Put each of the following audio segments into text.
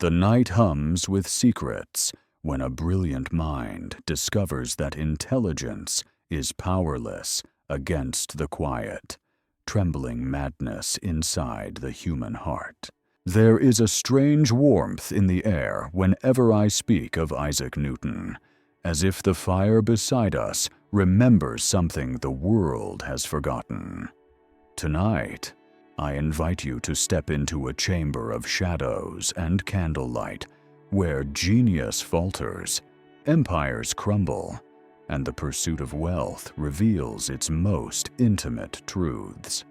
The night hums with secrets when a brilliant mind discovers that intelligence is powerless against the quiet, trembling madness inside the human heart. There is a strange warmth in the air whenever I speak of Isaac Newton, as if the fire beside us remembers something the world has forgotten. Tonight, I invite you to step into a chamber of shadows and candlelight where genius falters, empires crumble, and the pursuit of wealth reveals its most intimate truths.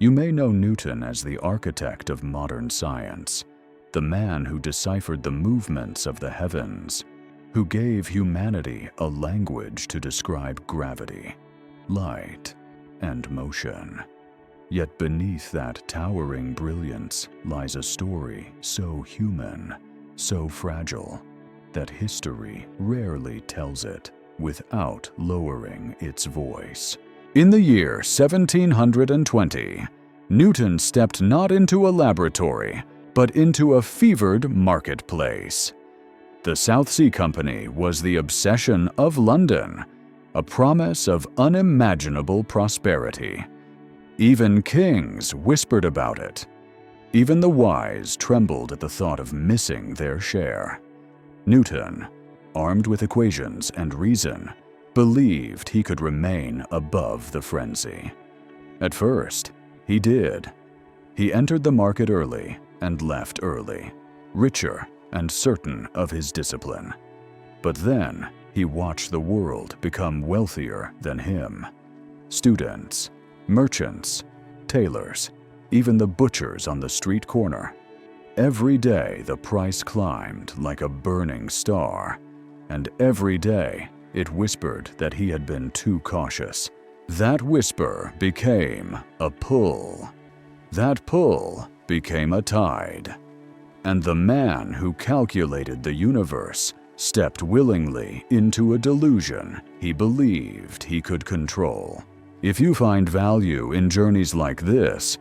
You may know Newton as the architect of modern science, the man who deciphered the movements of the heavens, who gave humanity a language to describe gravity, light, and motion. Yet beneath that towering brilliance lies a story so human, so fragile, that history rarely tells it without lowering its voice. In the year 1720, Newton stepped not into a laboratory, but into a fevered marketplace. The South Sea Company was the obsession of London, a promise of unimaginable prosperity. Even kings whispered about it. Even the wise trembled at the thought of missing their share. Newton, armed with equations and reason, believed he could remain above the frenzy. At first, he did. He entered the market early and left early, richer and certain of his discipline. But then he watched the world become wealthier than him. Students, merchants, tailors, even the butchers on the street corner. Every day the price climbed like a burning star, and every day it whispered that he had been too cautious. That whisper became a pull. That pull became a tide. And the man who calculated the universe stepped willingly into a delusion he believed he could control. If you find value in journeys like this,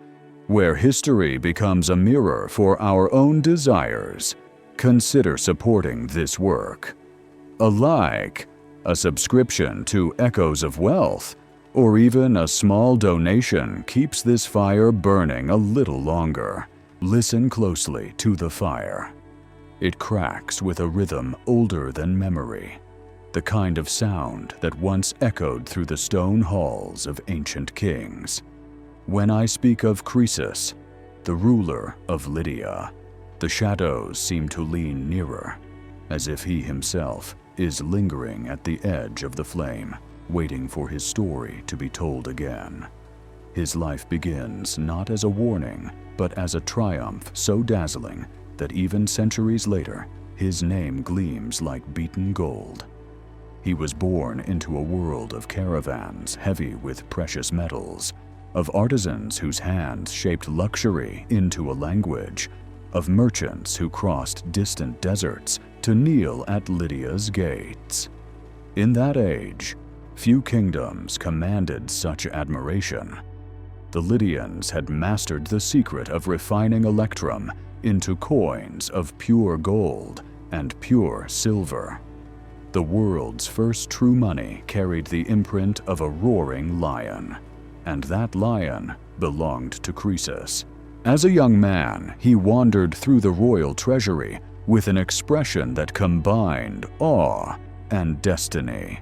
where history becomes a mirror for our own desires, consider supporting this work. A like, a subscription to Echoes of Wealth, or even a small donation keeps this fire burning a little longer. Listen closely to the fire. It cracks with a rhythm older than memory, the kind of sound that once echoed through the stone halls of ancient kings. When I speak of Croesus, the ruler of Lydia, the shadows seem to lean nearer, as if he himself is lingering at the edge of the flame, waiting for his story to be told again. His life begins not as a warning, but as a triumph so dazzling that even centuries later, his name gleams like beaten gold. He was born into a world of caravans heavy with precious metals, of artisans whose hands shaped luxury into a language, of merchants who crossed distant deserts to kneel at Lydia's gates. In that age, few kingdoms commanded such admiration. The Lydians had mastered the secret of refining electrum into coins of pure gold and pure silver. The world's first true money carried the imprint of a roaring lion, and that lion belonged to Croesus. As a young man, he wandered through the royal treasury with an expression that combined awe and destiny.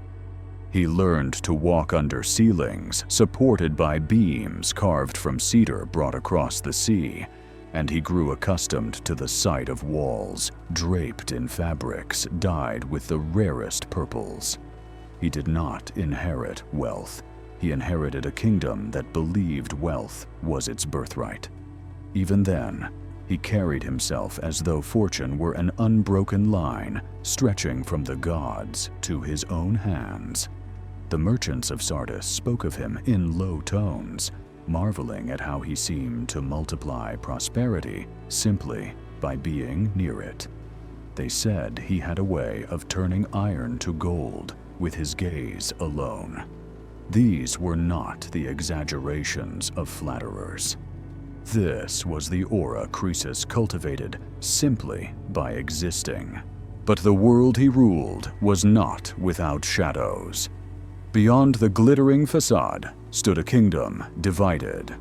He learned to walk under ceilings supported by beams carved from cedar brought across the sea, and he grew accustomed to the sight of walls draped in fabrics dyed with the rarest purples. He did not inherit wealth. He inherited a kingdom that believed wealth was its birthright. Even then, he carried himself as though fortune were an unbroken line stretching from the gods to his own hands. The merchants of Sardis spoke of him in low tones, marveling at how he seemed to multiply prosperity simply by being near it. They said he had a way of turning iron to gold with his gaze alone. These were not the exaggerations of flatterers. This was the aura Croesus cultivated simply by existing. But the world he ruled was not without shadows. Beyond the glittering facade stood a kingdom divided.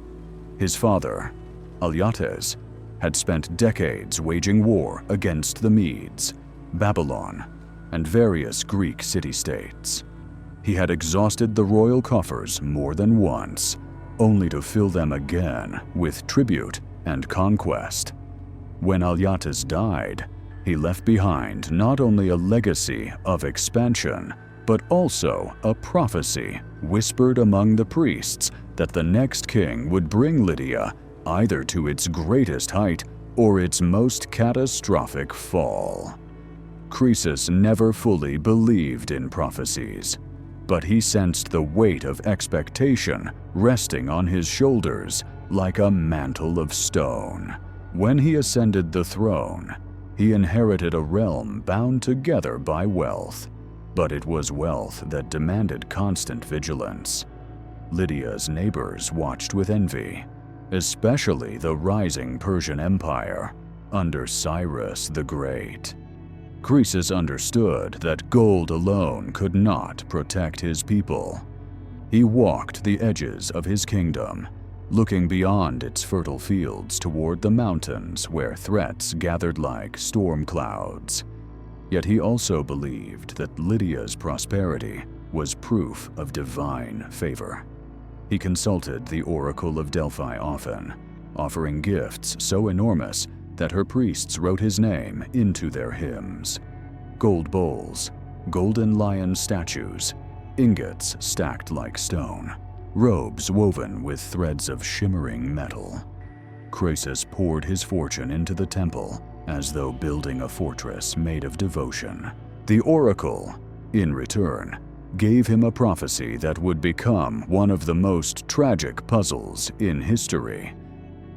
His father, Alyattes, had spent decades waging war against the Medes, Babylon, and various Greek city-states. He had exhausted the royal coffers more than once, only to fill them again with tribute and conquest. When Alyattes died, he left behind not only a legacy of expansion, but also a prophecy whispered among the priests that the next king would bring Lydia either to its greatest height or its most catastrophic fall. Croesus never fully believed in prophecies, but he sensed the weight of expectation resting on his shoulders like a mantle of stone. When he ascended the throne, he inherited a realm bound together by wealth, but it was wealth that demanded constant vigilance. Lydia's neighbors watched with envy, especially the rising Persian Empire under Cyrus the Great. Croesus understood that gold alone could not protect his people. He walked the edges of his kingdom, looking beyond its fertile fields toward the mountains where threats gathered like storm clouds. Yet he also believed that Lydia's prosperity was proof of divine favor. He consulted the Oracle of Delphi often, offering gifts so enormous that her priests wrote his name into their hymns. Gold bowls, golden lion statues, ingots stacked like stone, robes woven with threads of shimmering metal. Croesus poured his fortune into the temple as though building a fortress made of devotion. The oracle, in return, gave him a prophecy that would become one of the most tragic puzzles in history.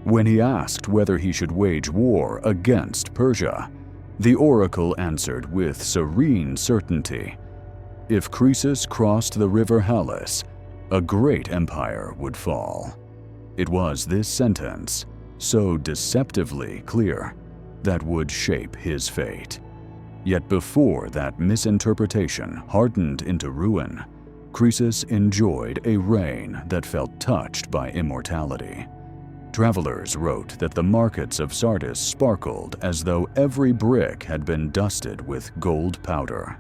When he asked whether he should wage war against Persia, the oracle answered with serene certainty. If Croesus crossed the river Halys, a great empire would fall. It was this sentence, so deceptively clear, that would shape his fate. Yet before that misinterpretation hardened into ruin, Croesus enjoyed a reign that felt touched by immortality. Travelers wrote that the markets of Sardis sparkled as though every brick had been dusted with gold powder.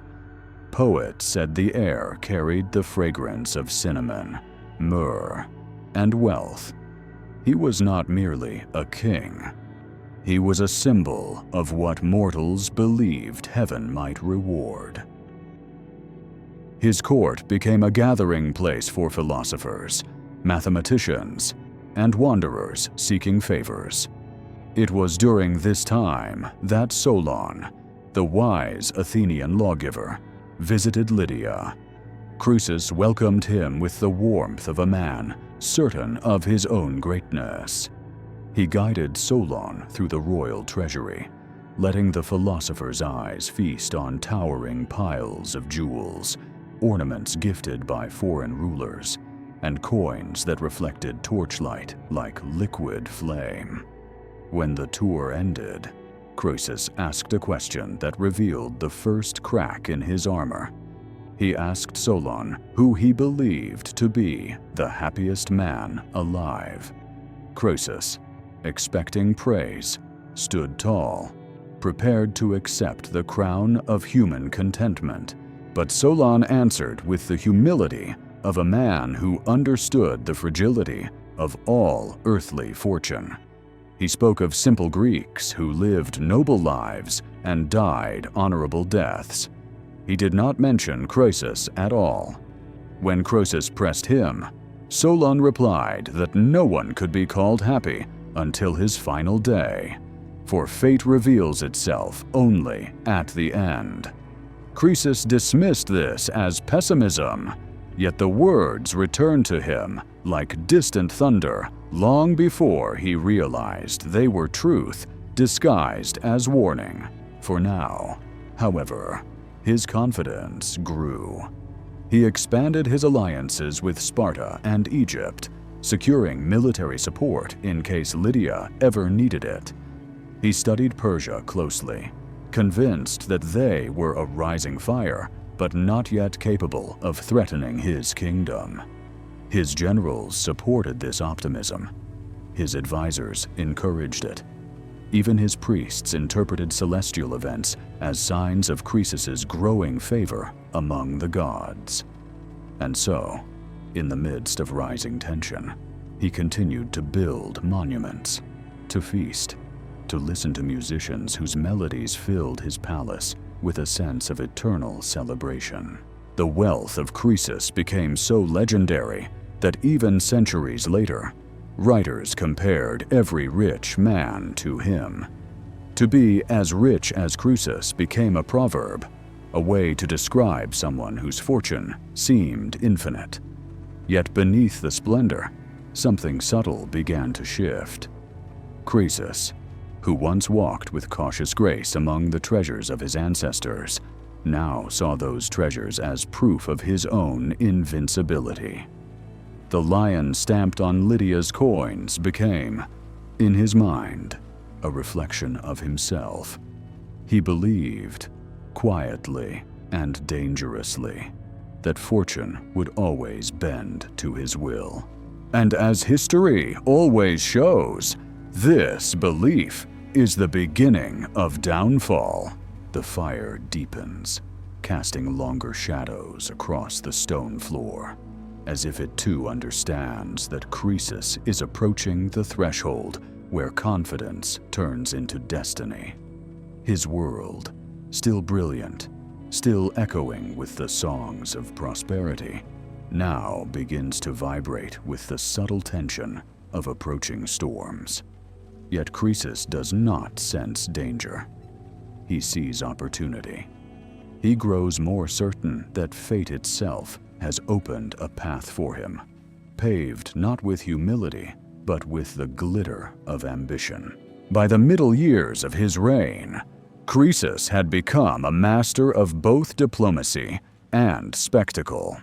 Poets said the air carried the fragrance of cinnamon, myrrh, and wealth. He was not merely a king. He was a symbol of what mortals believed heaven might reward. His court became a gathering place for philosophers, mathematicians, and wanderers seeking favors. It was during this time that Solon, the wise Athenian lawgiver, visited Lydia. Croesus welcomed him with the warmth of a man certain of his own greatness. He guided Solon through the royal treasury, letting the philosopher's eyes feast on towering piles of jewels, ornaments gifted by foreign rulers, and coins that reflected torchlight like liquid flame. When the tour ended, Croesus asked a question that revealed the first crack in his armor. He asked Solon who he believed to be the happiest man alive. Croesus, expecting praise, stood tall, prepared to accept the crown of human contentment. But Solon answered with the humility of a man who understood the fragility of all earthly fortune. He spoke of simple Greeks who lived noble lives and died honorable deaths. He did not mention Croesus at all. When Croesus pressed him, Solon replied that no one could be called happy until his final day, for fate reveals itself only at the end. Croesus dismissed this as pessimism, yet the words returned to him like distant thunder long before he realized they were truth disguised as warning. For now, however, his confidence grew. He expanded his alliances with Sparta and Egypt, securing military support in case Lydia ever needed it. He studied Persia closely, convinced that they were a rising fire, but not yet capable of threatening his kingdom. His generals supported this optimism. His advisors encouraged it. Even his priests interpreted celestial events as signs of Croesus's growing favor among the gods. And so, in the midst of rising tension, he continued to build monuments, to feast, to listen to musicians whose melodies filled his palace with a sense of eternal celebration. The wealth of Croesus became so legendary that even centuries later, writers compared every rich man to him. To be as rich as Croesus became a proverb, a way to describe someone whose fortune seemed infinite. Yet beneath the splendor, something subtle began to shift. Croesus, who once walked with cautious grace among the treasures of his ancestors, now saw those treasures as proof of his own invincibility. The lion stamped on Lydia's coins became, in his mind, a reflection of himself. He believed, quietly and dangerously, that fortune would always bend to his will. And as history always shows, this belief is the beginning of downfall. The fire deepens, casting longer shadows across the stone floor, as if it too understands that Croesus is approaching the threshold where confidence turns into destiny. His world, still brilliant, still echoing with the songs of prosperity, now begins to vibrate with the subtle tension of approaching storms. Yet Croesus does not sense danger. He sees opportunity. He grows more certain that fate itself has opened a path for him, paved not with humility, but with the glitter of ambition. By the middle years of his reign, Croesus had become a master of both diplomacy and spectacle.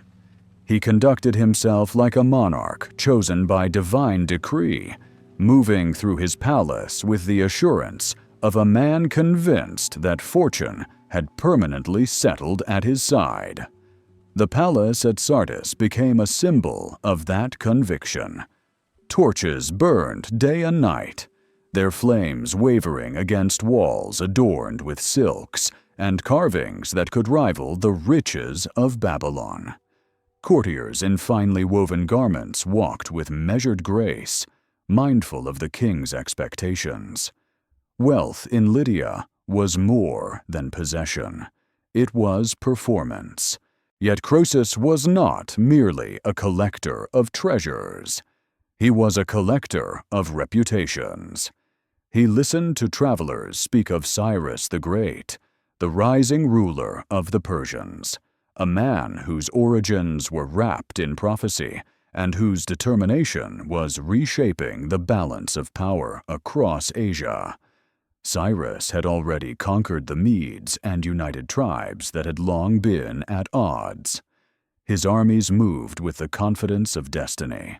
He conducted himself like a monarch chosen by divine decree, moving through his palace with the assurance of a man convinced that fortune had permanently settled at his side. The palace at Sardis became a symbol of that conviction. Torches burned day and night, their flames wavering against walls adorned with silks and carvings that could rival the riches of Babylon. Courtiers in finely woven garments walked with measured grace, mindful of the king's expectations. Wealth in Lydia was more than possession. It was performance. Yet Croesus was not merely a collector of treasures. He was a collector of reputations. He listened to travelers speak of Cyrus the Great, the rising ruler of the Persians, a man whose origins were wrapped in prophecy and whose determination was reshaping the balance of power across Asia. Cyrus had already conquered the Medes and united tribes that had long been at odds. His armies moved with the confidence of destiny.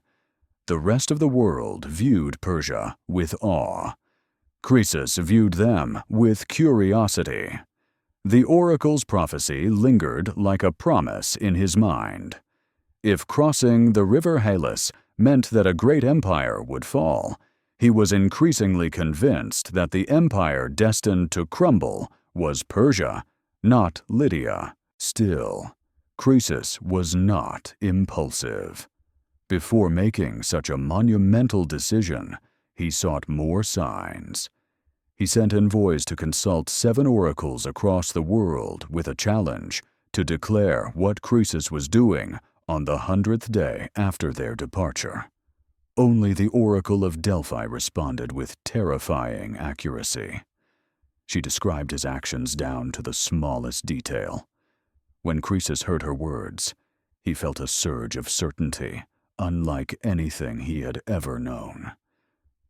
The rest of the world viewed Persia with awe. Croesus viewed them with curiosity. The oracle's prophecy lingered like a promise in his mind. If crossing the river Halys meant that a great empire would fall, he was increasingly convinced that the empire destined to crumble was Persia, not Lydia. Still, Croesus was not impulsive. Before making such a monumental decision, he sought more signs. He sent envoys to consult 7 oracles across the world with a challenge to declare what Croesus was doing on the 100th day after their departure. Only the Oracle of Delphi responded with terrifying accuracy. She described his actions down to the smallest detail. When Croesus heard her words, he felt a surge of certainty, unlike anything he had ever known.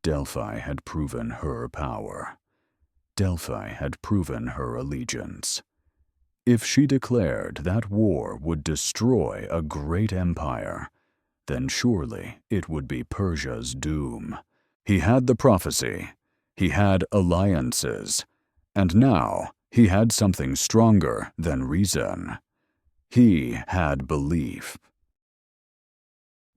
Delphi had proven her power. Delphi had proven her allegiance. If she declared that war would destroy a great empire, then surely it would be Persia's doom. He had the prophecy, he had alliances, and now he had something stronger than reason. He had belief.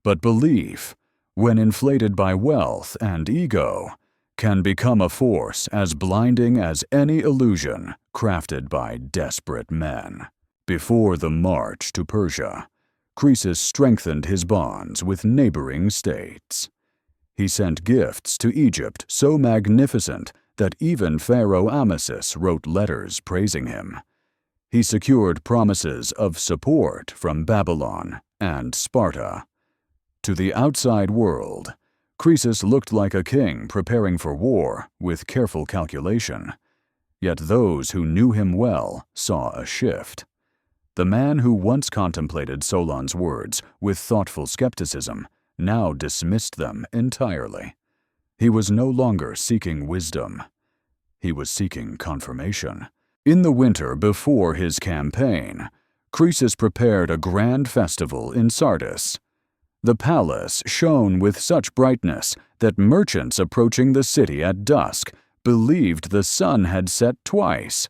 But belief, when inflated by wealth and ego, can become a force as blinding as any illusion crafted by desperate men. Before the march to Persia, Croesus strengthened his bonds with neighboring states. He sent gifts to Egypt so magnificent that even Pharaoh Amasis wrote letters praising him. He secured promises of support from Babylon and Sparta. To the outside world, Croesus looked like a king preparing for war with careful calculation. Yet those who knew him well saw a shift. The man who once contemplated Solon's words with thoughtful skepticism now dismissed them entirely. He was no longer seeking wisdom. He was seeking confirmation. In the winter before his campaign, Croesus prepared a grand festival in Sardis. The palace shone with such brightness that merchants approaching the city at dusk believed the sun had set twice.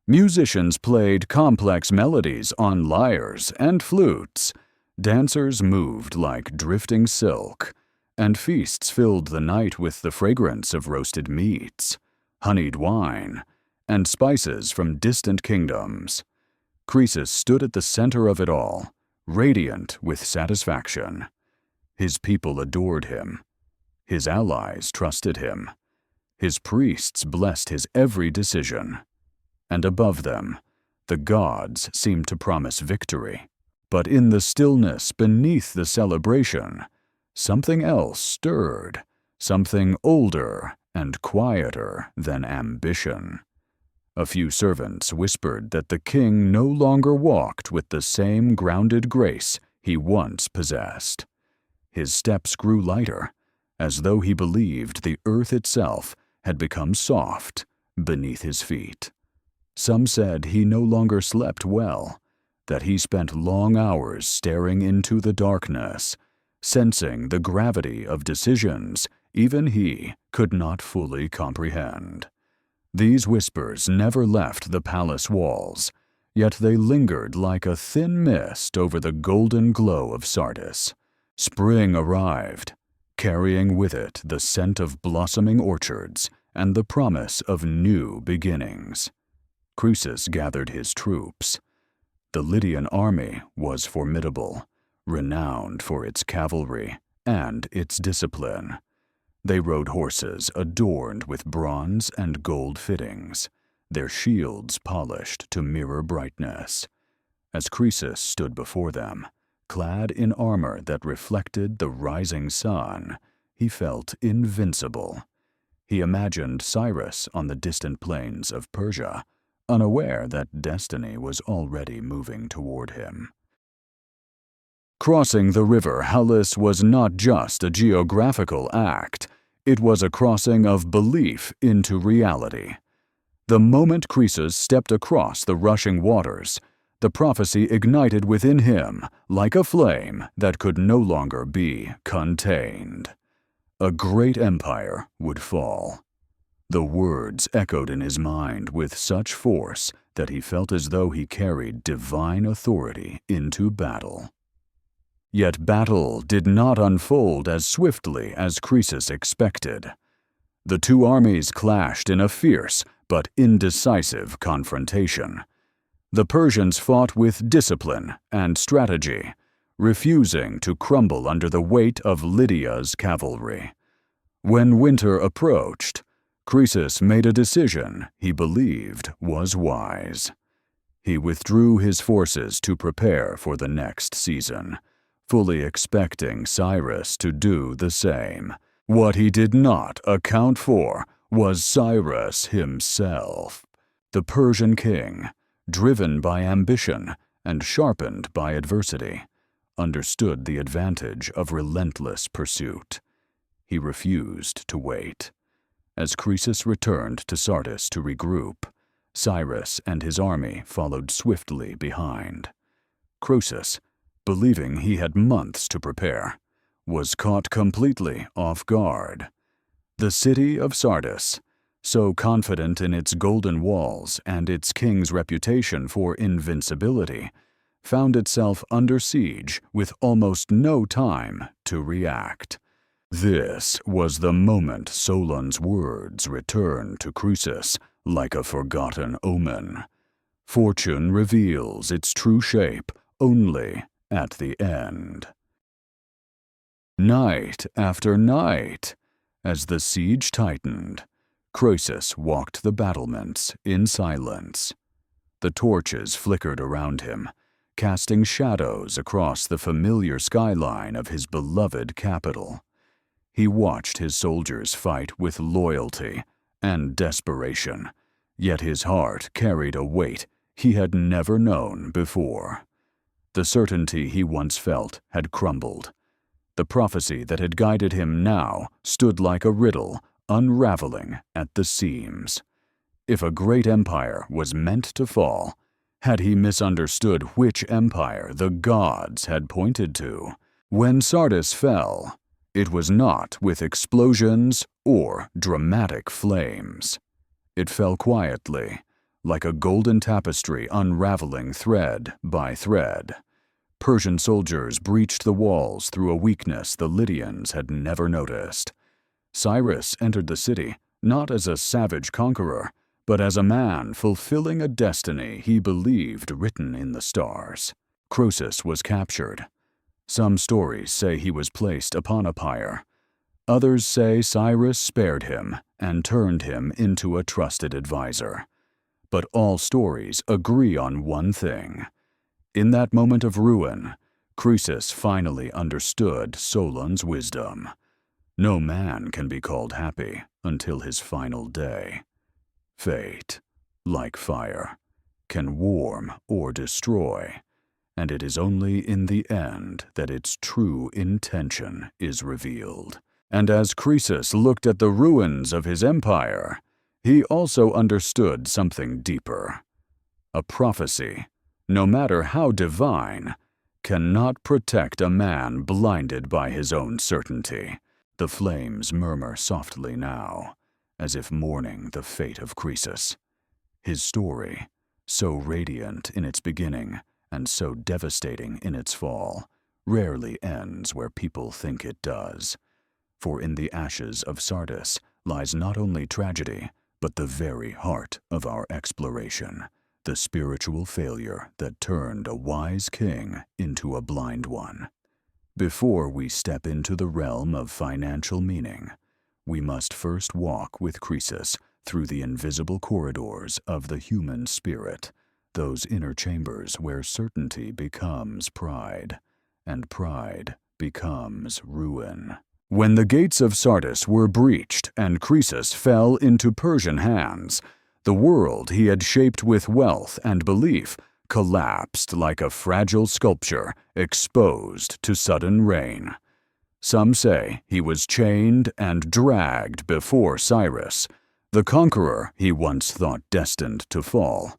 Musicians played complex melodies on lyres and flutes. Dancers moved like drifting silk, and feasts filled the night with the fragrance of roasted meats, honeyed wine, and spices from distant kingdoms. Croesus stood at the center of it all, radiant with satisfaction. His people adored him. His allies trusted him. His priests blessed his every decision. And above them, the gods seemed to promise victory. But in the stillness beneath the celebration, something else stirred, something older and quieter than ambition. A few servants whispered that the king no longer walked with the same grounded grace he once possessed. His steps grew lighter, as though he believed the earth itself had become soft beneath his feet. Some said he no longer slept well, that he spent long hours staring into the darkness, sensing the gravity of decisions even he could not fully comprehend. These whispers never left the palace walls, yet they lingered like a thin mist over the golden glow of Sardis. Spring arrived, carrying with it the scent of blossoming orchards and the promise of new beginnings. Croesus gathered his troops. The Lydian army was formidable, renowned for its cavalry and its discipline. They rode horses adorned with bronze and gold fittings, their shields polished to mirror brightness. As Croesus stood before them, clad in armor that reflected the rising sun, he felt invincible. He imagined Cyrus on the distant plains of Persia, unaware that destiny was already moving toward him. Crossing the river Halys was not just a geographical act, it was a crossing of belief into reality. The moment Croesus stepped across the rushing waters, the prophecy ignited within him like a flame that could no longer be contained. A great empire would fall. The words echoed in his mind with such force that he felt as though he carried divine authority into battle. Yet battle did not unfold as swiftly as Croesus expected. The two armies clashed in a fierce but indecisive confrontation. The Persians fought with discipline and strategy, refusing to crumble under the weight of Lydia's cavalry. When winter approached, Croesus made a decision he believed was wise. He withdrew his forces to prepare for the next season, fully expecting Cyrus to do the same. What he did not account for was Cyrus himself. The Persian king, driven by ambition and sharpened by adversity, understood the advantage of relentless pursuit. He refused to wait. As Croesus returned to Sardis to regroup, Cyrus and his army followed swiftly behind. Croesus, believing he had months to prepare, was caught completely off guard. The city of Sardis, so confident in its golden walls and its king's reputation for invincibility, found itself under siege with almost no time to react. This was the moment Solon's words returned to Croesus like a forgotten omen. Fortune reveals its true shape only at the end. Night after night, as the siege tightened, Croesus walked the battlements in silence. The torches flickered around him, casting shadows across the familiar skyline of his beloved capital. He watched his soldiers fight with loyalty and desperation, yet his heart carried a weight he had never known before. The certainty he once felt had crumbled. The prophecy that had guided him now stood like a riddle, unraveling at the seams. If a great empire was meant to fall, had he misunderstood which empire the gods had pointed to? When Sardis fell, it was not with explosions or dramatic flames. It fell quietly, like a golden tapestry unraveling thread by thread. Persian soldiers breached the walls through a weakness the Lydians had never noticed. Cyrus entered the city not as a savage conqueror, but as a man fulfilling a destiny he believed written in the stars. Croesus was captured. Some stories say he was placed upon a pyre. Others say Cyrus spared him and turned him into a trusted advisor. But all stories agree on one thing. In that moment of ruin, Croesus finally understood Solon's wisdom. No man can be called happy until his final day. Fate, like fire, can warm or destroy, and it is only in the end that its true intention is revealed. And as Croesus looked at the ruins of his empire, he also understood something deeper. A prophecy, no matter how divine, cannot protect a man blinded by his own certainty. The flames murmur softly now, as if mourning the fate of Croesus. His story, so radiant in its beginning and so devastating in its fall, rarely ends where people think it does. For in the ashes of Sardis lies not only tragedy, but the very heart of our exploration, the spiritual failure that turned a wise king into a blind one. Before we step into the realm of financial meaning, we must first walk with Croesus through the invisible corridors of the human spirit, those inner chambers where certainty becomes pride, and pride becomes ruin. When the gates of Sardis were breached and Croesus fell into Persian hands, the world he had shaped with wealth and belief collapsed like a fragile sculpture exposed to sudden rain. Some say he was chained and dragged before Cyrus, the conqueror he once thought destined to fall.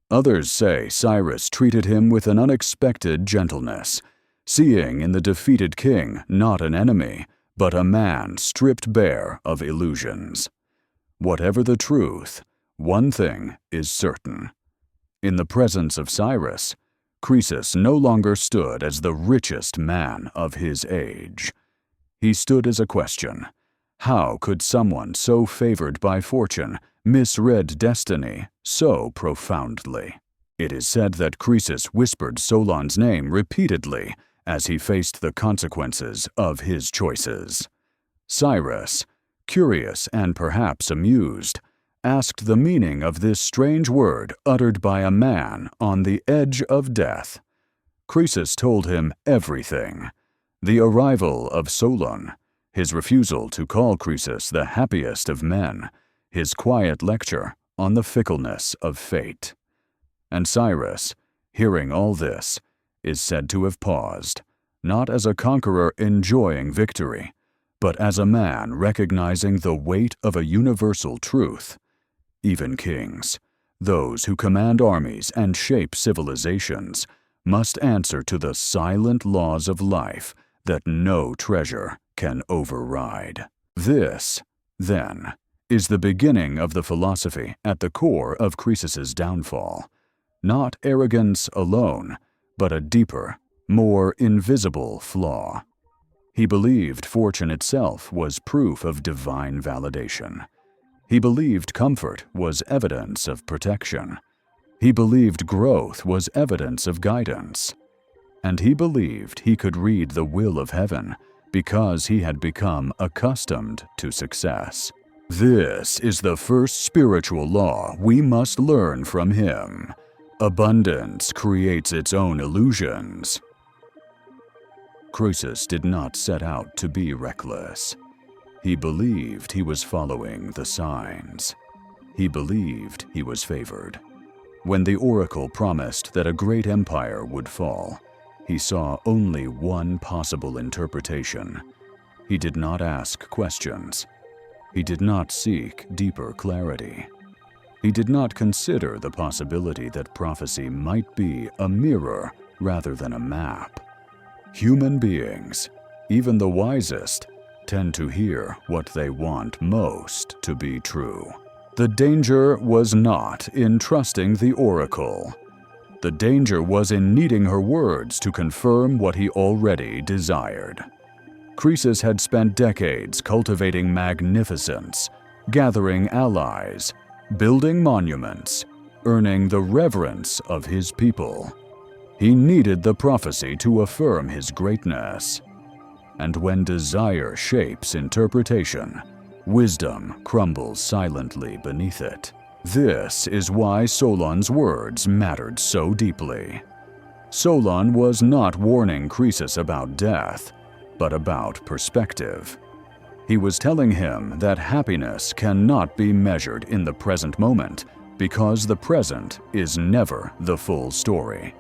Others say Cyrus treated him with an unexpected gentleness, seeing in the defeated king not an enemy, but a man stripped bare of illusions. Whatever the truth, one thing is certain. In the presence of Cyrus, Croesus no longer stood as the richest man of his age. He stood as a question. How could someone so favored by fortune misread destiny so profoundly? It is said that Croesus whispered Solon's name repeatedly as he faced the consequences of his choices. Cyrus, curious and perhaps amused, asked the meaning of this strange word uttered by a man on the edge of death. Croesus told him everything: the arrival of Solon, his refusal to call Croesus the happiest of men, his quiet lecture on the fickleness of fate. And Cyrus, hearing all this, is said to have paused, not as a conqueror enjoying victory, but as a man recognizing the weight of a universal truth. Even kings, those who command armies and shape civilizations, must answer to the silent laws of life that no treasure can override. This, then, is the beginning of the philosophy at the core of Croesus's downfall. Not arrogance alone, but a deeper, more invisible flaw. He believed fortune itself was proof of divine validation. He believed comfort was evidence of protection. He believed growth was evidence of guidance. And he believed he could read the will of heaven because he had become accustomed to success. This is the first spiritual law we must learn from him. Abundance creates its own illusions. Croesus did not set out to be reckless. He believed he was following the signs. He believed he was favored. When the oracle promised that a great empire would fall, he saw only one possible interpretation. He did not ask questions. He did not seek deeper clarity. He did not consider the possibility that prophecy might be a mirror rather than a map. Human beings, even the wisest, tend to hear what they want most to be true. The danger was not in trusting the oracle. The danger was in needing her words to confirm what he already desired. Croesus had spent decades cultivating magnificence, gathering allies, building monuments, earning the reverence of his people. He needed the prophecy to affirm his greatness. And when desire shapes interpretation, wisdom crumbles silently beneath it. This is why Solon's words mattered so deeply. Solon was not warning Croesus about death, but about perspective. He was telling him that happiness cannot be measured in the present moment because the present is never the full story.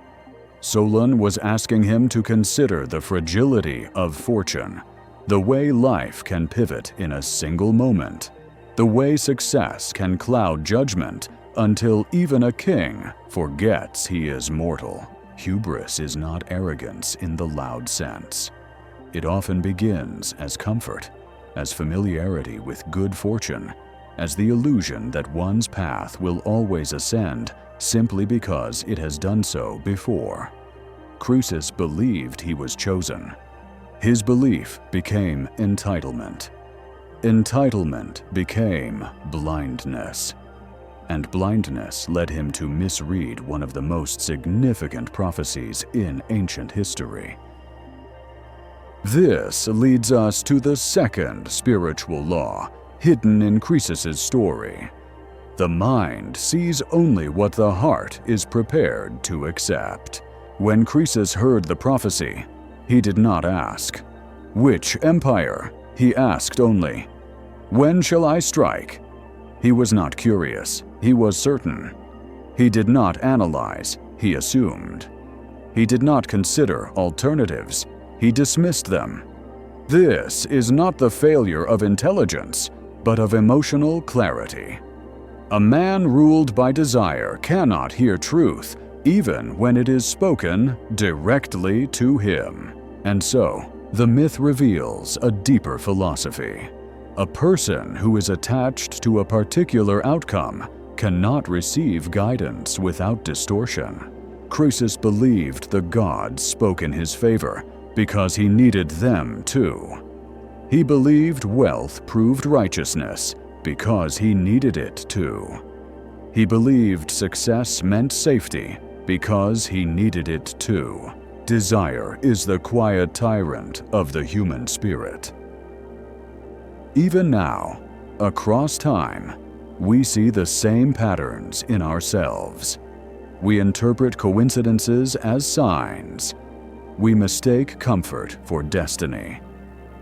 Solon was asking him to consider the fragility of fortune, the way life can pivot in a single moment, the way success can cloud judgment until even a king forgets he is mortal. Hubris is not arrogance in the loud sense. It often begins as comfort, as familiarity with good fortune, as the illusion that one's path will always ascend simply because it has done so before. Croesus believed he was chosen. His belief became entitlement. Entitlement became blindness. And blindness led him to misread one of the most significant prophecies in ancient history. This leads us to the second spiritual law, hidden in Croesus's story. The mind sees only what the heart is prepared to accept. When Croesus heard the prophecy, he did not ask, "Which empire?" He asked only, "When shall I strike?" He was not curious, he was certain. He did not analyze, he assumed. He did not consider alternatives, he dismissed them. This is not the failure of intelligence, but of emotional clarity. A man ruled by desire cannot hear truth, even when it is spoken directly to him. And so, the myth reveals a deeper philosophy. A person who is attached to a particular outcome cannot receive guidance without distortion. Croesus believed the gods spoke in his favor because he needed them too. He believed wealth proved righteousness because he needed it too. He believed success meant safety because he needed it too. Desire is the quiet tyrant of the human spirit. Even now, across time, we see the same patterns in ourselves. We interpret coincidences as signs. We mistake comfort for destiny.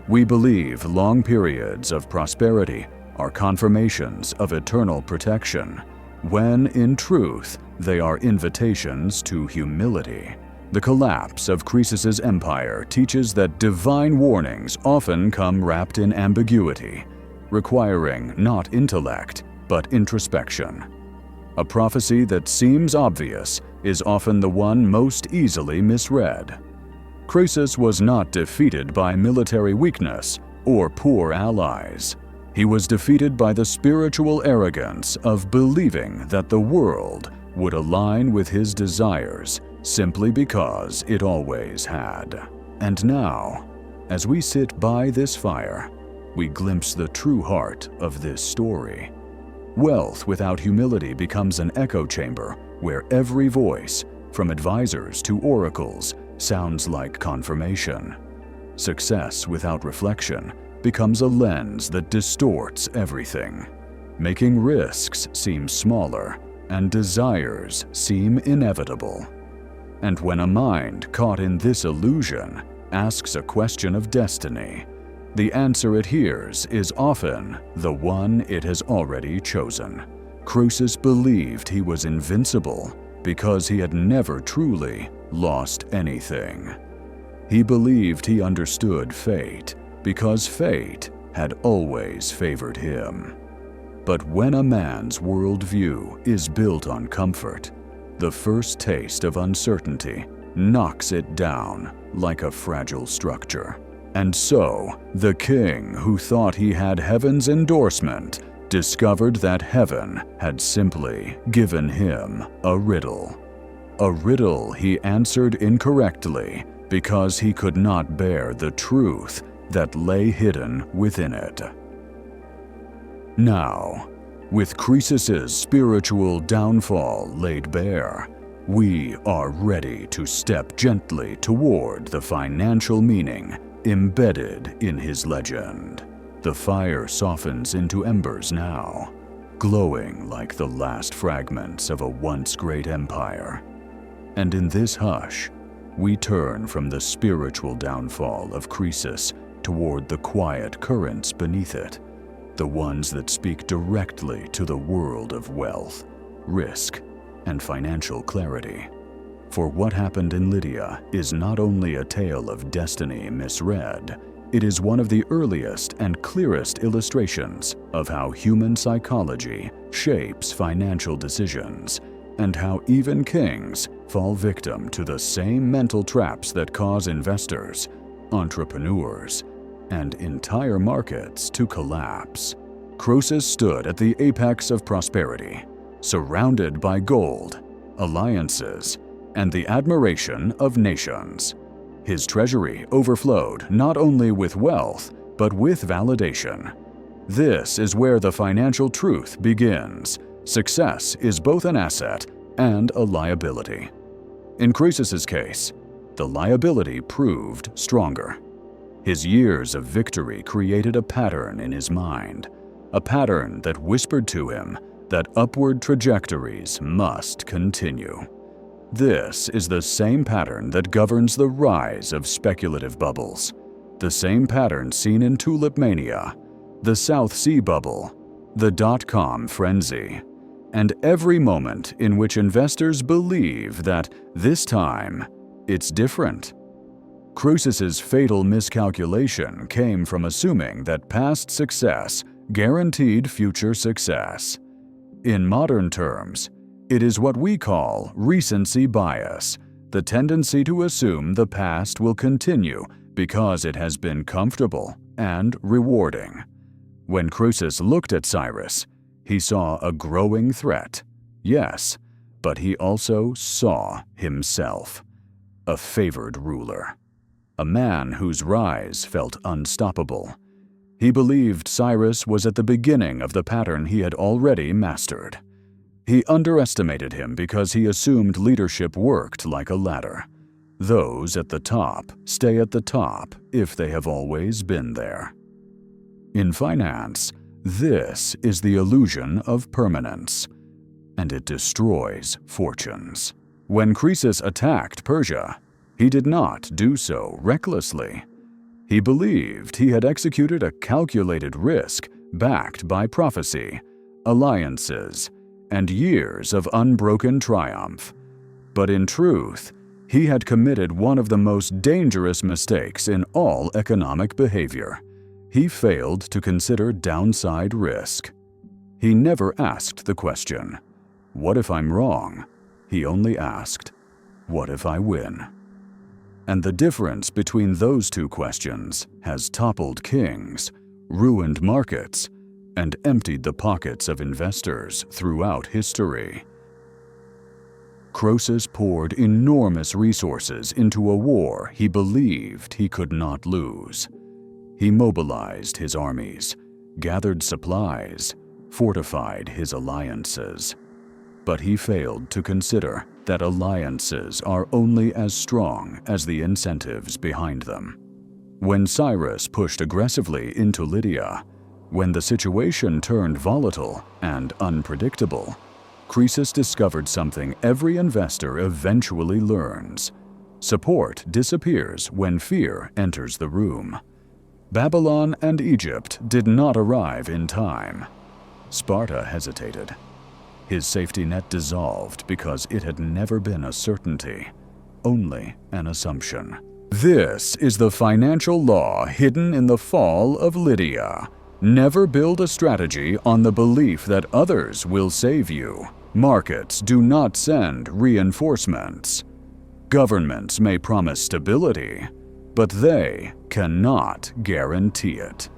We believe long periods of prosperity are confirmations of eternal protection, when in truth they are invitations to humility. The collapse of Croesus's empire teaches that divine warnings often come wrapped in ambiguity, requiring not intellect, but introspection. A prophecy that seems obvious is often the one most easily misread. Croesus was not defeated by military weakness or poor allies. He was defeated by the spiritual arrogance of believing that the world would align with his desires simply because it always had. And now, as we sit by this fire, we glimpse the true heart of this story. Wealth without humility becomes an echo chamber where every voice, from advisors to oracles, sounds like confirmation. Success without reflection becomes a lens that distorts everything, making risks seem smaller and desires seem inevitable. And when a mind caught in this illusion asks a question of destiny, the answer it hears is often the one it has already chosen. Croesus believed he was invincible because he had never truly lost anything. He believed he understood fate because fate had always favored him. But when a man's worldview is built on comfort, the first taste of uncertainty knocks it down like a fragile structure. And so, the king who thought he had heaven's endorsement discovered that heaven had simply given him a riddle. A riddle he answered incorrectly because he could not bear the truth that lay hidden within it. Now, with Croesus's spiritual downfall laid bare, we are ready to step gently toward the financial meaning embedded in his legend. The fire softens into embers now, glowing like the last fragments of a once great empire. And in this hush, we turn from the spiritual downfall of Croesus toward the quiet currents beneath it, the ones that speak directly to the world of wealth, risk, and financial clarity. For what happened in Lydia is not only a tale of destiny misread, it is one of the earliest and clearest illustrations of how human psychology shapes financial decisions, and how even kings fall victim to the same mental traps that cause investors, entrepreneurs, and entire markets to collapse. Croesus stood at the apex of prosperity, surrounded by gold, alliances, and the admiration of nations. His treasury overflowed not only with wealth, but with validation. This is where the financial truth begins. Success is both an asset and a liability. In Croesus's case, the liability proved stronger. His years of victory created a pattern in his mind, a pattern that whispered to him that upward trajectories must continue. This is the same pattern that governs the rise of speculative bubbles, the same pattern seen in tulip mania, the South Sea bubble, the dot-com frenzy, and every moment in which investors believe that this time it's different. Croesus's fatal miscalculation came from assuming that past success guaranteed future success. In modern terms, it is what we call recency bias, the tendency to assume the past will continue because it has been comfortable and rewarding. When Croesus looked at Cyrus, he saw a growing threat, yes, but he also saw himself, a favored ruler, a man whose rise felt unstoppable. He believed Cyrus was at the beginning of the pattern he had already mastered. He underestimated him because he assumed leadership worked like a ladder. Those at the top stay at the top if they have always been there. In finance, this is the illusion of permanence, and it destroys fortunes. When Croesus attacked Persia, he did not do so recklessly. He believed he had executed a calculated risk backed by prophecy, alliances, and years of unbroken triumph. But in truth, he had committed one of the most dangerous mistakes in all economic behavior. He failed to consider downside risk. He never asked the question, What if I'm wrong? He only asked, what if I win? And the difference between those two questions has toppled kings, ruined markets, and emptied the pockets of investors throughout history. Croesus poured enormous resources into a war he believed he could not lose. He mobilized his armies, gathered supplies, fortified his alliances. But he failed to consider that alliances are only as strong as the incentives behind them. When Cyrus pushed aggressively into Lydia, when the situation turned volatile and unpredictable, Croesus discovered something every investor eventually learns. Support disappears when fear enters the room. Babylon and Egypt did not arrive in time. Sparta hesitated. His safety net dissolved because it had never been a certainty, only an assumption. This is the financial law hidden in the fall of Lydia. Never build a strategy on the belief that others will save you. Markets do not send reinforcements. Governments may promise stability, but they cannot guarantee it.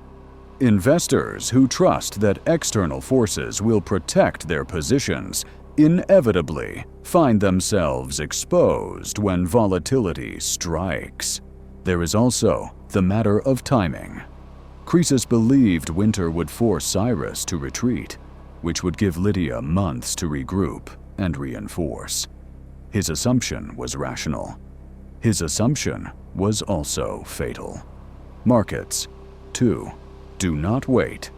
Investors who trust that external forces will protect their positions inevitably find themselves exposed when volatility strikes. There is also the matter of timing. Croesus believed winter would force Cyrus to retreat, which would give Lydia months to regroup and reinforce. His assumption was rational. His assumption was also fatal. Markets, too, do not wait.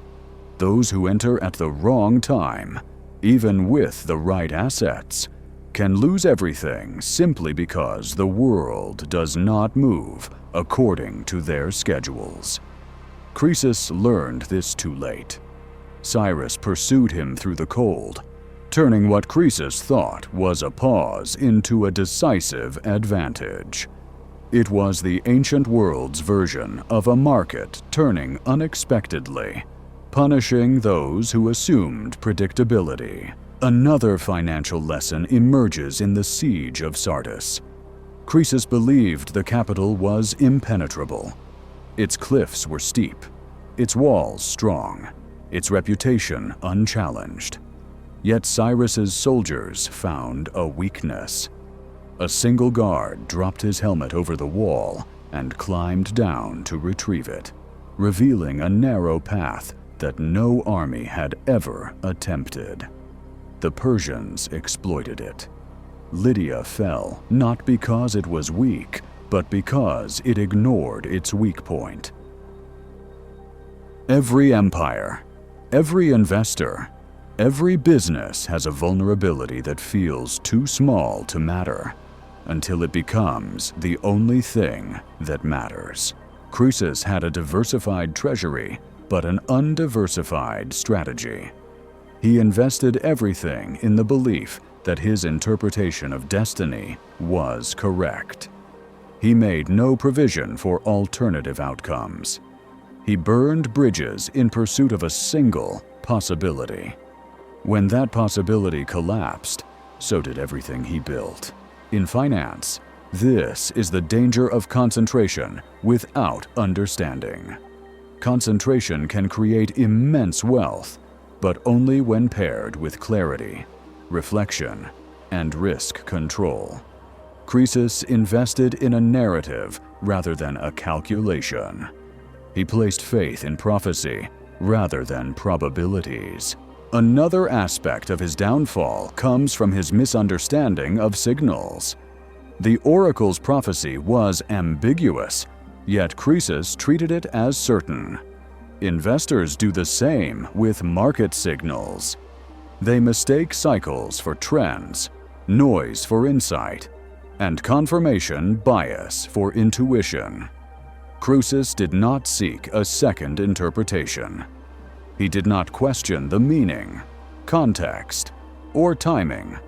Those who enter at the wrong time, even with the right assets, can lose everything simply because the world does not move according to their schedules. Croesus learned this too late. Cyrus pursued him through the cold, turning what Croesus thought was a pause into a decisive advantage. It was the ancient world's version of a market turning unexpectedly, punishing those who assumed predictability. Another financial lesson emerges in the siege of Sardis. Croesus believed the capital was impenetrable. Its cliffs were steep, its walls strong, its reputation unchallenged. Yet Cyrus's soldiers found a weakness. A single guard dropped his helmet over the wall and climbed down to retrieve it, revealing a narrow path that no army had ever attempted. The Persians exploited it. Lydia fell not because it was weak, but because it ignored its weak point. Every empire, every investor, every business has a vulnerability that feels too small to matter, until it becomes the only thing that matters. Croesus had a diversified treasury, but an undiversified strategy. He invested everything in the belief that his interpretation of destiny was correct. He made no provision for alternative outcomes. He burned bridges in pursuit of a single possibility. When that possibility collapsed, so did everything he built. In finance, this is the danger of concentration without understanding. Concentration can create immense wealth, but only when paired with clarity, reflection, and risk control. Croesus invested in a narrative rather than a calculation. He placed faith in prophecy rather than probabilities. Another aspect of his downfall comes from his misunderstanding of signals. The oracle's prophecy was ambiguous, yet Croesus treated it as certain. Investors do the same with market signals. They mistake cycles for trends, noise for insight, and confirmation bias for intuition. Croesus did not seek a second interpretation. He did not question the meaning, context, or timing.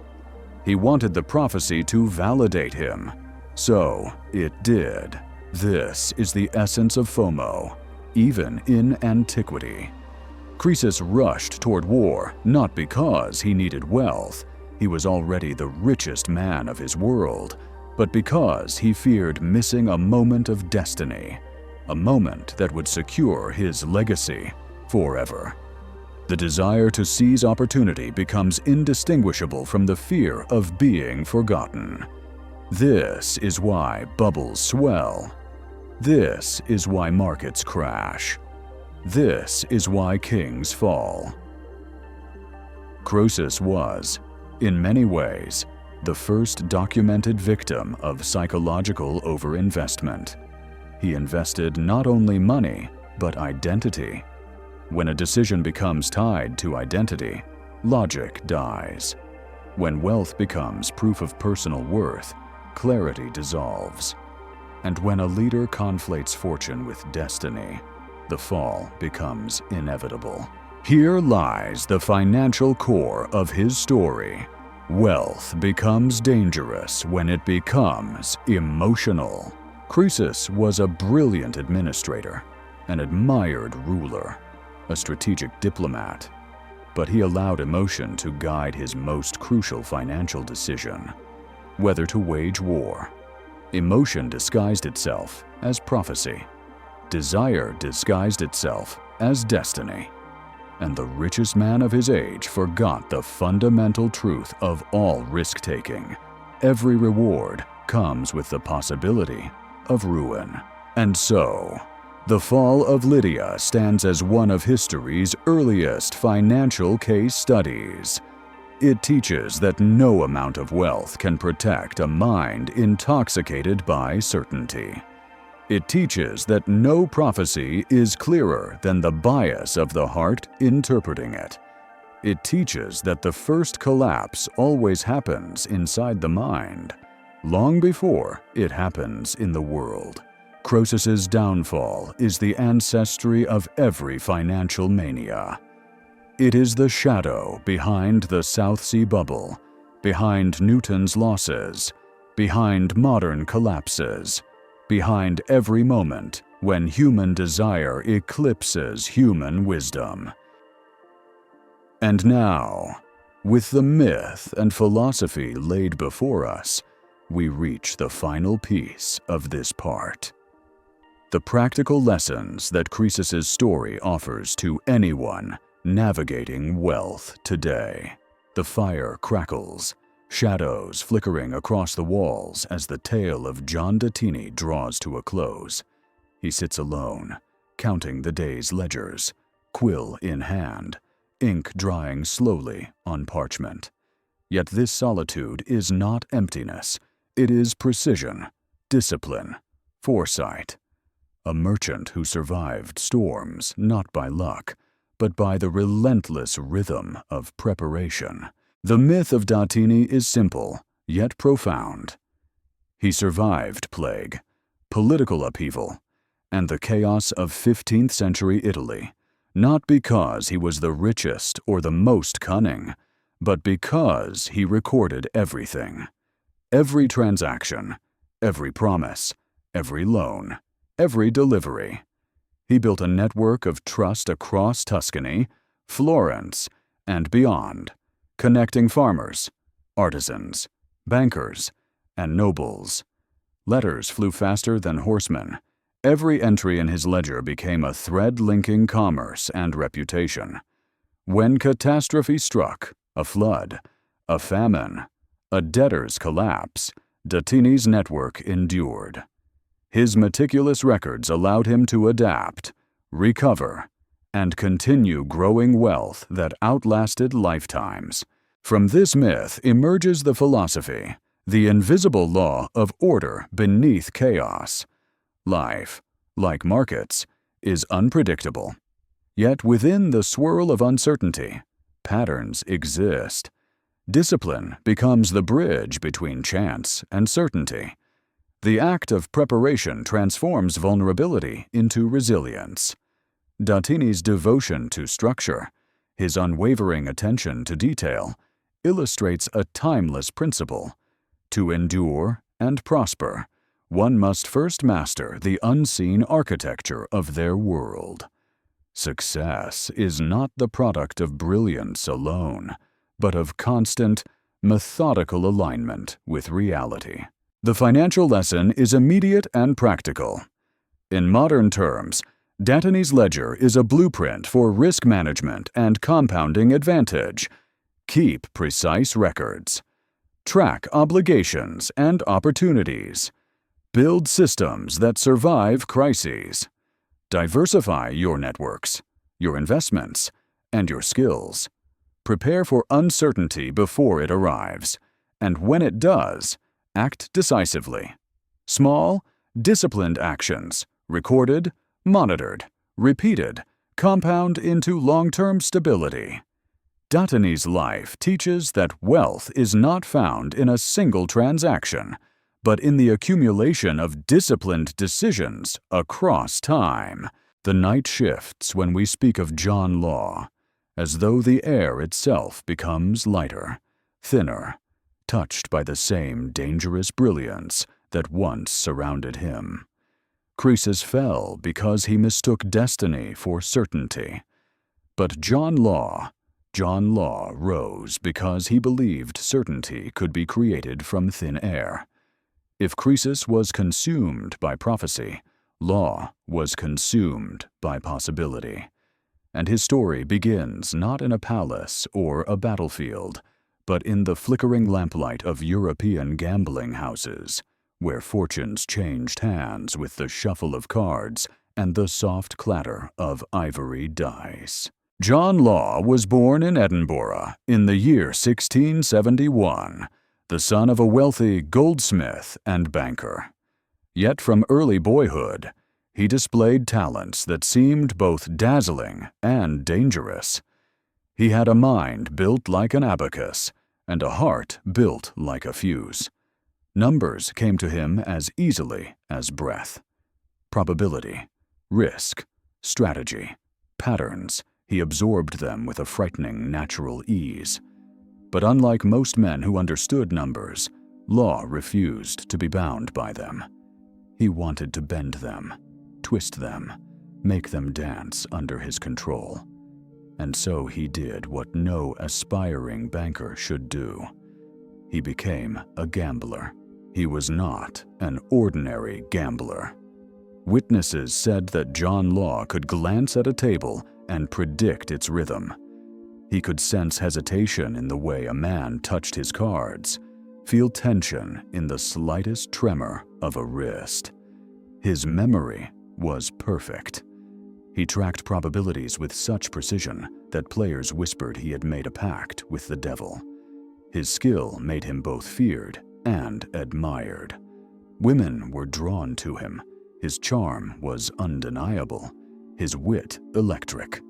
He wanted the prophecy to validate him, so it did. This is the essence of FOMO, even in antiquity. Croesus rushed toward war not because he needed wealth, He was already the richest man of his world, but because he feared missing a moment of destiny, a moment that would secure his legacy forever. The desire to seize opportunity becomes indistinguishable from the fear of being forgotten. This is why bubbles swell. This is why markets crash. This is why kings fall. Croesus was, in many ways, the first documented victim of psychological overinvestment. He invested not only money, but identity. When a decision becomes tied to identity, logic dies. When wealth becomes proof of personal worth, clarity dissolves. And when a leader conflates fortune with destiny, the fall becomes inevitable. Here lies the financial core of his story. Wealth becomes dangerous when it becomes emotional. Croesus was a brilliant administrator, an admired ruler, a strategic diplomat, but he allowed emotion to guide his most crucial financial decision, whether to wage war. Emotion disguised itself as prophecy. Desire disguised itself as destiny. And the richest man of his age forgot the fundamental truth of all risk-taking. Every reward comes with the possibility of ruin. And so, the fall of Lydia stands as one of history's earliest financial case studies. It teaches that no amount of wealth can protect a mind intoxicated by certainty. It teaches that no prophecy is clearer than the bias of the heart interpreting it. It teaches that the first collapse always happens inside the mind, long before it happens in the world. Croesus's downfall is the ancestry of every financial mania. It is the shadow behind the South Sea bubble, behind Newton's losses, behind modern collapses, behind every moment when human desire eclipses human wisdom. And now, with the myth and philosophy laid before us, we reach the final piece of this part. The practical lessons that Croesus's story offers to anyone navigating wealth today. The fire crackles, shadows flickering across the walls as the tale of John Datini draws to a close. He sits alone, counting the day's ledgers, quill in hand, ink drying slowly on parchment. Yet this solitude is not emptiness. It is precision, discipline, foresight. A merchant who survived storms not by luck, but by the relentless rhythm of preparation. The myth of Datini is simple, yet profound. He survived plague, political upheaval, and the chaos of 15th century Italy, not because he was the richest or the most cunning, but because he recorded everything. Every transaction, every promise, every loan, every delivery. He built a network of trust across Tuscany, Florence, and beyond, connecting farmers, artisans, bankers, and nobles. Letters flew faster than horsemen. Every entry in his ledger became a thread linking commerce and reputation. When catastrophe struck, a flood, a famine, a debtor's collapse, Datini's network endured. His meticulous records allowed him to adapt, recover, and continue growing wealth that outlasted lifetimes. From this myth emerges the philosophy, the invisible law of order beneath chaos. Life, like markets, is unpredictable. Yet within the swirl of uncertainty, patterns exist. Discipline becomes the bridge between chance and certainty. The act of preparation transforms vulnerability into resilience. Datini's devotion to structure, his unwavering attention to detail, illustrates a timeless principle. To endure and prosper, one must first master the unseen architecture of their world. Success is not the product of brilliance alone, but of constant, methodical alignment with reality. The financial lesson is immediate and practical. In modern terms, Datini's ledger is a blueprint for risk management and compounding advantage. Keep precise records. Track obligations and opportunities. Build systems that survive crises. Diversify your networks, your investments, and your skills. Prepare for uncertainty before it arrives, and when it does, act decisively. Small, disciplined actions, recorded, monitored, repeated, compound into long-term stability. Datini's life teaches that wealth is not found in a single transaction, but in the accumulation of disciplined decisions across time. The night shifts when we speak of John Law, as though the air itself becomes lighter, thinner, touched by the same dangerous brilliance that once surrounded him. Croesus fell because he mistook destiny for certainty. But John Law rose because he believed certainty could be created from thin air. If Croesus was consumed by prophecy, Law was consumed by possibility. And his story begins not in a palace or a battlefield, but in the flickering lamplight of European gambling houses, where fortunes changed hands with the shuffle of cards and the soft clatter of ivory dice. John Law was born in Edinburgh in the year 1671, the son of a wealthy goldsmith and banker. Yet from early boyhood, he displayed talents that seemed both dazzling and dangerous. He had a mind built like an abacus and a heart built like a fuse. Numbers came to him as easily as breath. Probability, risk, strategy, patterns, he absorbed them with a frightening natural ease. But unlike most men who understood numbers, Law refused to be bound by them. He wanted to bend them, twist them, make them dance under his control. And so he did what no aspiring banker should do. He became a gambler. He was not an ordinary gambler. Witnesses said that John Law could glance at a table and predict its rhythm. He could sense hesitation in the way a man touched his cards, feel tension in the slightest tremor of a wrist. His memory was perfect. He tracked probabilities with such precision that players whispered he had made a pact with the devil. His skill made him both feared and admired. Women were drawn to him. His charm was undeniable, his wit electric.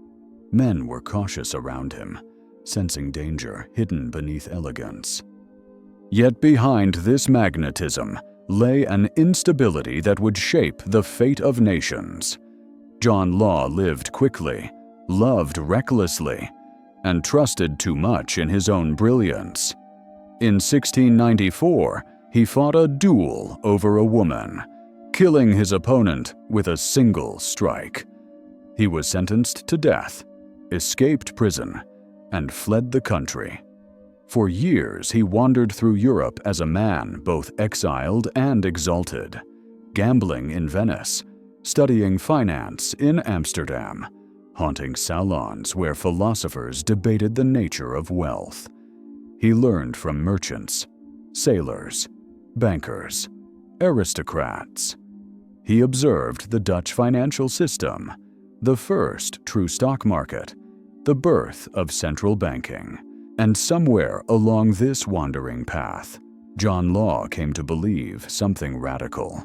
Men were cautious around him, sensing danger hidden beneath elegance. Yet behind this magnetism lay an instability that would shape the fate of nations. John Law lived quickly, loved recklessly, and trusted too much in his own brilliance. In 1694, he fought a duel over a woman, killing his opponent with a single strike. He was sentenced to death, escaped prison, and fled the country. For years, he wandered through Europe as a man both exiled and exalted, gambling in Venice, studying finance in Amsterdam, haunting salons where philosophers debated the nature of wealth. He learned from merchants, sailors, bankers, aristocrats. He observed the Dutch financial system, the first true stock market, the birth of central banking. And somewhere along this wandering path, John Law came to believe something radical.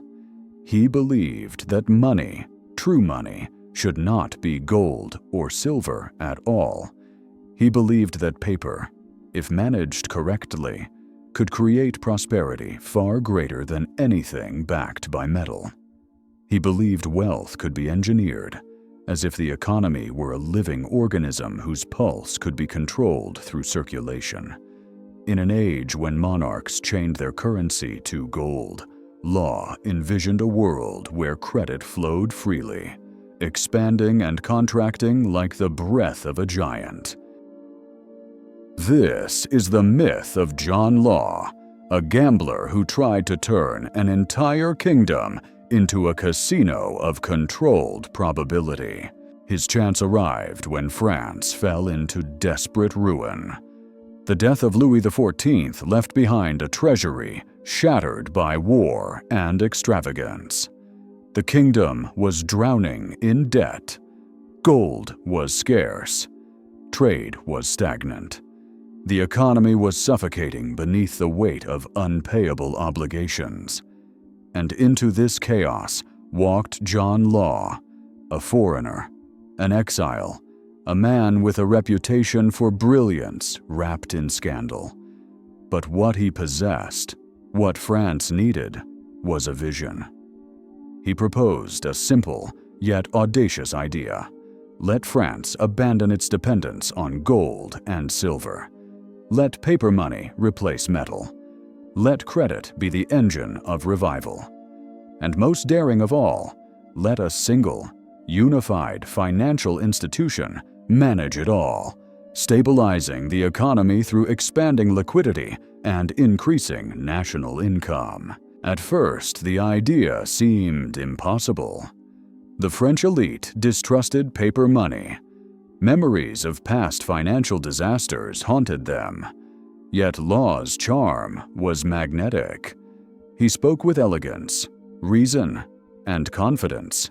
He believed that money, true money, should not be gold or silver at all. He believed that paper, if managed correctly, could create prosperity far greater than anything backed by metal. He believed wealth could be engineered, as if the economy were a living organism whose pulse could be controlled through circulation. In an age when monarchs chained their currency to gold, Law envisioned a world where credit flowed freely, expanding and contracting like the breath of a giant. This is the myth of John Law, a gambler who tried to turn an entire kingdom into a casino of controlled probability. His chance arrived when France fell into desperate ruin. The death of Louis XIV left behind a treasury shattered by war and extravagance. The kingdom was drowning in debt. Gold was scarce. Trade was stagnant. The economy was suffocating beneath the weight of unpayable obligations. And into this chaos walked John Law, a foreigner, an exile, a man with a reputation for brilliance wrapped in scandal. But what he possessed, what France needed, was a vision. He proposed a simple yet audacious idea. Let France abandon its dependence on gold and silver. Let paper money replace metal. Let credit be the engine of revival. And most daring of all, let a single, unified financial institution manage it all, stabilizing the economy through expanding liquidity and increasing national income. At first, the idea seemed impossible. The French elite distrusted paper money. Memories of past financial disasters haunted them. Yet Law's charm was magnetic. He spoke with elegance, reason, and confidence.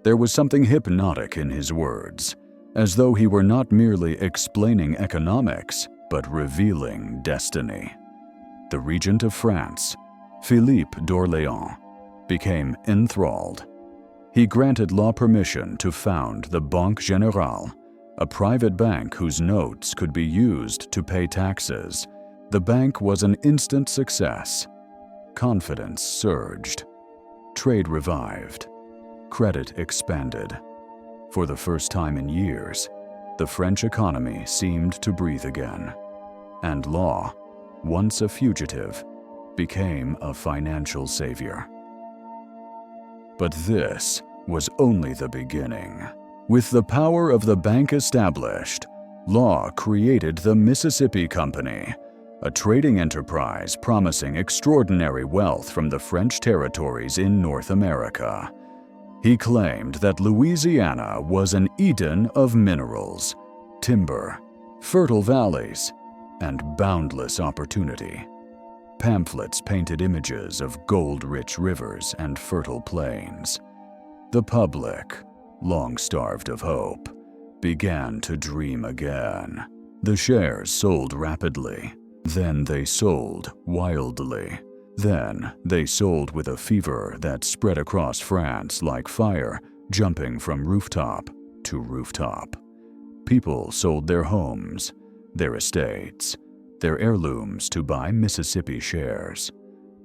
There was something hypnotic in his words, as though he were not merely explaining economics, but revealing destiny. The regent of France, Philippe d'Orléans, became enthralled. He granted Law permission to found the Banque Générale, a private bank whose notes could be used to pay taxes. The bank was an instant success. Confidence surged. Trade revived. Credit expanded. For the first time in years, the French economy seemed to breathe again. And Law, once a fugitive, became a financial savior. But this was only the beginning. With the power of the bank established, Law created the Mississippi Company, a trading enterprise promising extraordinary wealth from the French territories in North America. He claimed that Louisiana was an Eden of minerals, timber, fertile valleys, and boundless opportunity. Pamphlets painted images of gold-rich rivers and fertile plains. The public, long starved of hope, began to dream again. The shares sold rapidly. Then they sold wildly. Then they sold with a fever that spread across France like fire, jumping from rooftop to rooftop. People sold their homes, their estates, their heirlooms to buy Mississippi shares.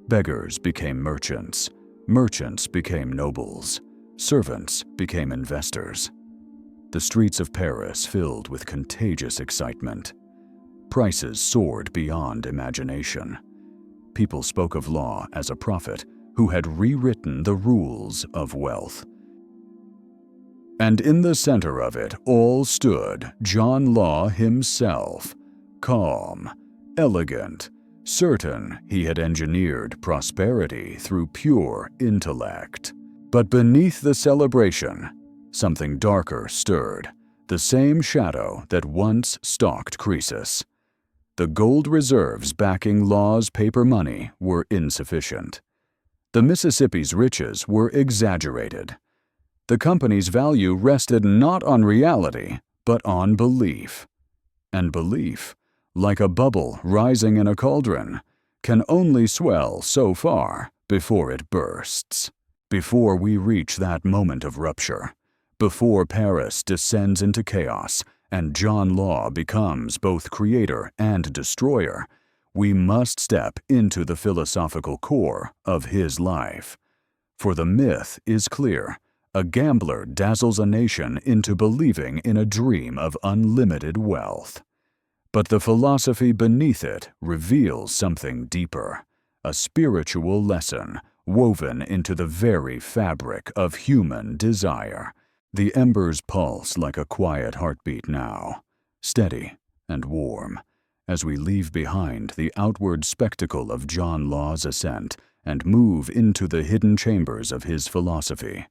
Beggars became merchants. Merchants became nobles. Servants became investors. The streets of Paris filled with contagious excitement. Prices soared beyond imagination. People spoke of Law as a prophet who had rewritten the rules of wealth. And in the center of it all stood John Law himself, calm, elegant, certain he had engineered prosperity through pure intellect. But beneath the celebration, something darker stirred, the same shadow that once stalked Croesus. The gold reserves backing Law's paper money were insufficient. The Mississippi's riches were exaggerated. The company's value rested not on reality, but on belief. And belief, like a bubble rising in a cauldron, can only swell so far before it bursts. Before we reach that moment of rupture, before Paris descends into chaos and John Law becomes both creator and destroyer, we must step into the philosophical core of his life. For the myth is clear. A gambler dazzles a nation into believing in a dream of unlimited wealth. But the philosophy beneath it reveals something deeper, a spiritual lesson woven into the very fabric of human desire. The embers pulse like a quiet heartbeat now, steady and warm, as we leave behind the outward spectacle of John Law's ascent and move into the hidden chambers of his philosophy,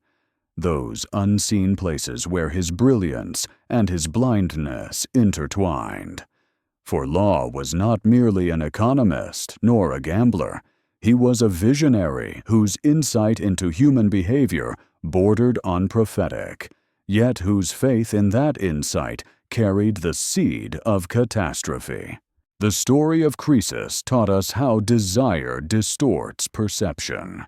those unseen places where his brilliance and his blindness intertwined. For Law was not merely an economist nor a gambler. He was a visionary whose insight into human behavior bordered on prophetic, yet whose faith in that insight carried the seed of catastrophe. The story of Croesus taught us how desire distorts perception.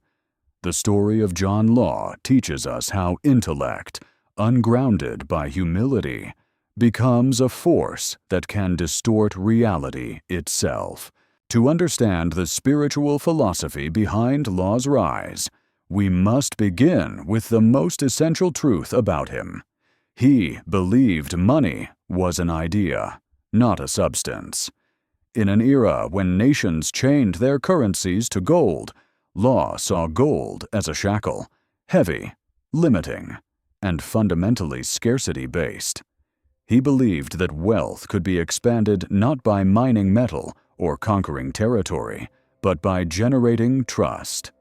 The story of John Law teaches us how intellect, ungrounded by humility, becomes a force that can distort reality itself. To understand the spiritual philosophy behind Law's rise, we must begin with the most essential truth about him. He believed money was an idea, not a substance. In an era when nations chained their currencies to gold, Law saw gold as a shackle, heavy, limiting, and fundamentally scarcity-based. He believed that wealth could be expanded not by mining metal or conquering territory, but by generating trust.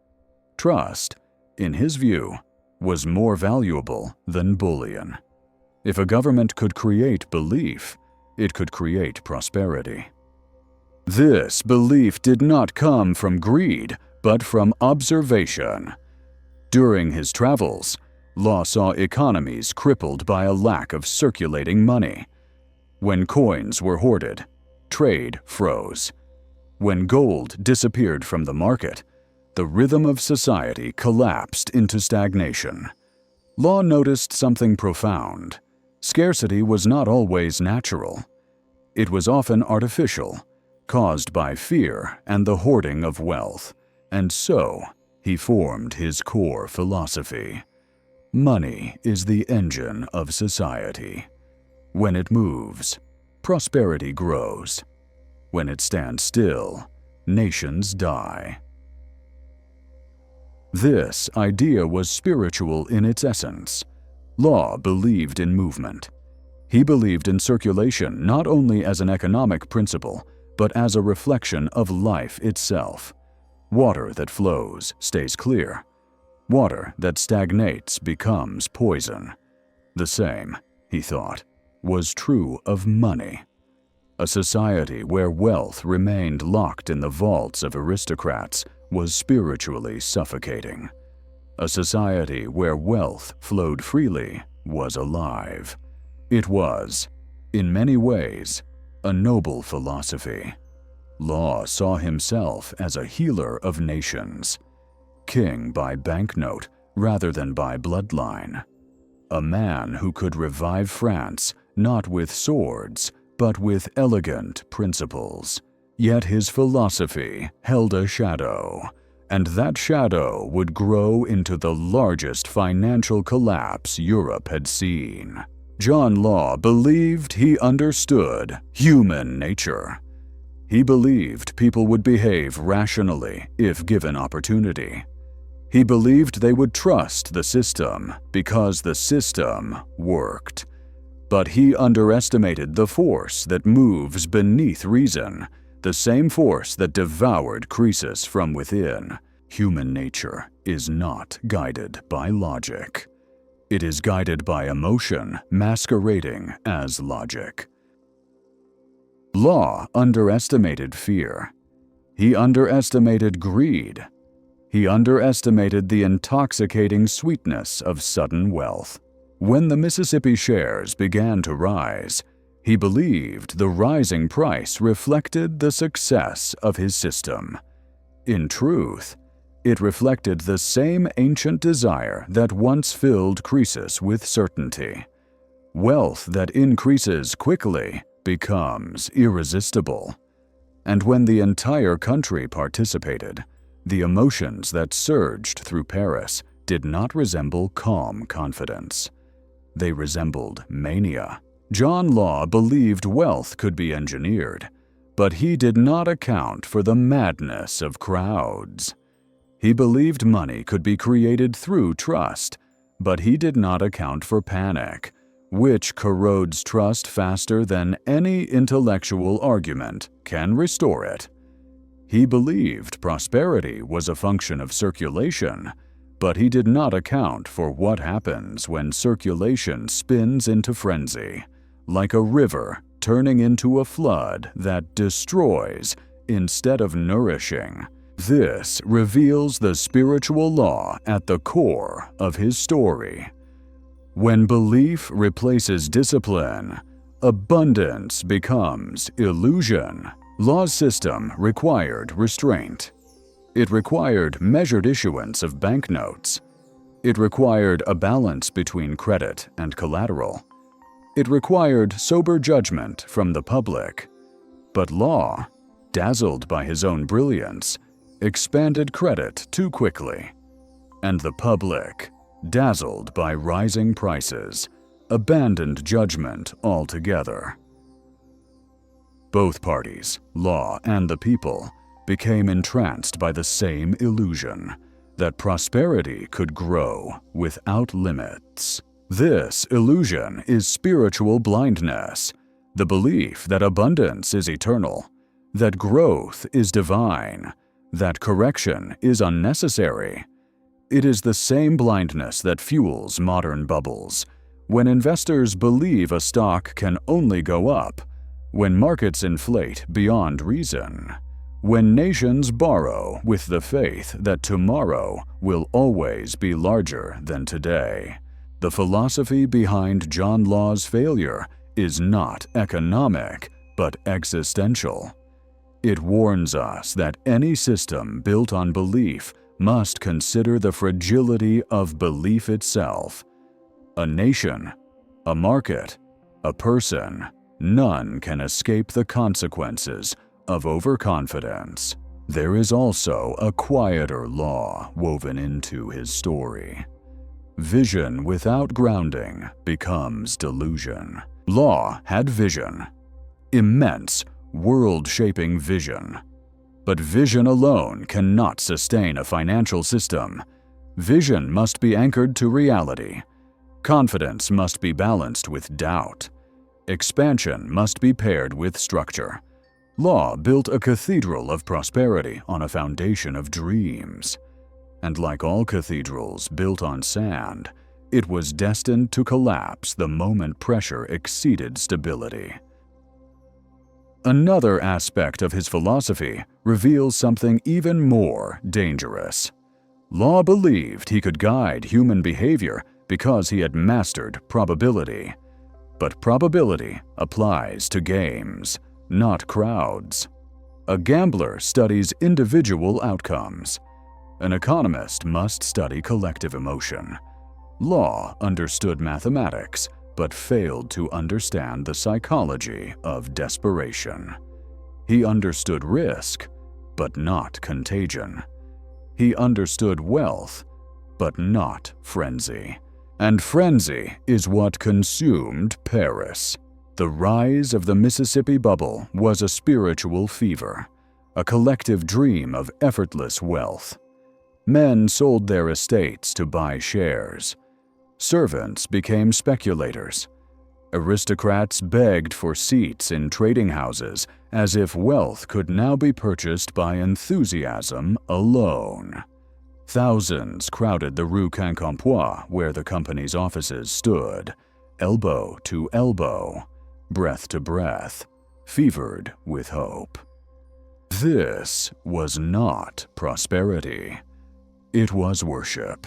Trust, in his view, was more valuable than bullion. If a government could create belief, it could create prosperity. This belief did not come from greed, but from observation. During his travels, Law saw economies crippled by a lack of circulating money. When coins were hoarded, trade froze. When gold disappeared from the market, the rhythm of society collapsed into stagnation. Law noticed something profound. Scarcity was not always natural. It was often artificial, caused by fear and the hoarding of wealth, and so he formed his core philosophy. Money is the engine of society. When it moves, prosperity grows. When it stands still, nations die. This idea was spiritual in its essence. Law believed in movement. He believed in circulation not only as an economic principle, but as a reflection of life itself. Water that flows stays clear. Water that stagnates becomes poison. The same, he thought, was true of money. A society where wealth remained locked in the vaults of aristocrats was spiritually suffocating. A society where wealth flowed freely was alive. It was, in many ways, a noble philosophy. Law saw himself as a healer of nations, king by banknote rather than by bloodline, a man who could revive France not with swords, but with elegant principles. Yet his philosophy held a shadow, and that shadow would grow into the largest financial collapse Europe had seen. John Law believed he understood human nature. He believed people would behave rationally if given opportunity. He believed they would trust the system because the system worked. But he underestimated the force that moves beneath reason, the same force that devoured Croesus from within. Human nature is not guided by logic. It is guided by emotion masquerading as logic. Law underestimated fear. He underestimated greed. He underestimated the intoxicating sweetness of sudden wealth. When the Mississippi shares began to rise, he believed the rising price reflected the success of his system. In truth, it reflected the same ancient desire that once filled Croesus with certainty. Wealth that increases quickly becomes irresistible. And when the entire country participated, the emotions that surged through Paris did not resemble calm confidence. They resembled mania. John Law believed wealth could be engineered, but he did not account for the madness of crowds. He believed money could be created through trust, but he did not account for panic. which corrodes trust faster than any intellectual argument can restore it. He believed prosperity was a function of circulation, but he did not account for what happens when circulation spins into frenzy, like a river turning into a flood that destroys instead of nourishing. This reveals the spiritual law at the core of his story. When belief replaces discipline, abundance becomes illusion. Law's system required restraint. It required measured issuance of banknotes. It required a balance between credit and collateral. It required sober judgment from the public. But Law, dazzled by his own brilliance, expanded credit too quickly. And the public, dazzled by rising prices, abandoned judgment altogether. Both parties, Law and the people, became entranced by the same illusion, that prosperity could grow without limits. This illusion is spiritual blindness, the belief that abundance is eternal, that growth is divine, that correction is unnecessary. It is the same blindness that fuels modern bubbles. When investors believe a stock can only go up, when markets inflate beyond reason, when nations borrow with the faith that tomorrow will always be larger than today. The philosophy behind John Law's failure is not economic, but existential. It warns us that any system built on belief must consider the fragility of belief itself. A nation, a market, a person, none can escape the consequences of overconfidence. There is also a quieter law woven into his story. Vision without grounding becomes delusion. Law had vision, immense, world-shaping vision. But vision alone cannot sustain a financial system. Vision must be anchored to reality. Confidence must be balanced with doubt. Expansion must be paired with structure. Law built a cathedral of prosperity on a foundation of dreams. And like all cathedrals built on sand, it was destined to collapse the moment pressure exceeded stability. Another aspect of his philosophy reveals something even more dangerous. Law believed he could guide human behavior because he had mastered probability. But probability applies to games, not crowds. A gambler studies individual outcomes. An economist must study collective emotion. Law understood mathematics, but failed to understand the psychology of desperation. He understood risk, but not contagion. He understood wealth, but not frenzy. And frenzy is what consumed Paris. The rise of the Mississippi bubble was a spiritual fever, a collective dream of effortless wealth. Men sold their estates to buy shares. Servants became speculators. Aristocrats begged for seats in trading houses as if wealth could now be purchased by enthusiasm alone. Thousands crowded the Rue Quincampoix where the company's offices stood, elbow to elbow, breath to breath, fevered with hope. This was not prosperity. It was worship.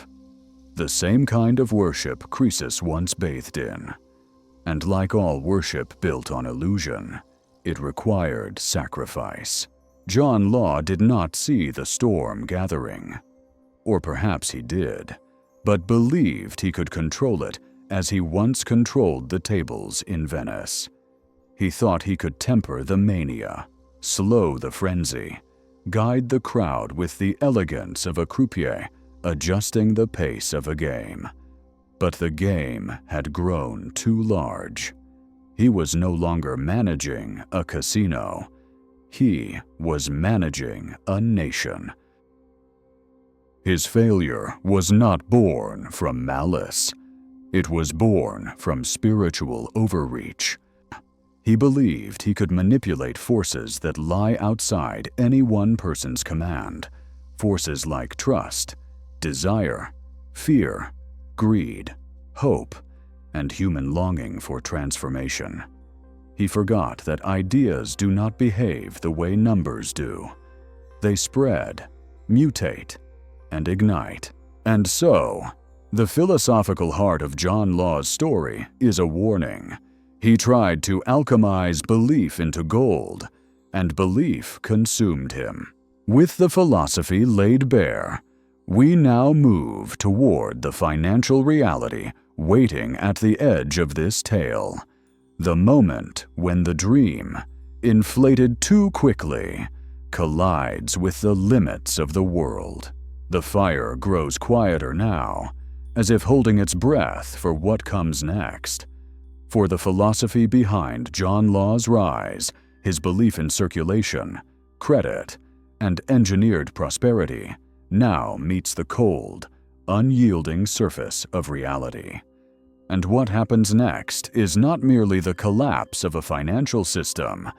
The same kind of worship Croesus once bathed in. And like all worship built on illusion, it required sacrifice. John Law did not see the storm gathering. Or perhaps he did, but believed he could control it as he once controlled the tables in Venice. He thought he could temper the mania, slow the frenzy, guide the crowd with the elegance of a croupier adjusting the pace of a game. But the game had grown too large. He was no longer managing a casino. He was managing a nation. His failure was not born from malice. It was born from spiritual overreach. He believed he could manipulate forces that lie outside any one person's command, forces like trust, desire, fear, greed, hope, and human longing for transformation. He forgot that ideas do not behave the way numbers do. They spread, mutate, and ignite. And so, the philosophical heart of John Law's story is a warning. He tried to alchemize belief into gold, and belief consumed him. With the philosophy laid bare, we now move toward the financial reality waiting at the edge of this tale. The moment when the dream, inflated too quickly, collides with the limits of the world. The fire grows quieter now, as if holding its breath for what comes next. For the philosophy behind John Law's rise, his belief in circulation, credit, and engineered prosperity, now meets the cold, unyielding surface of reality. And what happens next is not merely the collapse of a financial system,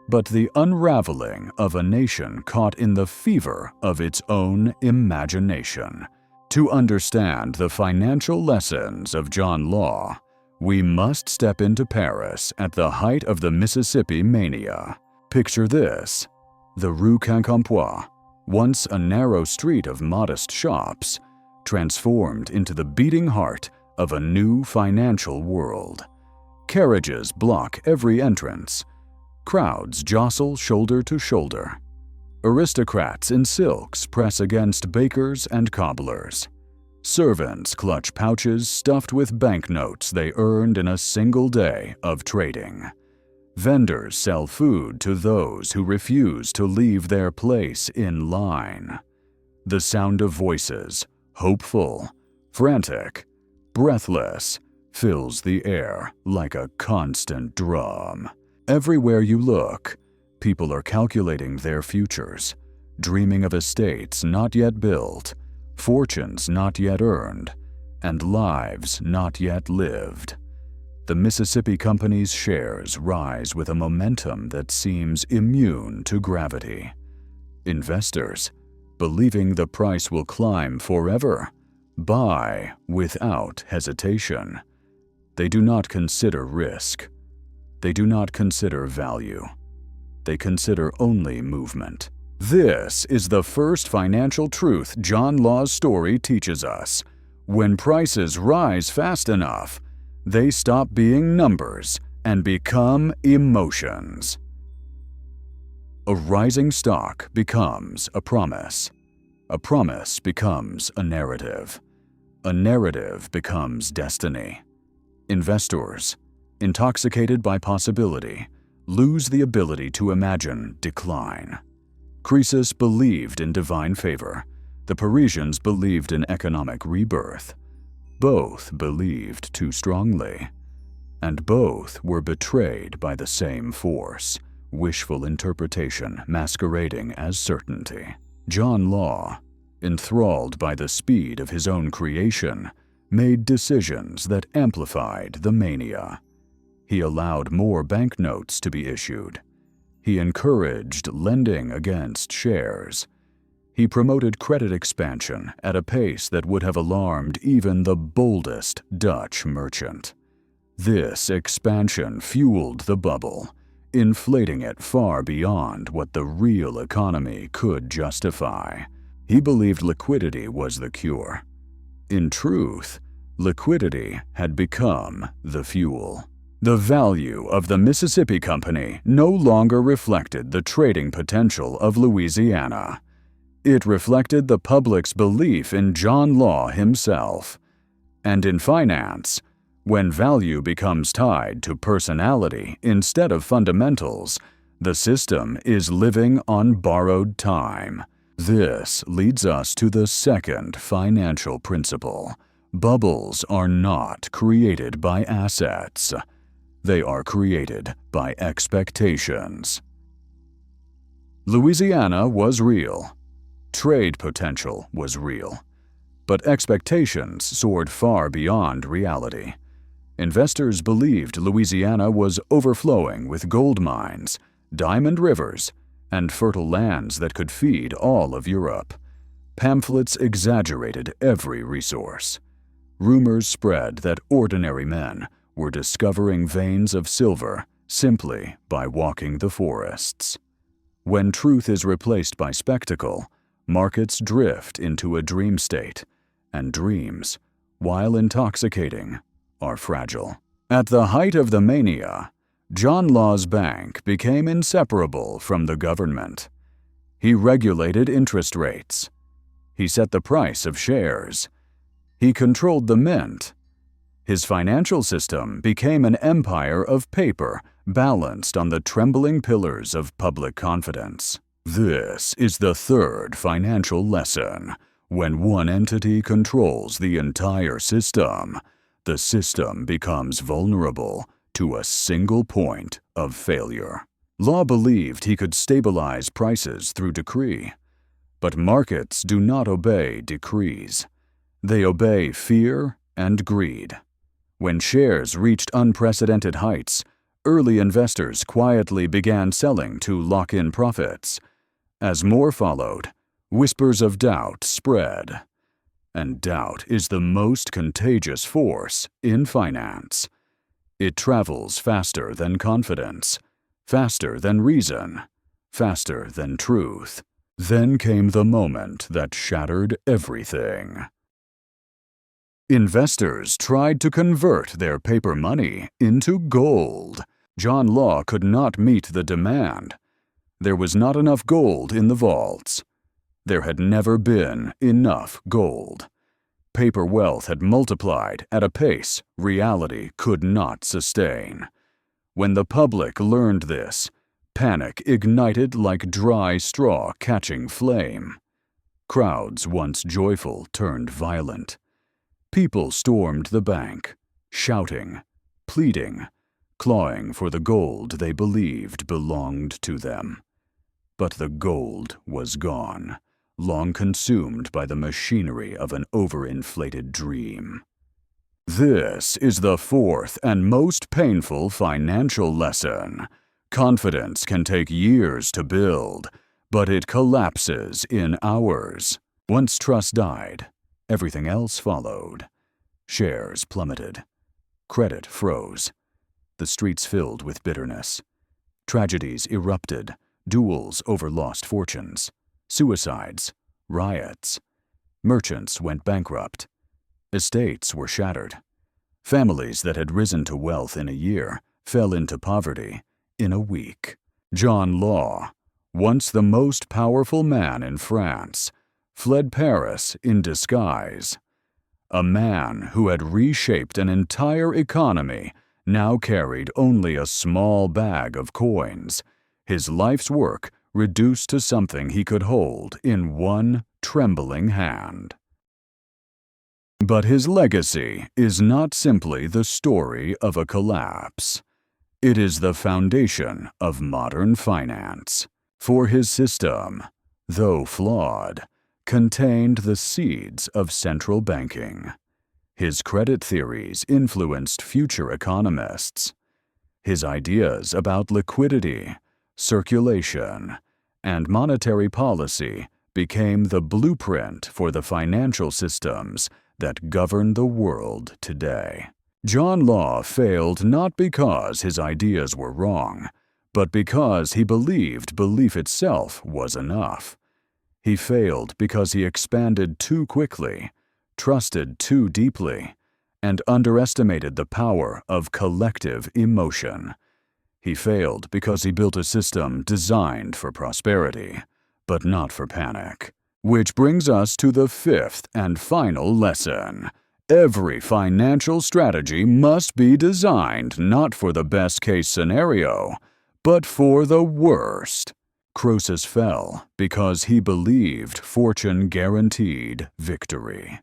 but the unraveling of a nation caught in the fever of its own imagination. To understand the financial lessons of John Law, we must step into Paris at the height of the Mississippi Mania. Picture this: the Rue Quincampoix, once a narrow street of modest shops, transformed into the beating heart of a new financial world. Carriages block every entrance. Crowds jostle shoulder to shoulder. Aristocrats in silks press against bakers and cobblers. Servants clutch pouches stuffed with banknotes they earned in a single day of trading. Vendors sell food to those who refuse to leave their place in line. The sound of voices, hopeful, frantic, breathless, fills the air like a constant drum. Everywhere you look, people are calculating their futures, dreaming of estates not yet built, fortunes not yet earned, and lives not yet lived. The Mississippi Company's shares rise with a momentum that seems immune to gravity. Investors, believing the price will climb forever, buy without hesitation. They do not consider risk. They do not consider value. They consider only movement. This is the first financial truth John Law's story teaches us. When prices rise fast enough, they stop being numbers and become emotions. A rising stock becomes a promise. A promise becomes a narrative. A narrative becomes destiny. Investors, intoxicated by possibility, lose the ability to imagine decline. Croesus believed in divine favor. The Parisians believed in economic rebirth. Both believed too strongly. And both were betrayed by the same force, wishful interpretation masquerading as certainty. John Law, enthralled by the speed of his own creation, made decisions that amplified the mania. He allowed more banknotes to be issued. He encouraged lending against shares. He promoted credit expansion at a pace that would have alarmed even the boldest Dutch merchant. This expansion fueled the bubble, inflating it far beyond what the real economy could justify. He believed liquidity was the cure. In truth, liquidity had become the fuel. The value of the Mississippi Company no longer reflected the trading potential of Louisiana. It reflected the public's belief in John Law himself. And in finance, when value becomes tied to personality instead of fundamentals, the system is living on borrowed time. This leads us to the second financial principle. Bubbles are not created by assets. They are created by expectations. Louisiana was real. Trade potential was real. but expectations soared far beyond reality. Investors believed Louisiana was overflowing with gold mines, diamond rivers, and fertile lands that could feed all of Europe. Pamphlets exaggerated every resource. Rumors spread that ordinary men were discovering veins of silver simply by walking the forests. When truth is replaced by spectacle, markets drift into a dream state, and dreams, while intoxicating, are fragile. At the height of the mania, John Law's bank became inseparable from the government. He regulated interest rates. He set the price of shares. He controlled the mint. His financial system became an empire of paper balanced on the trembling pillars of public confidence. This is the third financial lesson. When one entity controls the entire system, the system becomes vulnerable to a single point of failure. Law believed he could stabilize prices through decree. But markets do not obey decrees. They obey fear and greed. When shares reached unprecedented heights, early investors quietly began selling to lock in profits. As more followed, whispers of doubt spread. And doubt is the most contagious force in finance. It travels faster than confidence, faster than reason, faster than truth. Then came the moment that shattered everything. Investors tried to convert their paper money into gold. John Law could not meet the demand. There was not enough gold in the vaults. There had never been enough gold. Paper wealth had multiplied at a pace reality could not sustain. When the public learned this, panic ignited like dry straw catching flame. Crowds once joyful turned violent. People stormed the bank, shouting, pleading, clawing for the gold they believed belonged to them. But the gold was gone, long consumed by the machinery of an overinflated dream. This is the fourth and most painful financial lesson. Confidence can take years to build, but it collapses in hours. Once trust died, everything else followed. Shares plummeted. Credit froze. The streets filled with bitterness. Tragedies erupted, duels over lost fortunes, suicides, riots. Merchants went bankrupt. Estates were shattered. Families that had risen to wealth in a year fell into poverty in a week. John Law, once the most powerful man in France, fled Paris in disguise. A man who had reshaped an entire economy now carried only a small bag of coins, his life's work reduced to something he could hold in one trembling hand. But his legacy is not simply the story of a collapse. It is the foundation of modern finance. For his system, though flawed, contained the seeds of central banking. His credit theories influenced future economists. His ideas about liquidity, circulation, and monetary policy became the blueprint for the financial systems that govern the world today. John Law failed not because his ideas were wrong, but because he believed belief itself was enough. He failed because he expanded too quickly, trusted too deeply, and underestimated the power of collective emotion. He failed because he built a system designed for prosperity, but not for panic. Which brings us to the fifth and final lesson. Every financial strategy must be designed not for the best-case scenario, but for the worst. Croesus fell because he believed fortune guaranteed victory.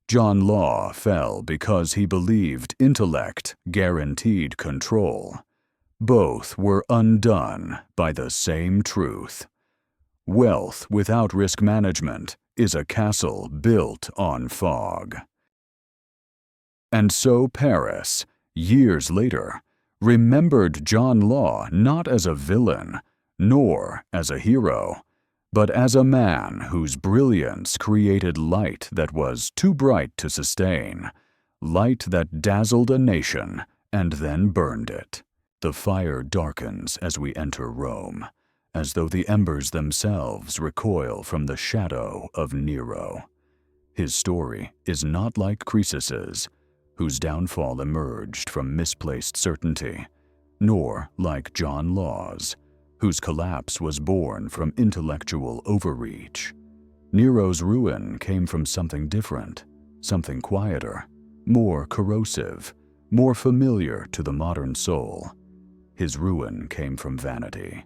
John Law fell because he believed intellect guaranteed control. Both were undone by the same truth. Wealth without risk management is a castle built on fog. And so Paris, years later, remembered John Law not as a villain, nor as a hero, but as a man whose brilliance created light that was too bright to sustain, light that dazzled a nation and then burned it. The fire darkens as we enter Rome, as though the embers themselves recoil from the shadow of Nero. His story is not like Croesus's, whose downfall emerged from misplaced certainty, nor like John Law's, whose collapse was born from intellectual overreach. Nero's ruin came from something different, something quieter, more corrosive, more familiar to the modern soul. His ruin came from vanity,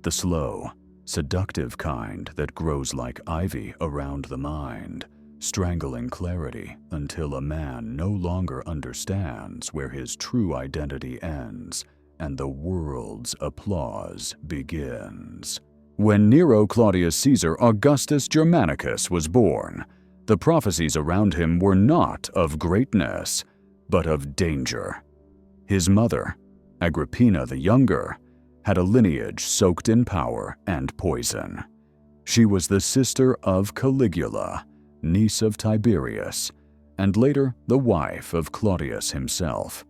the slow, seductive kind that grows like ivy around the mind, strangling clarity until a man no longer understands where his true identity ends and the world's applause begins. When Nero Claudius Caesar Augustus Germanicus was born, the prophecies around him were not of greatness, but of danger. His mother, Agrippina the Younger, had a lineage soaked in power and poison. She was the sister of Caligula, niece of Tiberius, and later the wife of Claudius himself.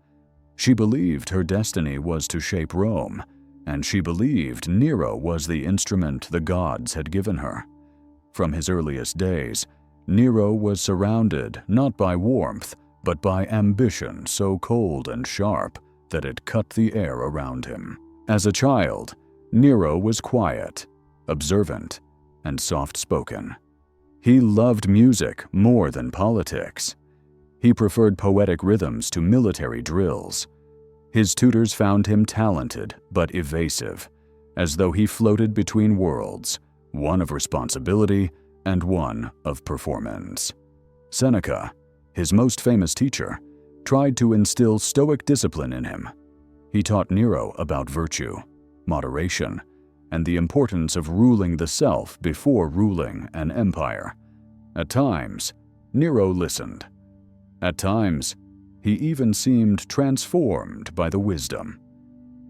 She believed her destiny was to shape Rome, and she believed Nero was the instrument the gods had given her. From his earliest days, Nero was surrounded not by warmth, but by ambition so cold and sharp that it cut the air around him. As a child, Nero was quiet, observant, and soft-spoken. He loved music more than politics. He preferred poetic rhythms to military drills. His tutors found him talented but evasive, as though he floated between worlds, one of responsibility and one of performance. Seneca, his most famous teacher, tried to instill stoic discipline in him. He taught Nero about virtue, moderation, and the importance of ruling the self before ruling an empire. At times, Nero listened. At times, he even seemed transformed by the wisdom.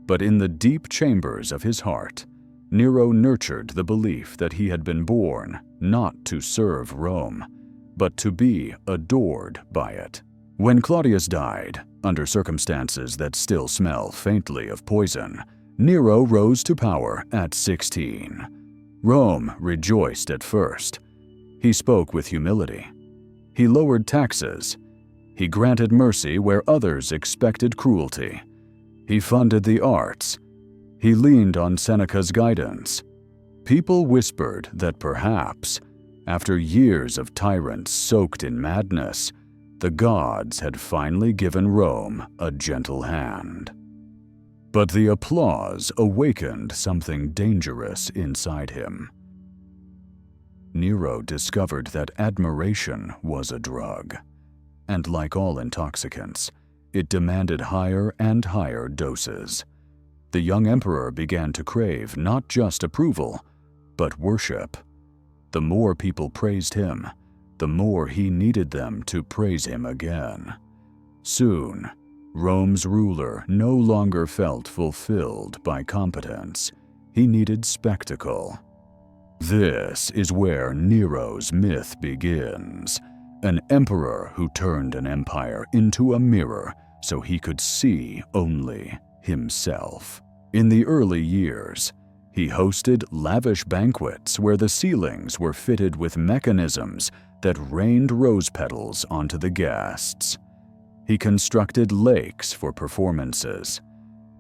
But in the deep chambers of his heart, Nero nurtured the belief that he had been born not to serve Rome, but to be adored by it. When Claudius died, under circumstances that still smell faintly of poison, Nero rose to power at 16. Rome rejoiced at first. He spoke with humility. He lowered taxes. He granted mercy where others expected cruelty. He funded the arts. He leaned on Seneca's guidance. People whispered that perhaps, after years of tyrants soaked in madness, the gods had finally given Rome a gentle hand. But the applause awakened something dangerous inside him. Nero discovered that admiration was a drug, and like all intoxicants, it demanded higher and higher doses. The young emperor began to crave not just approval, but worship. The more people praised him, the more he needed them to praise him again. Soon, Rome's ruler no longer felt fulfilled by competence. He needed spectacle. This is where Nero's myth begins. An emperor who turned an empire into a mirror so he could see only himself. In the early years, he hosted lavish banquets where the ceilings were fitted with mechanisms that rained rose petals onto the guests. He constructed lakes for performances.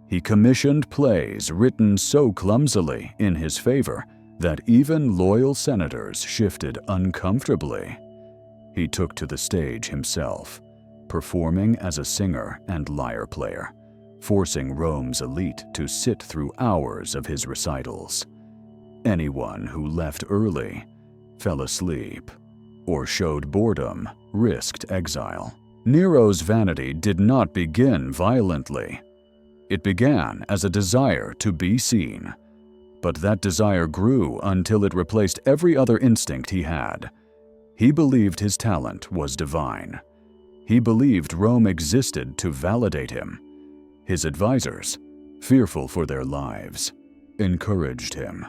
He commissioned plays written so clumsily in his favor that even loyal senators shifted uncomfortably. He took to the stage himself, performing as a singer and lyre player, forcing Rome's elite to sit through hours of his recitals. Anyone who left early, fell asleep, or showed boredom risked exile. Nero's vanity did not begin violently. It began as a desire to be seen. But that desire grew until it replaced every other instinct he had. He believed his talent was divine. He believed Rome existed to validate him. His advisors, fearful for their lives, encouraged him.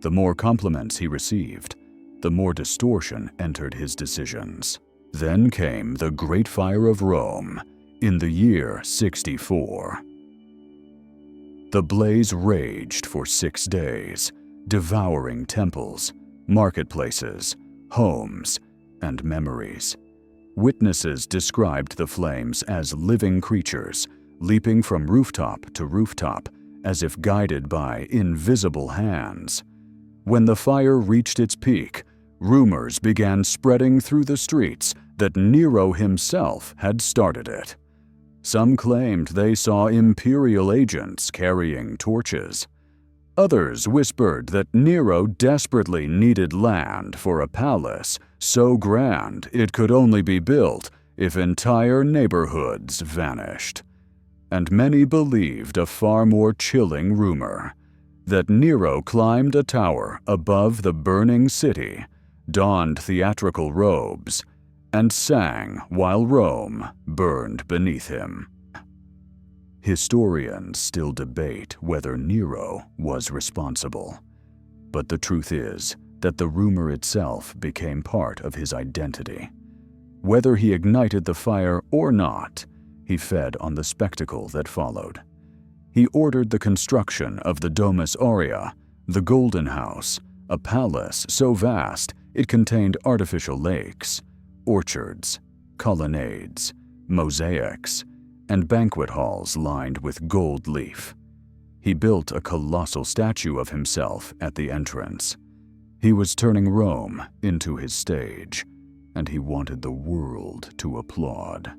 The more compliments he received, the more distortion entered his decisions. Then came the Great Fire of Rome in the year 64. The blaze raged for 6 days, devouring temples, marketplaces, homes, and memories. Witnesses described the flames as living creatures, leaping from rooftop to rooftop, as if guided by invisible hands. When the fire reached its peak, rumors began spreading through the streets that Nero himself had started it. Some claimed they saw imperial agents carrying torches. Others whispered that Nero desperately needed land for a palace so grand it could only be built if entire neighborhoods vanished. And many believed a far more chilling rumor, that Nero climbed a tower above the burning city, donned theatrical robes, and sang while Rome burned beneath him. Historians still debate whether Nero was responsible, but the truth is that the rumor itself became part of his identity. Whether he ignited the fire or not, he fed on the spectacle that followed. He ordered the construction of the Domus Aurea, the Golden House, a palace so vast it contained artificial lakes, orchards, colonnades, mosaics, and banquet halls lined with gold leaf. He built a colossal statue of himself at the entrance. He was turning Rome into his stage, and he wanted the world to applaud.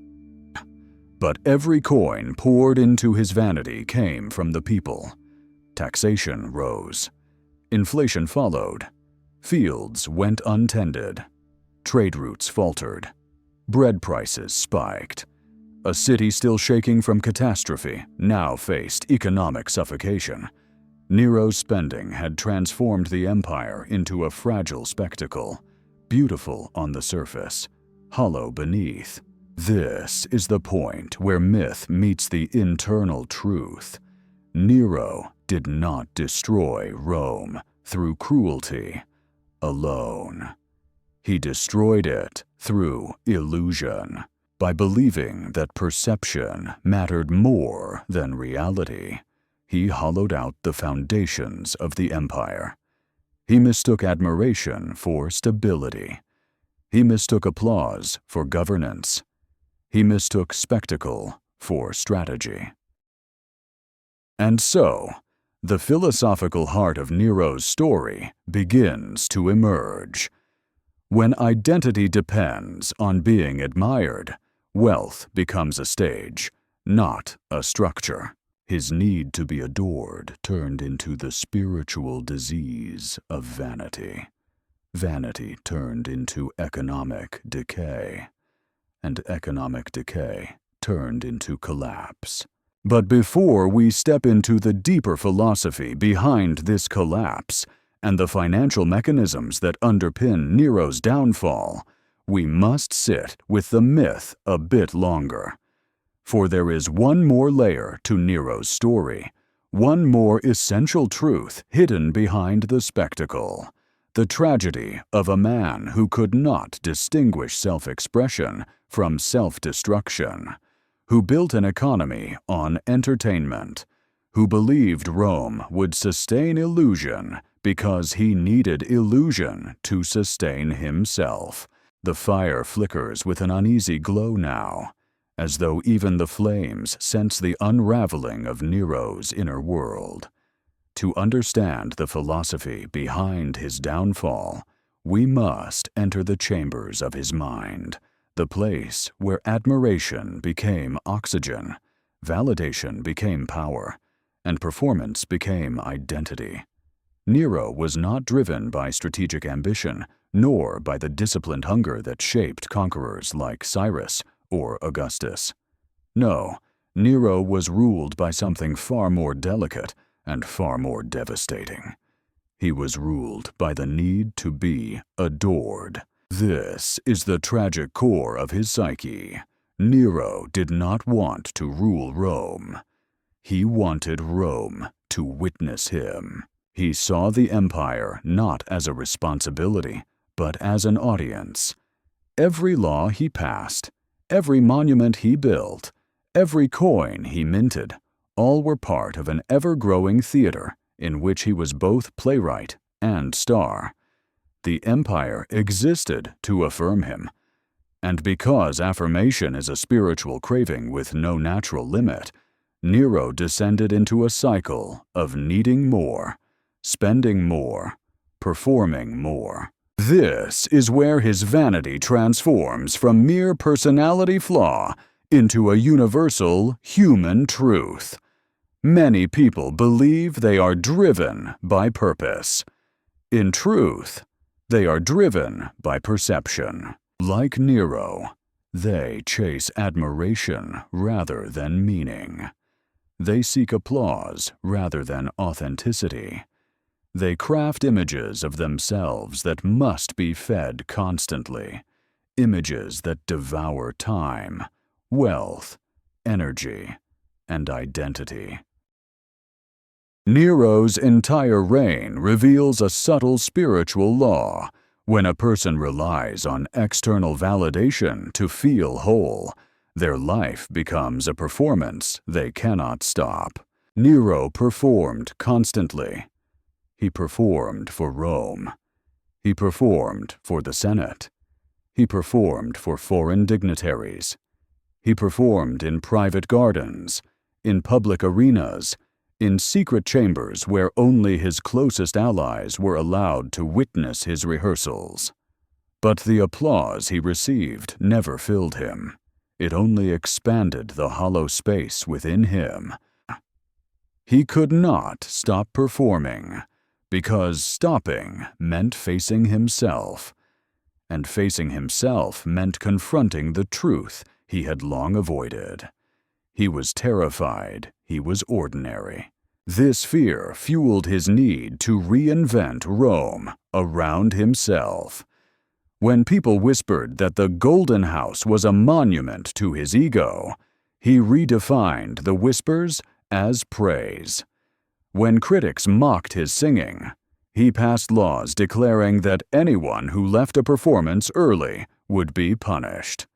But every coin poured into his vanity came from the people. Taxation rose. Inflation followed. Fields went untended. Trade routes faltered. Bread prices spiked. A city still shaking from catastrophe now faced economic suffocation. Nero's spending had transformed the empire into a fragile spectacle, beautiful on the surface, hollow beneath. This is the point where myth meets the internal truth. Nero did not destroy Rome through cruelty alone. He destroyed it through illusion, by believing that perception mattered more than reality. He hollowed out the foundations of the empire. He mistook admiration for stability. He mistook applause for governance. He mistook spectacle for strategy. And so, the philosophical heart of Nero's story begins to emerge. When identity depends on being admired, wealth becomes a stage, not a structure. His need to be adored turned into the spiritual disease of vanity. Vanity turned into economic decay, and economic decay turned into collapse. But before we step into the deeper philosophy behind this collapse and the financial mechanisms that underpin Nero's downfall, we must sit with the myth a bit longer. For there is one more layer to Nero's story, one more essential truth hidden behind the spectacle. The tragedy of a man who could not distinguish self-expression from self-destruction, who built an economy on entertainment, who believed Rome would sustain illusion because he needed illusion to sustain himself. The fire flickers with an uneasy glow now, as though even the flames sense the unraveling of Nero's inner world. To understand the philosophy behind his downfall, we must enter the chambers of his mind, the place where admiration became oxygen, validation became power, and performance became identity. Nero was not driven by strategic ambition, nor by the disciplined hunger that shaped conquerors like Cyrus or Augustus. No, Nero was ruled by something far more delicate and far more devastating. He was ruled by the need to be adored. This is the tragic core of his psyche. Nero did not want to rule Rome. He wanted Rome to witness him. He saw the empire not as a responsibility, but as an audience. Every law he passed, every monument he built, every coin he minted, all were part of an ever-growing theater in which he was both playwright and star. The empire existed to affirm him. And because affirmation is a spiritual craving with no natural limit, Nero descended into a cycle of needing more, spending more, performing more. This is where his vanity transforms from mere personality flaw into a universal human truth. Many people believe they are driven by purpose. In truth, they are driven by perception. Like Nero, they chase admiration rather than meaning. They seek applause rather than authenticity. They craft images of themselves that must be fed constantly, images that devour time, wealth, energy, and identity. Nero's entire reign reveals a subtle spiritual law. When a person relies on external validation to feel whole, their life becomes a performance they cannot stop. Nero performed constantly. He performed for Rome. He performed for the Senate. He performed for foreign dignitaries. He performed in private gardens, in public arenas, in secret chambers where only his closest allies were allowed to witness his rehearsals. But the applause he received never filled him. It only expanded the hollow space within him. He could not stop performing, because stopping meant facing himself, and facing himself meant confronting the truth he had long avoided. He was terrified he was ordinary. This fear fueled his need to reinvent Rome around himself. When people whispered that the Golden House was a monument to his ego, he redefined the whispers as praise. When critics mocked his singing, he passed laws declaring that anyone who left a performance early would be punished.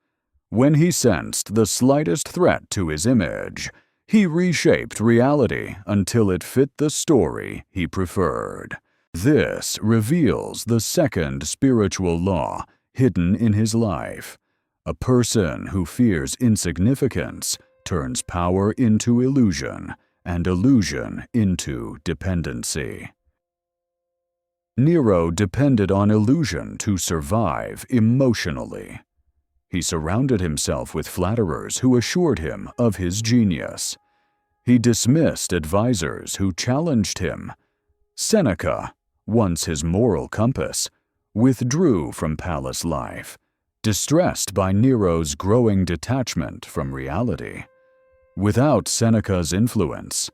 When he sensed the slightest threat to his image, he reshaped reality until it fit the story he preferred. This reveals the second spiritual law hidden in his life. A person who fears insignificance turns power into illusion, and illusion into dependency. Nero depended on illusion to survive emotionally. He surrounded himself with flatterers who assured him of his genius. He dismissed advisors who challenged him. Seneca, once his moral compass, withdrew from palace life, distressed by Nero's growing detachment from reality. Without Seneca's influence,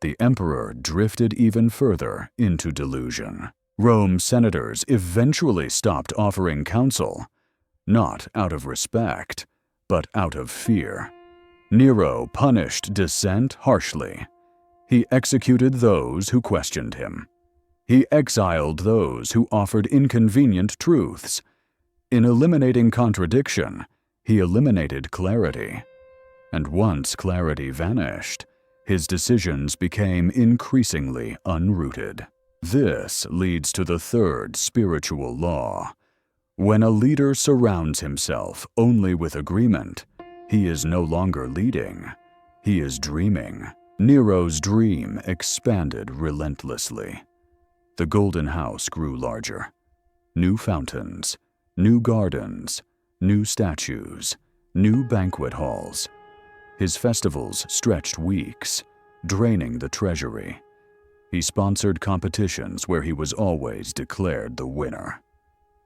the emperor drifted even further into delusion. Rome's senators eventually stopped offering counsel, not out of respect, but out of fear. Nero punished dissent harshly. He executed those who questioned him. He exiled those who offered inconvenient truths. In eliminating contradiction, he eliminated clarity. And once clarity vanished, his decisions became increasingly unrooted. This leads to the third spiritual law. When a leader surrounds himself only with agreement, he is no longer leading. He is dreaming. Nero's dream expanded relentlessly. The Golden House grew larger. New fountains, new gardens, new statues, new banquet halls. His festivals stretched weeks, draining the treasury. He sponsored competitions where he was always declared the winner.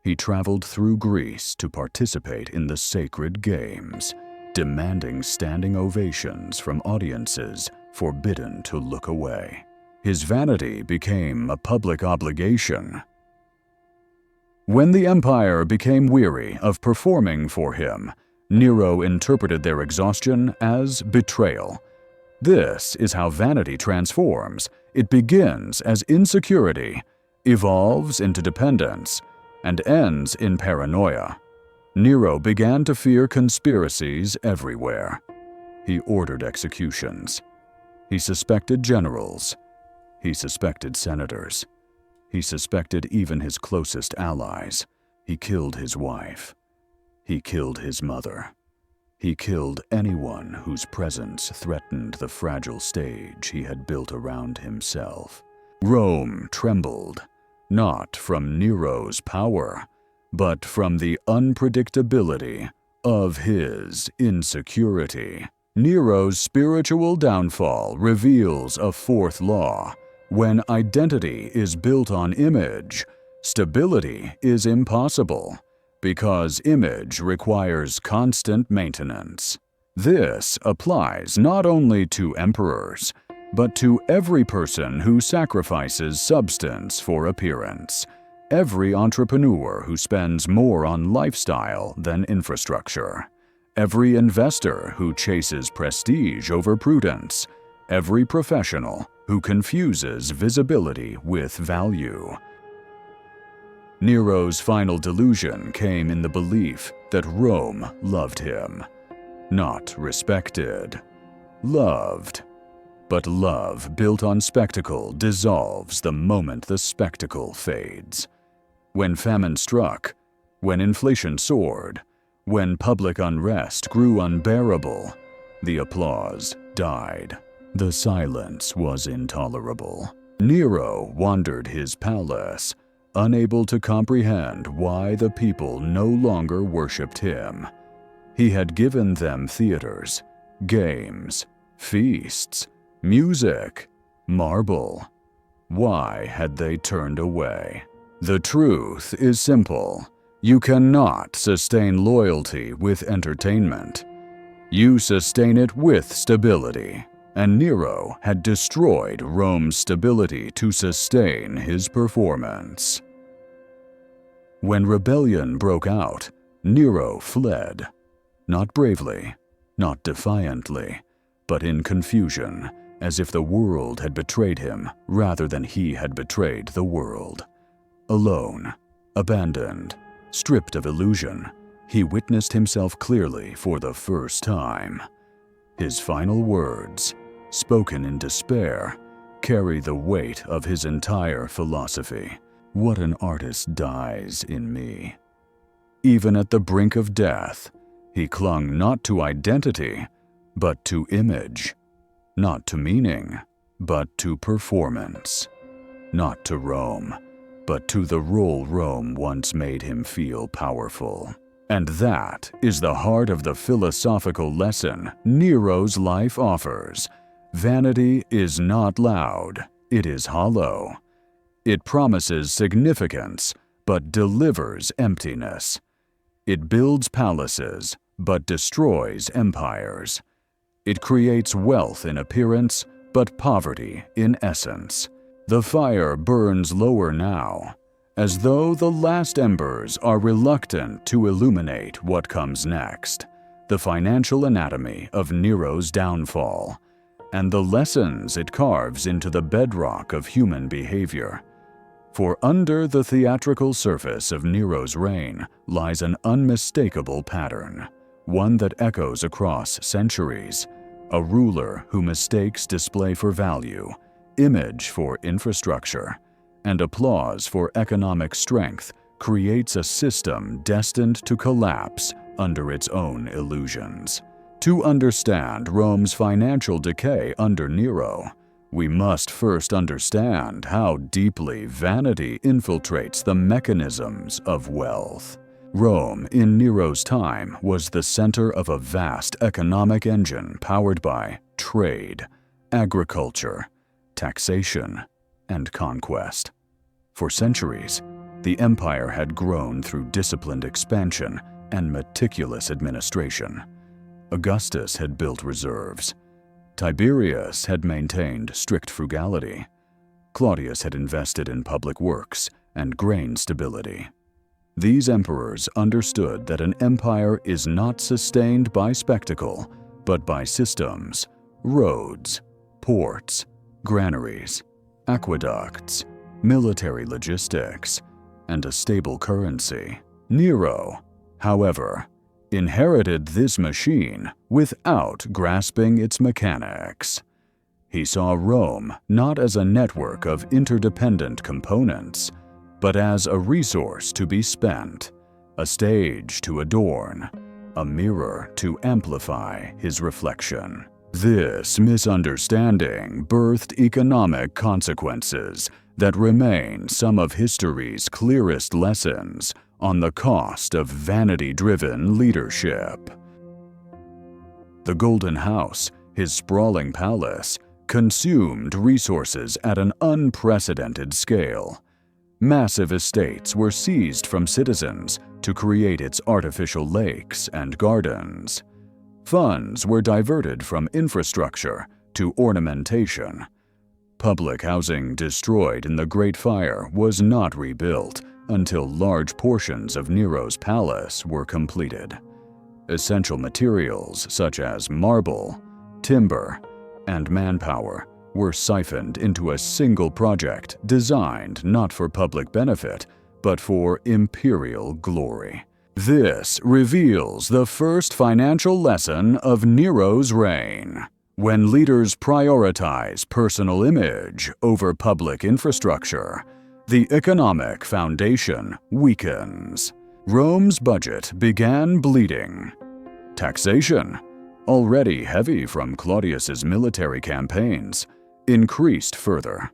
He traveled through Greece to participate in the sacred games, demanding standing ovations from audiences forbidden to look away. His vanity became a public obligation. When the empire became weary of performing for him, Nero interpreted their exhaustion as betrayal. This is how vanity transforms. It begins as insecurity, evolves into dependence, and ends in paranoia. Nero began to fear conspiracies everywhere. He ordered executions. He suspected generals. He suspected senators. He suspected even his closest allies. He killed his wife. He killed his mother. He killed anyone whose presence threatened the fragile stage he had built around himself. Rome trembled, not from Nero's power, but from the unpredictability of his insecurity. Nero's spiritual downfall reveals a fourth law. When identity is built on image, stability is impossible, because image requires constant maintenance. This applies not only to emperors, but to every person who sacrifices substance for appearance, every entrepreneur who spends more on lifestyle than infrastructure, every investor who chases prestige over prudence, every professional who confuses visibility with value. Nero's final delusion came in the belief that Rome loved him. Not respected, loved. But love built on spectacle dissolves the moment the spectacle fades. When famine struck, when inflation soared, when public unrest grew unbearable, the applause died. The silence was intolerable. Nero wandered his palace, unable to comprehend why the people no longer worshipped him. He had given them theaters, games, feasts, music, marble. Why had they turned away? The truth is simple. You cannot sustain loyalty with entertainment. You sustain it with stability. And Nero had destroyed Rome's stability to sustain his performance. When rebellion broke out, Nero fled. Not bravely, not defiantly, but in confusion, as if the world had betrayed him rather than he had betrayed the world. Alone, abandoned, stripped of illusion, he witnessed himself clearly for the first time. His final words, spoken in despair, carry the weight of his entire philosophy. What an artist dies in me. Even at the brink of death, he clung not to identity, but to image, not to meaning, but to performance, not to Rome, but to the role Rome once made him feel powerful. And that is the heart of the philosophical lesson Nero's life offers. Vanity is not loud, it is hollow. It promises significance, but delivers emptiness. It builds palaces, but destroys empires. It creates wealth in appearance, but poverty in essence. The fire burns lower now, as though the last embers are reluctant to illuminate what comes next, the financial anatomy of Nero's downfall, and the lessons it carves into the bedrock of human behavior. For under the theatrical surface of Nero's reign lies an unmistakable pattern, one that echoes across centuries, a ruler who mistakes display for value, image for infrastructure, and applause for economic strength, creates a system destined to collapse under its own illusions. To understand Rome's financial decay under Nero, we must first understand how deeply vanity infiltrates the mechanisms of wealth. Rome in Nero's time was the center of a vast economic engine powered by trade, agriculture, taxation, and conquest. For centuries, the empire had grown through disciplined expansion and meticulous administration. Augustus had built reserves. Tiberius had maintained strict frugality. Claudius had invested in public works and grain stability. These emperors understood that an empire is not sustained by spectacle, but by systems, roads, ports, granaries, aqueducts, military logistics, and a stable currency. Nero, however, inherited this machine without grasping its mechanics. He saw Rome not as a network of interdependent components, but as a resource to be spent, a stage to adorn, a mirror to amplify his reflection. This misunderstanding birthed economic consequences that remain some of history's clearest lessons on the cost of vanity-driven leadership. The Golden House, his sprawling palace, consumed resources at an unprecedented scale. Massive estates were seized from citizens to create its artificial lakes and gardens. Funds were diverted from infrastructure to ornamentation. Public housing destroyed in the Great Fire was not rebuilt until large portions of Nero's palace were completed. Essential materials such as marble, timber, and manpower were siphoned into a single project designed not for public benefit, but for imperial glory. This reveals the first financial lesson of Nero's reign. When leaders prioritize personal image over public infrastructure, the economic foundation weakens. Rome's budget began bleeding. Taxation, already heavy from Claudius's military campaigns, increased further.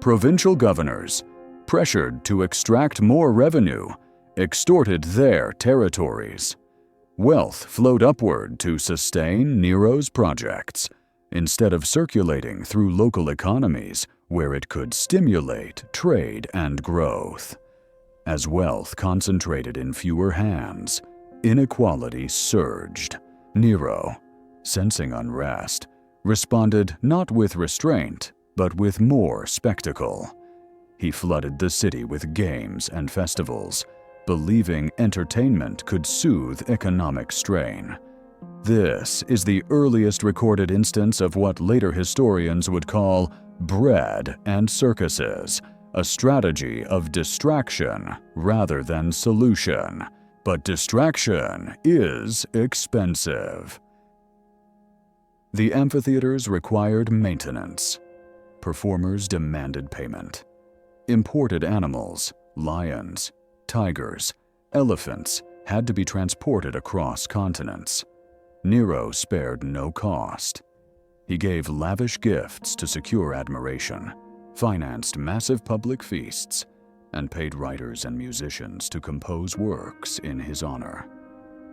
Provincial governors, pressured to extract more revenue, extorted their territories. Wealth flowed upward to sustain Nero's projects, instead of circulating through local economies where it could stimulate trade and growth. As wealth concentrated in fewer hands, inequality surged. Nero, sensing unrest, responded not with restraint, but with more spectacle. He flooded the city with games and festivals, believing entertainment could soothe economic strain. This is the earliest recorded instance of what later historians would call bread and circuses, a strategy of distraction rather than solution. But distraction is expensive. The amphitheaters required maintenance. Performers demanded payment. Imported animals, lions, tigers, elephants, had to be transported across continents. Nero spared no cost. He gave lavish gifts to secure admiration, financed massive public feasts, and paid writers and musicians to compose works in his honor.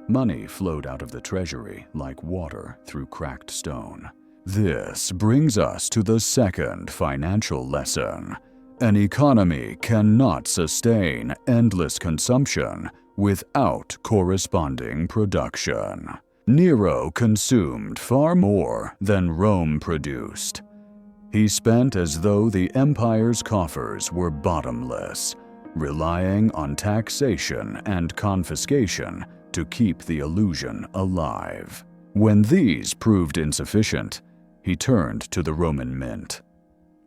Money flowed out of the treasury like water through cracked stone. This brings us to the second financial lesson. An economy cannot sustain endless consumption without corresponding production. Nero consumed far more than Rome produced. He spent as though the empire's coffers were bottomless, relying on taxation and confiscation to keep the illusion alive. When these proved insufficient, he turned to the Roman mint.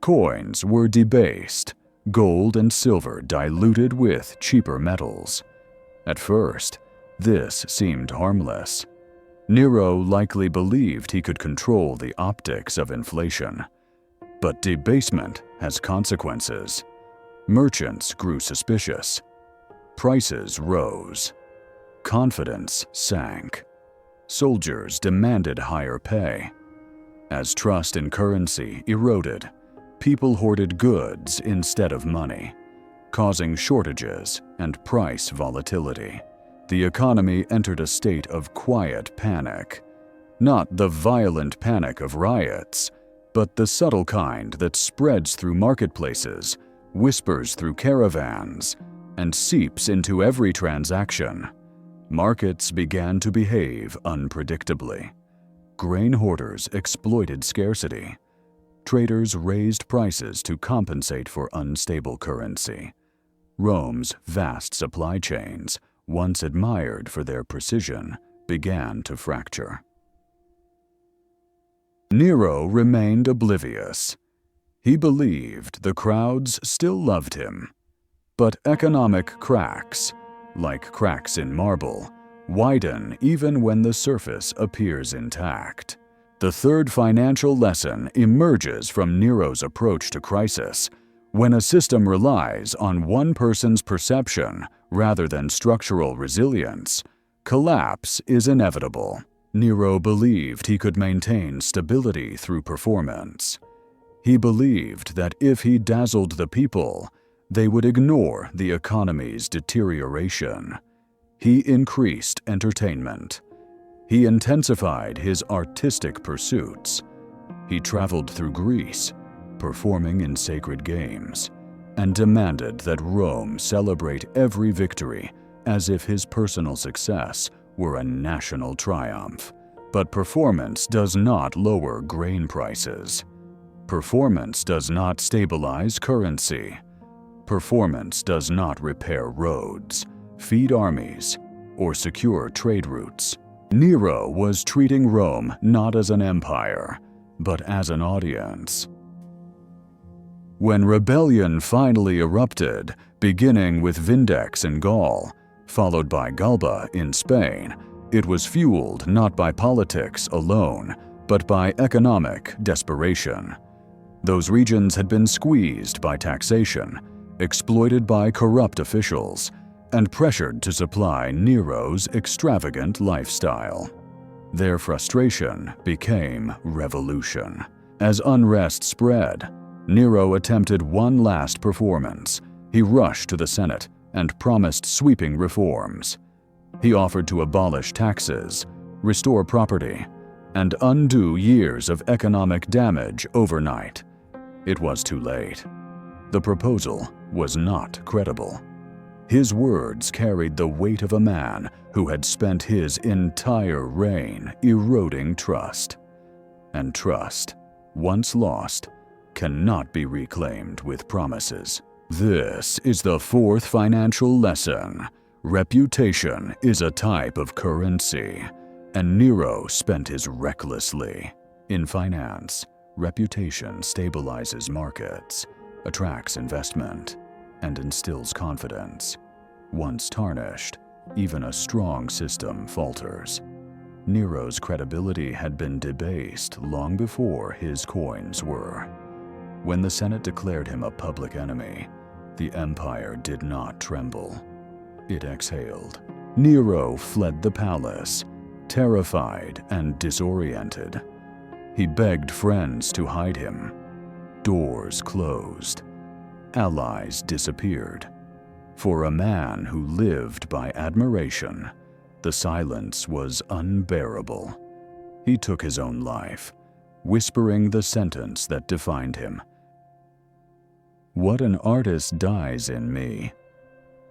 Coins were debased, gold and silver diluted with cheaper metals. At first, this seemed harmless. Nero likely believed he could control the optics of inflation. But debasement has consequences. Merchants grew suspicious. Prices rose. Confidence sank. Soldiers demanded higher pay. As trust in currency eroded, people hoarded goods instead of money, causing shortages and price volatility. The economy entered a state of quiet panic. Not the violent panic of riots, but the subtle kind that spreads through marketplaces, whispers through caravans, and seeps into every transaction. Markets began to behave unpredictably. Grain hoarders exploited scarcity. Traders raised prices to compensate for unstable currency. Rome's vast supply chains, once admired for their precision, began to fracture. Nero remained oblivious. He believed the crowds still loved him. But economic cracks, like cracks in marble, widen even when the surface appears intact. The third financial lesson emerges from Nero's approach to crisis. When a system relies on one person's perception rather than structural resilience, collapse is inevitable. Nero believed he could maintain stability through performance. He believed that if he dazzled the people, they would ignore the economy's deterioration. He increased entertainment. He intensified his artistic pursuits. He traveled through Greece, performing in sacred games, and demanded that Rome celebrate every victory as if his personal success were a national triumph. But performance does not lower grain prices. Performance does not stabilize currency. Performance does not repair roads, feed armies, or secure trade routes. Nero was treating Rome not as an empire, but as an audience. When rebellion finally erupted, beginning with Vindex in Gaul, followed by Galba in Spain, it was fueled not by politics alone, but by economic desperation. Those regions had been squeezed by taxation, exploited by corrupt officials, and pressured to supply Nero's extravagant lifestyle. Their frustration became revolution. As unrest spread, Nero attempted one last performance. He rushed to the Senate and promised sweeping reforms. He offered to abolish taxes, restore property, and undo years of economic damage overnight. It was too late. The proposal was not credible. His words carried the weight of a man who had spent his entire reign eroding trust. And trust, once lost, cannot be reclaimed with promises. This is the fourth financial lesson. Reputation is a type of currency, and Nero spent his recklessly. In finance, reputation stabilizes markets, attracts investment, and instills confidence. Once tarnished, even a strong system falters. Nero's credibility had been debased long before his coins were. When the Senate declared him a public enemy, the empire did not tremble. It exhaled. Nero fled the palace, terrified and disoriented. He begged friends to hide him. Doors closed. Allies disappeared. For a man who lived by admiration, the silence was unbearable. He took his own life, whispering the sentence that defined him. What an artist dies in me.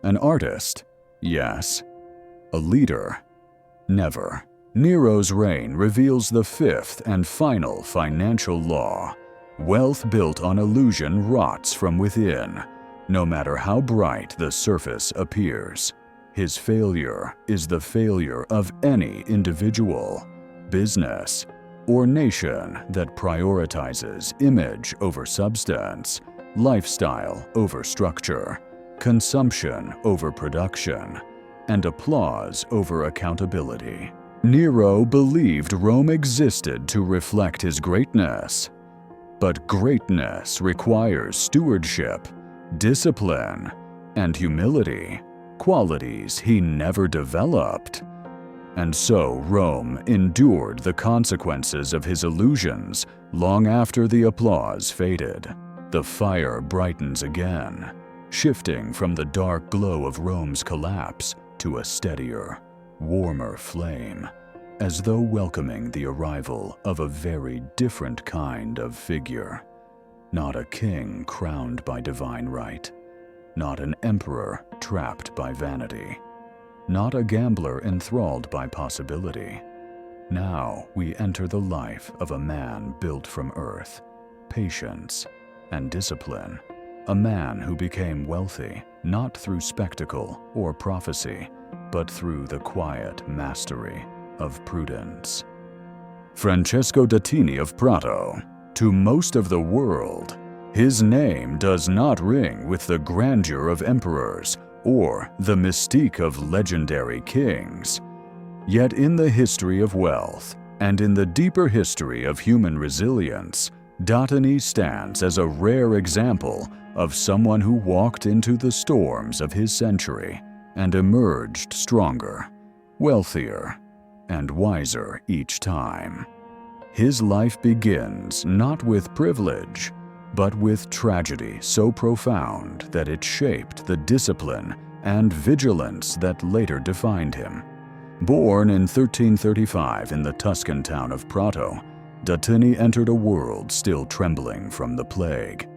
An artist? Yes. A leader? Never. Nero's reign reveals the fifth and final financial law. Wealth built on illusion rots from within, no matter how bright the surface appears. His failure is the failure of any individual, business, or nation that prioritizes image over substance, lifestyle over structure, consumption over production, and applause over accountability. Nero believed Rome existed to reflect his greatness. But greatness requires stewardship, discipline, and humility, qualities he never developed. And so Rome endured the consequences of his illusions long after the applause faded. The fire brightens again, shifting from the dark glow of Rome's collapse to a steadier, warmer flame, as though welcoming the arrival of a very different kind of figure. Not a king crowned by divine right, not an emperor trapped by vanity, not a gambler enthralled by possibility. Now we enter the life of a man built from earth, patience, and discipline. A man who became wealthy not through spectacle or prophecy, but through the quiet mastery of prudence. Francesco Datini of Prato. To most of the world, his name does not ring with the grandeur of emperors or the mystique of legendary kings. Yet in the history of wealth and in the deeper history of human resilience, Datini stands as a rare example of someone who walked into the storms of his century and emerged stronger, wealthier, and wiser each time. His life begins not with privilege, but with tragedy so profound that it shaped the discipline and vigilance that later defined him. Born in 1335 in the Tuscan town of Prato, Datini entered a world still trembling from the plague.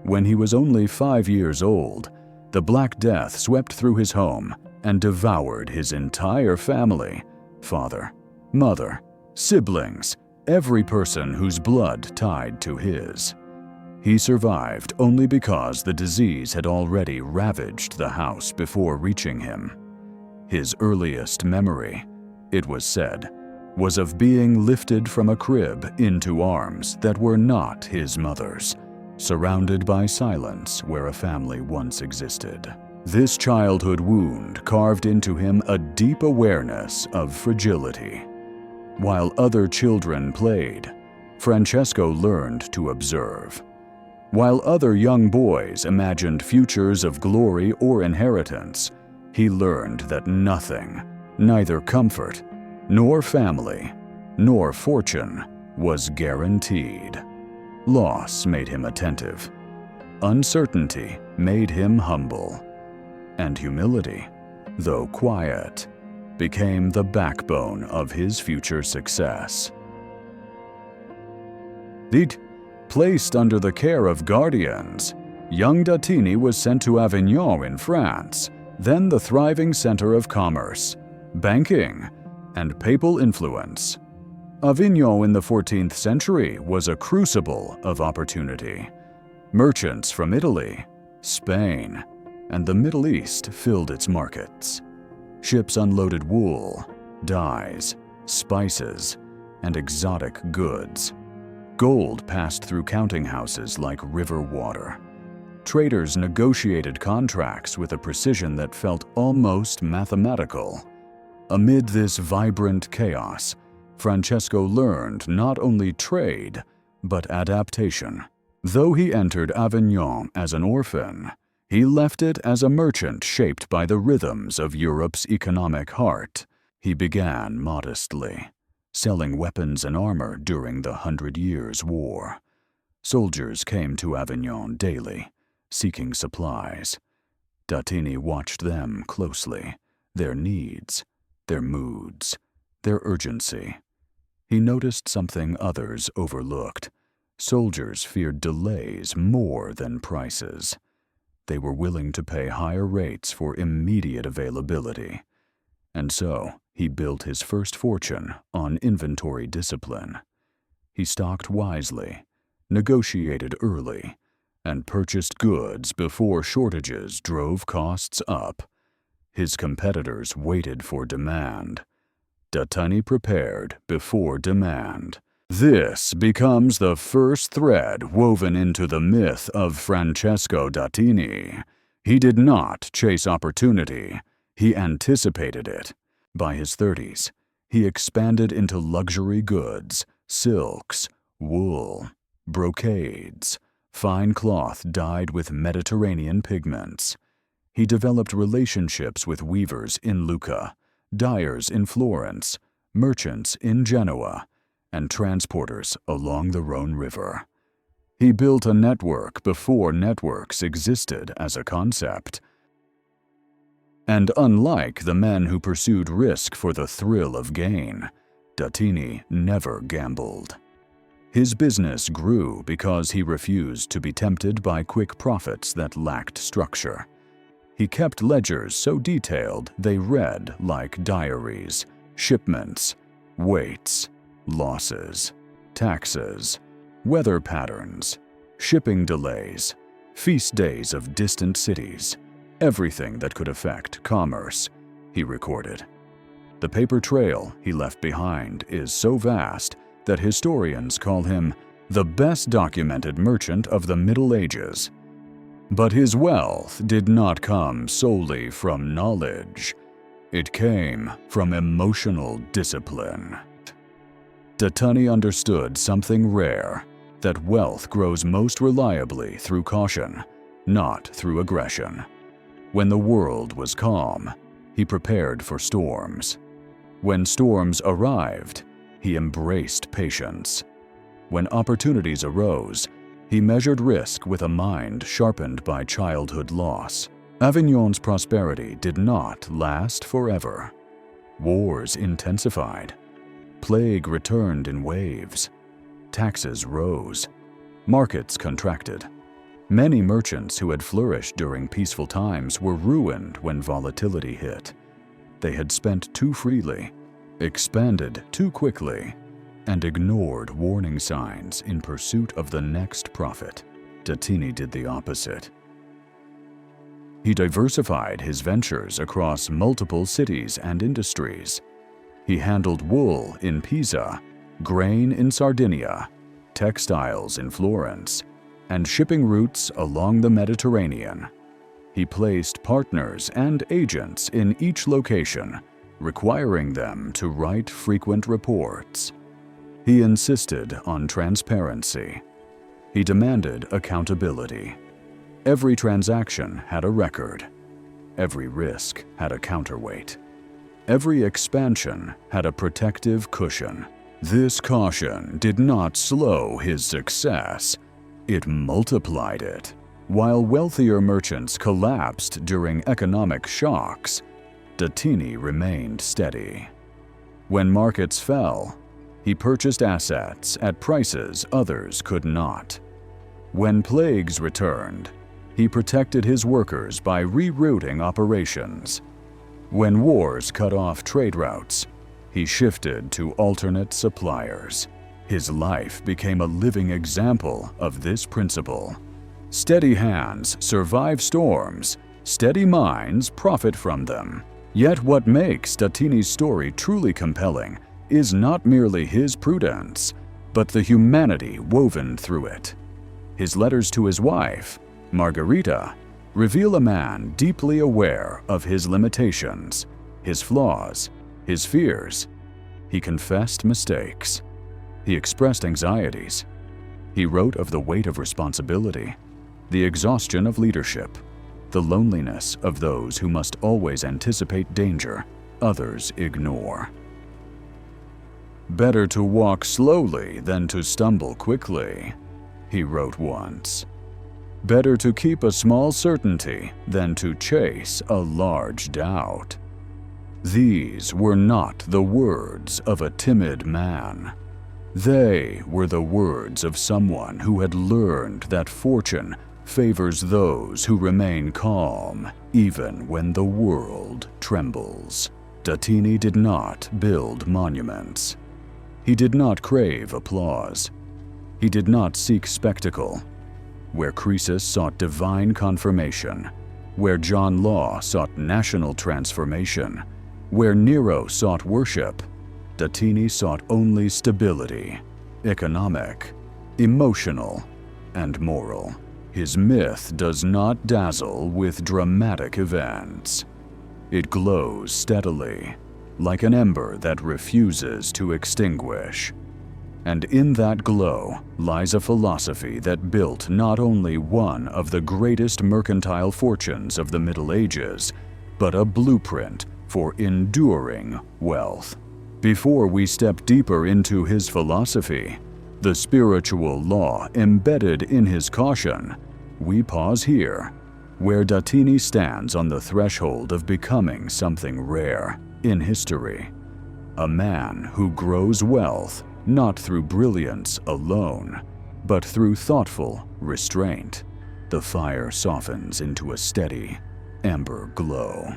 When he was only 5 years old, the Black Death swept through his home and devoured his entire family, father, mother, siblings, every person whose blood tied to his. He survived only because the disease had already ravaged the house before reaching him. His earliest memory, it was said, was of being lifted from a crib into arms that were not his mother's, surrounded by silence where a family once existed. This childhood wound carved into him a deep awareness of fragility. While other children played, Francesco learned to observe. While other young boys imagined futures of glory or inheritance, he learned that nothing, neither comfort, nor family, nor fortune, was guaranteed. Loss made him attentive. Uncertainty made him humble. And humility, though quiet, became the backbone of his future success. Placed under the care of guardians, young Datini was sent to Avignon in France, then the thriving center of commerce, banking, and papal influence. Avignon in the 14th century was a crucible of opportunity. Merchants from Italy, Spain, and the Middle East filled its markets. Ships unloaded wool, dyes, spices, and exotic goods. Gold passed through counting houses like river water. Traders negotiated contracts with a precision that felt almost mathematical. Amid this vibrant chaos, Francesco learned not only trade, but adaptation. Though he entered Avignon as an orphan, he left it as a merchant shaped by the rhythms of Europe's economic heart. He began modestly, selling weapons and armor during the 100 Years' War. Soldiers came to Avignon daily, seeking supplies. Datini watched them closely, their needs, their moods, their urgency. He noticed something others overlooked. Soldiers feared delays more than prices. They were willing to pay higher rates for immediate availability. And so, he built his first fortune on inventory discipline. He stocked wisely, negotiated early, and purchased goods before shortages drove costs up. His competitors waited for demand. Datini prepared before demand. This becomes the first thread woven into the myth of Francesco Datini. He did not chase opportunity, he anticipated it. By his 30s, he expanded into luxury goods, silks, wool, brocades, fine cloth dyed with Mediterranean pigments. He developed relationships with weavers in Lucca, dyers in Florence, merchants in Genoa, and transporters along the Rhone River. He built a network before networks existed as a concept. And unlike the men who pursued risk for the thrill of gain, Datini never gambled. His business grew because he refused to be tempted by quick profits that lacked structure. He kept ledgers so detailed they read like diaries, shipments, weights, losses, taxes, weather patterns, shipping delays, feast days of distant cities, everything that could affect commerce, he recorded. The paper trail he left behind is so vast that historians call him the best documented merchant of the Middle Ages. But his wealth did not come solely from knowledge. It came from emotional discipline. Datini understood something rare, that wealth grows most reliably through caution, not through aggression. When the world was calm, he prepared for storms. When storms arrived, he embraced patience. When opportunities arose, he measured risk with a mind sharpened by childhood loss. Avignon's prosperity did not last forever. Wars intensified. Plague returned in waves. Taxes rose. Markets contracted. Many merchants who had flourished during peaceful times were ruined when volatility hit. They had spent too freely, expanded too quickly, and ignored warning signs in pursuit of the next profit. Datini did the opposite. He diversified his ventures across multiple cities and industries. He handled wool in Pisa, grain in Sardinia, textiles in Florence, and shipping routes along the Mediterranean. He placed partners and agents in each location, requiring them to write frequent reports. He insisted on transparency. He demanded accountability. Every transaction had a record. Every risk had a counterweight. Every expansion had a protective cushion. This caution did not slow his success. It multiplied it. While wealthier merchants collapsed during economic shocks, Datini remained steady. When markets fell, he purchased assets at prices others could not. When plagues returned, he protected his workers by rerouting operations. When wars cut off trade routes, he shifted to alternate suppliers. His life became a living example of this principle. Steady hands survive storms, steady minds profit from them. Yet what makes Datini's story truly compelling is not merely his prudence, but the humanity woven through it. His letters to his wife, Margherita, reveal a man deeply aware of his limitations, his flaws, his fears. He confessed mistakes. He expressed anxieties. He wrote of the weight of responsibility, the exhaustion of leadership, the loneliness of those who must always anticipate danger others ignore. "Better to walk slowly than to stumble quickly," he wrote once. "Better to keep a small certainty than to chase a large doubt." These were not the words of a timid man. They were the words of someone who had learned that fortune favors those who remain calm even when the world trembles. Datini did not build monuments. He did not crave applause. He did not seek spectacle. Where Croesus sought divine confirmation, where John Law sought national transformation, where Nero sought worship, Datini sought only stability, economic, emotional, and moral. His myth does not dazzle with dramatic events. It glows steadily, like an ember that refuses to extinguish. And in that glow lies a philosophy that built not only one of the greatest mercantile fortunes of the Middle Ages, but a blueprint for enduring wealth. Before we step deeper into his philosophy, the spiritual law embedded in his caution, we pause here, where Datini stands on the threshold of becoming something rare in history. A man who grows wealth not through brilliance alone, but through thoughtful restraint. The fire softens into a steady, amber glow,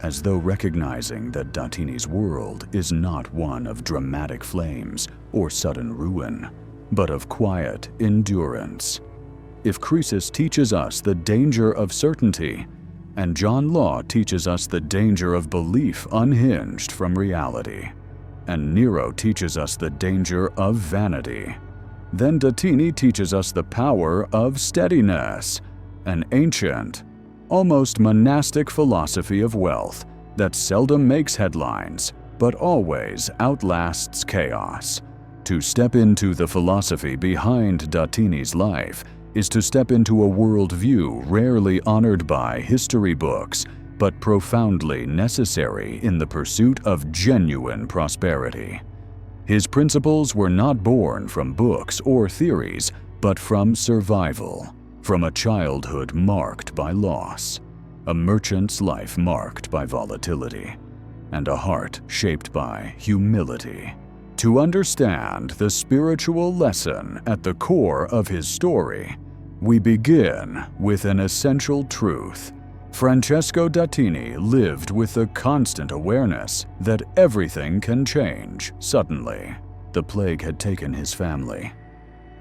as though recognizing that Datini's world is not one of dramatic flames or sudden ruin, but of quiet endurance. If Croesus teaches us the danger of certainty, and John Law teaches us the danger of belief unhinged from reality, and Nero teaches us the danger of vanity, then Datini teaches us the power of steadiness, an ancient, almost monastic philosophy of wealth that seldom makes headlines, but always outlasts chaos. To step into the philosophy behind Datini's life is to step into a worldview rarely honored by history books, but profoundly necessary in the pursuit of genuine prosperity. His principles were not born from books or theories, but from survival, from a childhood marked by loss, a merchant's life marked by volatility, and a heart shaped by humility. To understand the spiritual lesson at the core of his story, we begin with an essential truth. Francesco Datini lived with the constant awareness that everything can change suddenly. The plague had taken his family.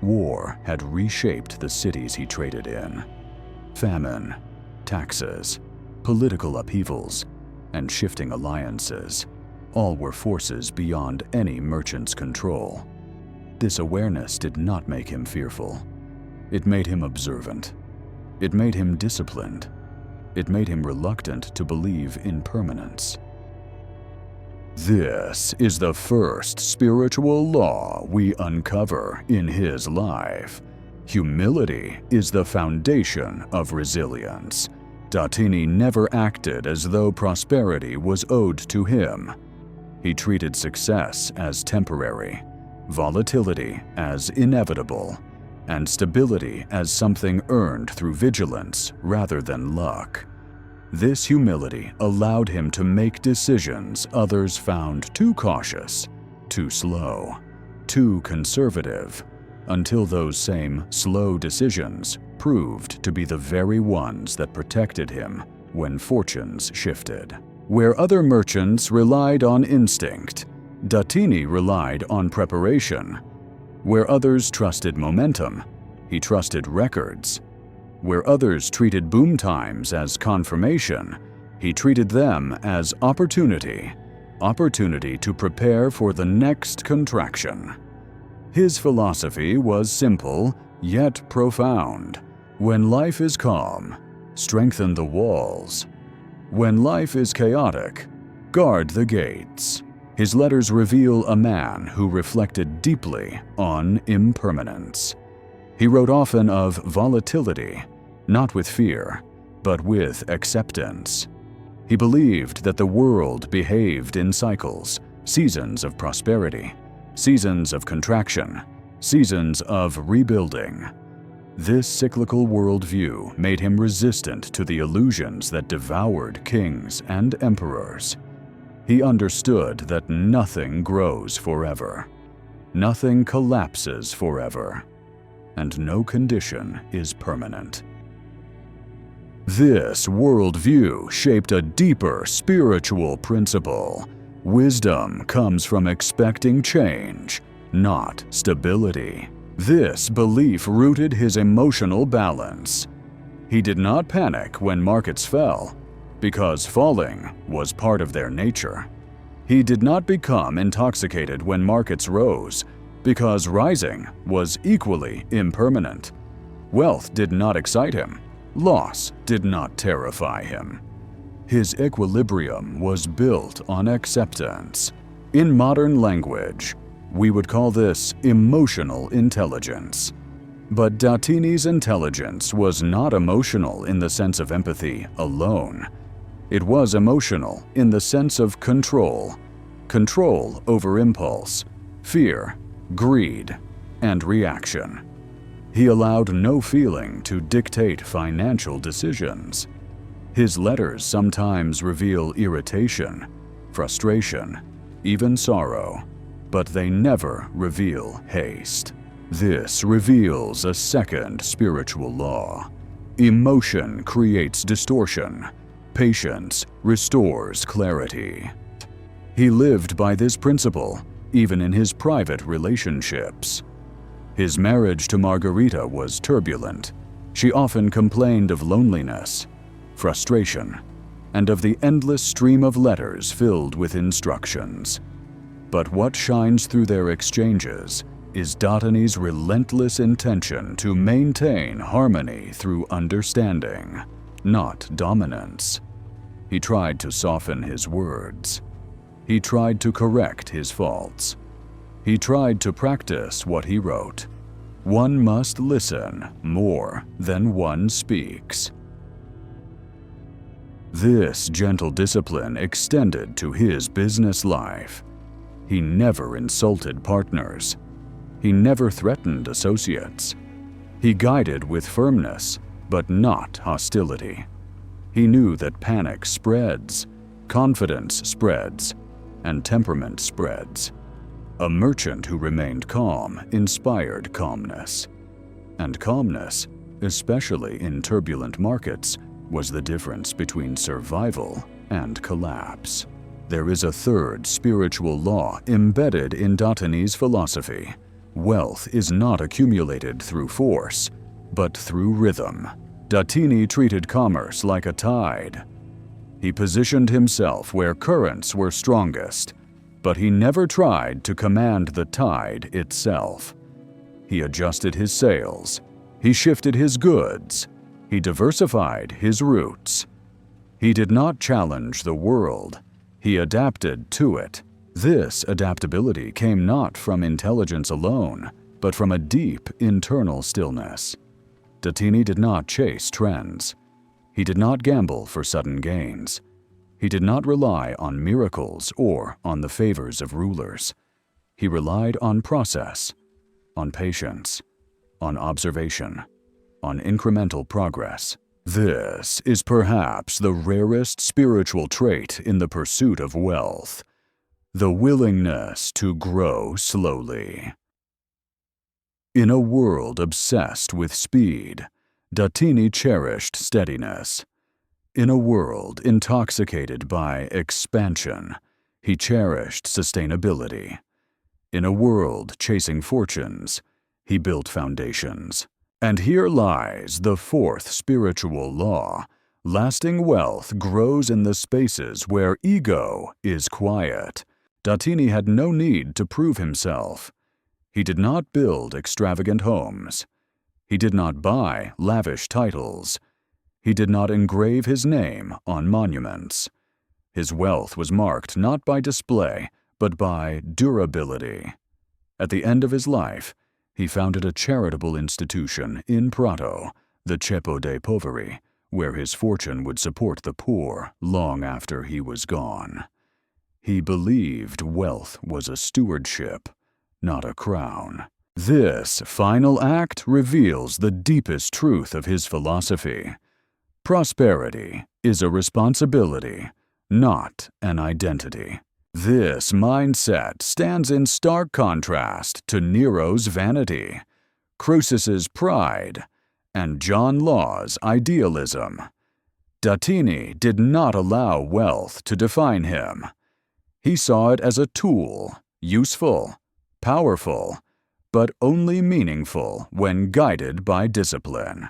War had reshaped the cities he traded in. Famine, taxes, political upheavals, and shifting alliances, all were forces beyond any merchant's control. This awareness did not make him fearful. It made him observant. It made him disciplined. It made him reluctant to believe in permanence. This is the first spiritual law we uncover in his life. Humility is the foundation of resilience. Datini never acted as though prosperity was owed to him. He treated success as temporary, volatility as inevitable, and stability as something earned through vigilance rather than luck. This humility allowed him to make decisions others found too cautious, too slow, too conservative, until those same slow decisions proved to be the very ones that protected him when fortunes shifted. Where other merchants relied on instinct, Datini relied on preparation. Where others trusted momentum, he trusted records. Where others treated boom times as confirmation, he treated them as opportunity to prepare for the next contraction. His philosophy was simple, yet profound. When life is calm, strengthen the walls. When life is chaotic, guard the gates. His letters reveal a man who reflected deeply on impermanence. He wrote often of volatility, not with fear, but with acceptance. He believed that the world behaved in cycles, seasons of prosperity, seasons of contraction, seasons of rebuilding. This cyclical worldview made him resistant to the illusions that devoured kings and emperors. He understood that nothing grows forever, nothing collapses forever, and no condition is permanent. This worldview shaped a deeper spiritual principle. Wisdom comes from expecting change, not stability. This belief rooted his emotional balance. He did not panic when markets fell, because falling was part of their nature. He did not become intoxicated when markets rose, because rising was equally impermanent. Wealth did not excite him. Loss did not terrify him. His equilibrium was built on acceptance. In modern language, we would call this emotional intelligence. But Datini's intelligence was not emotional in the sense of empathy alone. It was emotional in the sense of control over impulse, fear, greed, and reaction. He allowed no feeling to dictate financial decisions. His letters sometimes reveal irritation, frustration, even sorrow, but they never reveal haste. This reveals a second spiritual law. Emotion creates distortion. Patience restores clarity. He lived by this principle, even in his private relationships. His marriage to Margarita was turbulent. She often complained of loneliness, frustration, and of the endless stream of letters filled with instructions. But what shines through their exchanges is Datini's relentless intention to maintain harmony through understanding, not dominance. He tried to soften his words. He tried to correct his faults. He tried to practice what he wrote. One must listen more than one speaks. This gentle discipline extended to his business life. He never insulted partners. He never threatened associates. He guided with firmness, but not hostility. He knew that panic spreads, confidence spreads, and temperament spreads. A merchant who remained calm inspired calmness. And calmness, especially in turbulent markets, was the difference between survival and collapse. There is a third spiritual law embedded in Datini's philosophy. Wealth is not accumulated through force, but through rhythm. Datini treated commerce like a tide. He positioned himself where currents were strongest, but he never tried to command the tide itself. He adjusted his sails. He shifted his goods. He diversified his routes. He did not challenge the world. He adapted to it. This adaptability came not from intelligence alone, but from a deep internal stillness. Datini did not chase trends. He did not gamble for sudden gains. He did not rely on miracles or on the favors of rulers. He relied on process, on patience, on observation, on incremental progress. This is perhaps the rarest spiritual trait in the pursuit of wealth, the willingness to grow slowly. In a world obsessed with speed, Datini cherished steadiness. In a world intoxicated by expansion, he cherished sustainability. In a world chasing fortunes, he built foundations. And here lies the fourth spiritual law. Lasting wealth grows in the spaces where ego is quiet. Datini had no need to prove himself. He did not build extravagant homes. He did not buy lavish titles. He did not engrave his name on monuments. His wealth was marked not by display, but by durability. At the end of his life, he founded a charitable institution in Prato, the Ceppo dei Poveri, where his fortune would support the poor long after he was gone. He believed wealth was a stewardship, not a crown. This final act reveals the deepest truth of his philosophy. Prosperity is a responsibility, not an identity. This mindset stands in stark contrast to Nero's vanity, Croesus's pride, and John Law's idealism. Datini did not allow wealth to define him. He saw it as a tool, useful, powerful, but only meaningful when guided by discipline.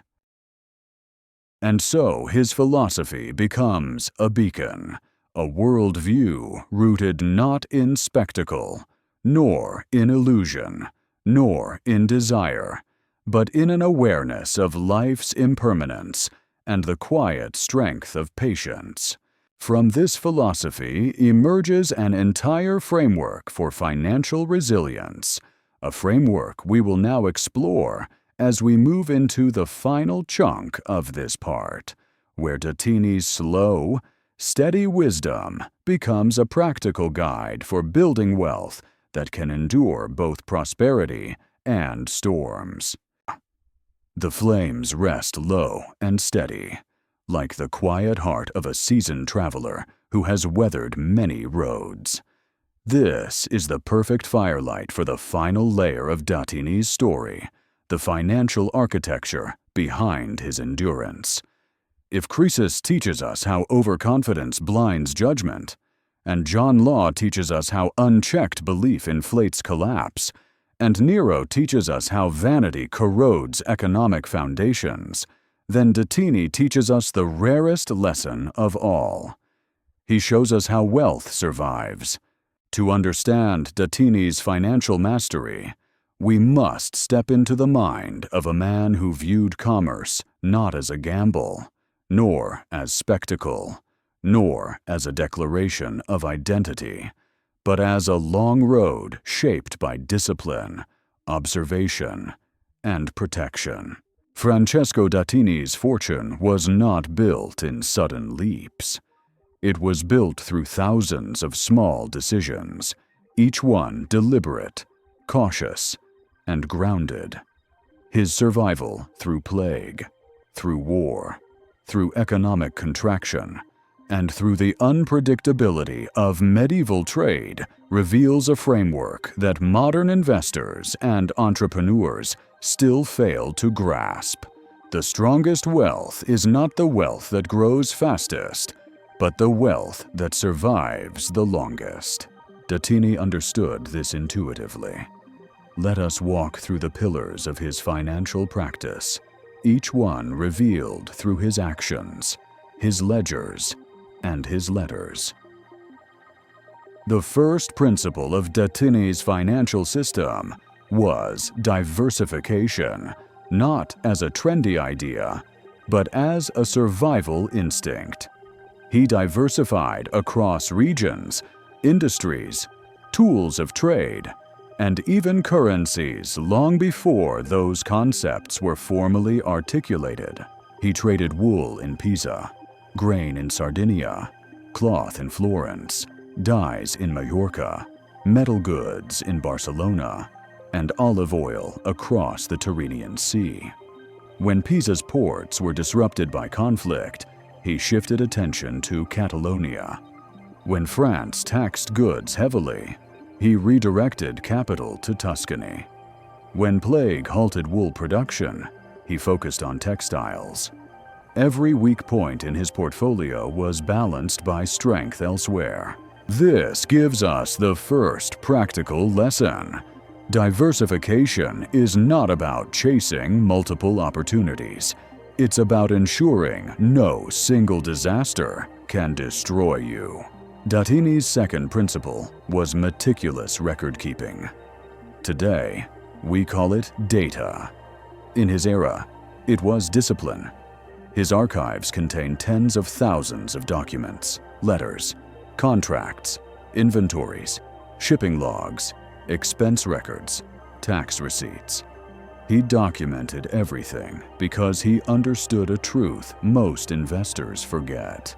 And so his philosophy becomes a beacon, a worldview rooted not in spectacle, nor in illusion, nor in desire, but in an awareness of life's impermanence and the quiet strength of patience. From this philosophy emerges an entire framework for financial resilience, a framework we will now explore as we move into the final chunk of this part, where Datini's slow, steady wisdom becomes a practical guide for building wealth that can endure both prosperity and storms. The flames rest low and steady, like the quiet heart of a seasoned traveler who has weathered many roads. This is the perfect firelight for the final layer of Datini's story, the financial architecture behind his endurance. If Croesus teaches us how overconfidence blinds judgment, and John Law teaches us how unchecked belief inflates collapse, and Nero teaches us how vanity corrodes economic foundations, then Datini teaches us the rarest lesson of all. He shows us how wealth survives. To understand Datini's financial mastery, we must step into the mind of a man who viewed commerce not as a gamble, nor as spectacle, nor as a declaration of identity, but as a long road shaped by discipline, observation, and protection. Francesco Datini's fortune was not built in sudden leaps. It was built through thousands of small decisions, each one deliberate, cautious, and grounded. His survival through plague, through war, through economic contraction, and through the unpredictability of medieval trade reveals a framework that modern investors and entrepreneurs still fail to grasp. The strongest wealth is not the wealth that grows fastest, but the wealth that survives the longest. Datini understood this intuitively. Let us walk through the pillars of his financial practice, each one revealed through his actions, his ledgers, and his letters. The first principle of Datini's financial system was diversification, not as a trendy idea, but as a survival instinct. He diversified across regions, industries, tools of trade, and even currencies long before those concepts were formally articulated. He traded wool in Pisa, grain in Sardinia, cloth in Florence, dyes in Majorca, metal goods in Barcelona, and olive oil across the Tyrrhenian Sea. When Pisa's ports were disrupted by conflict, he shifted attention to Catalonia. When France taxed goods heavily, he redirected capital to Tuscany. When plague halted wool production, he focused on textiles. Every weak point in his portfolio was balanced by strength elsewhere. This gives us the first practical lesson. Diversification is not about chasing multiple opportunities. It's about ensuring no single disaster can destroy you. Datini's second principle was meticulous record-keeping. Today, we call it data. In his era, it was discipline. His archives contain tens of thousands of documents, letters, contracts, inventories, shipping logs, expense records, tax receipts. He documented everything because he understood a truth most investors forget.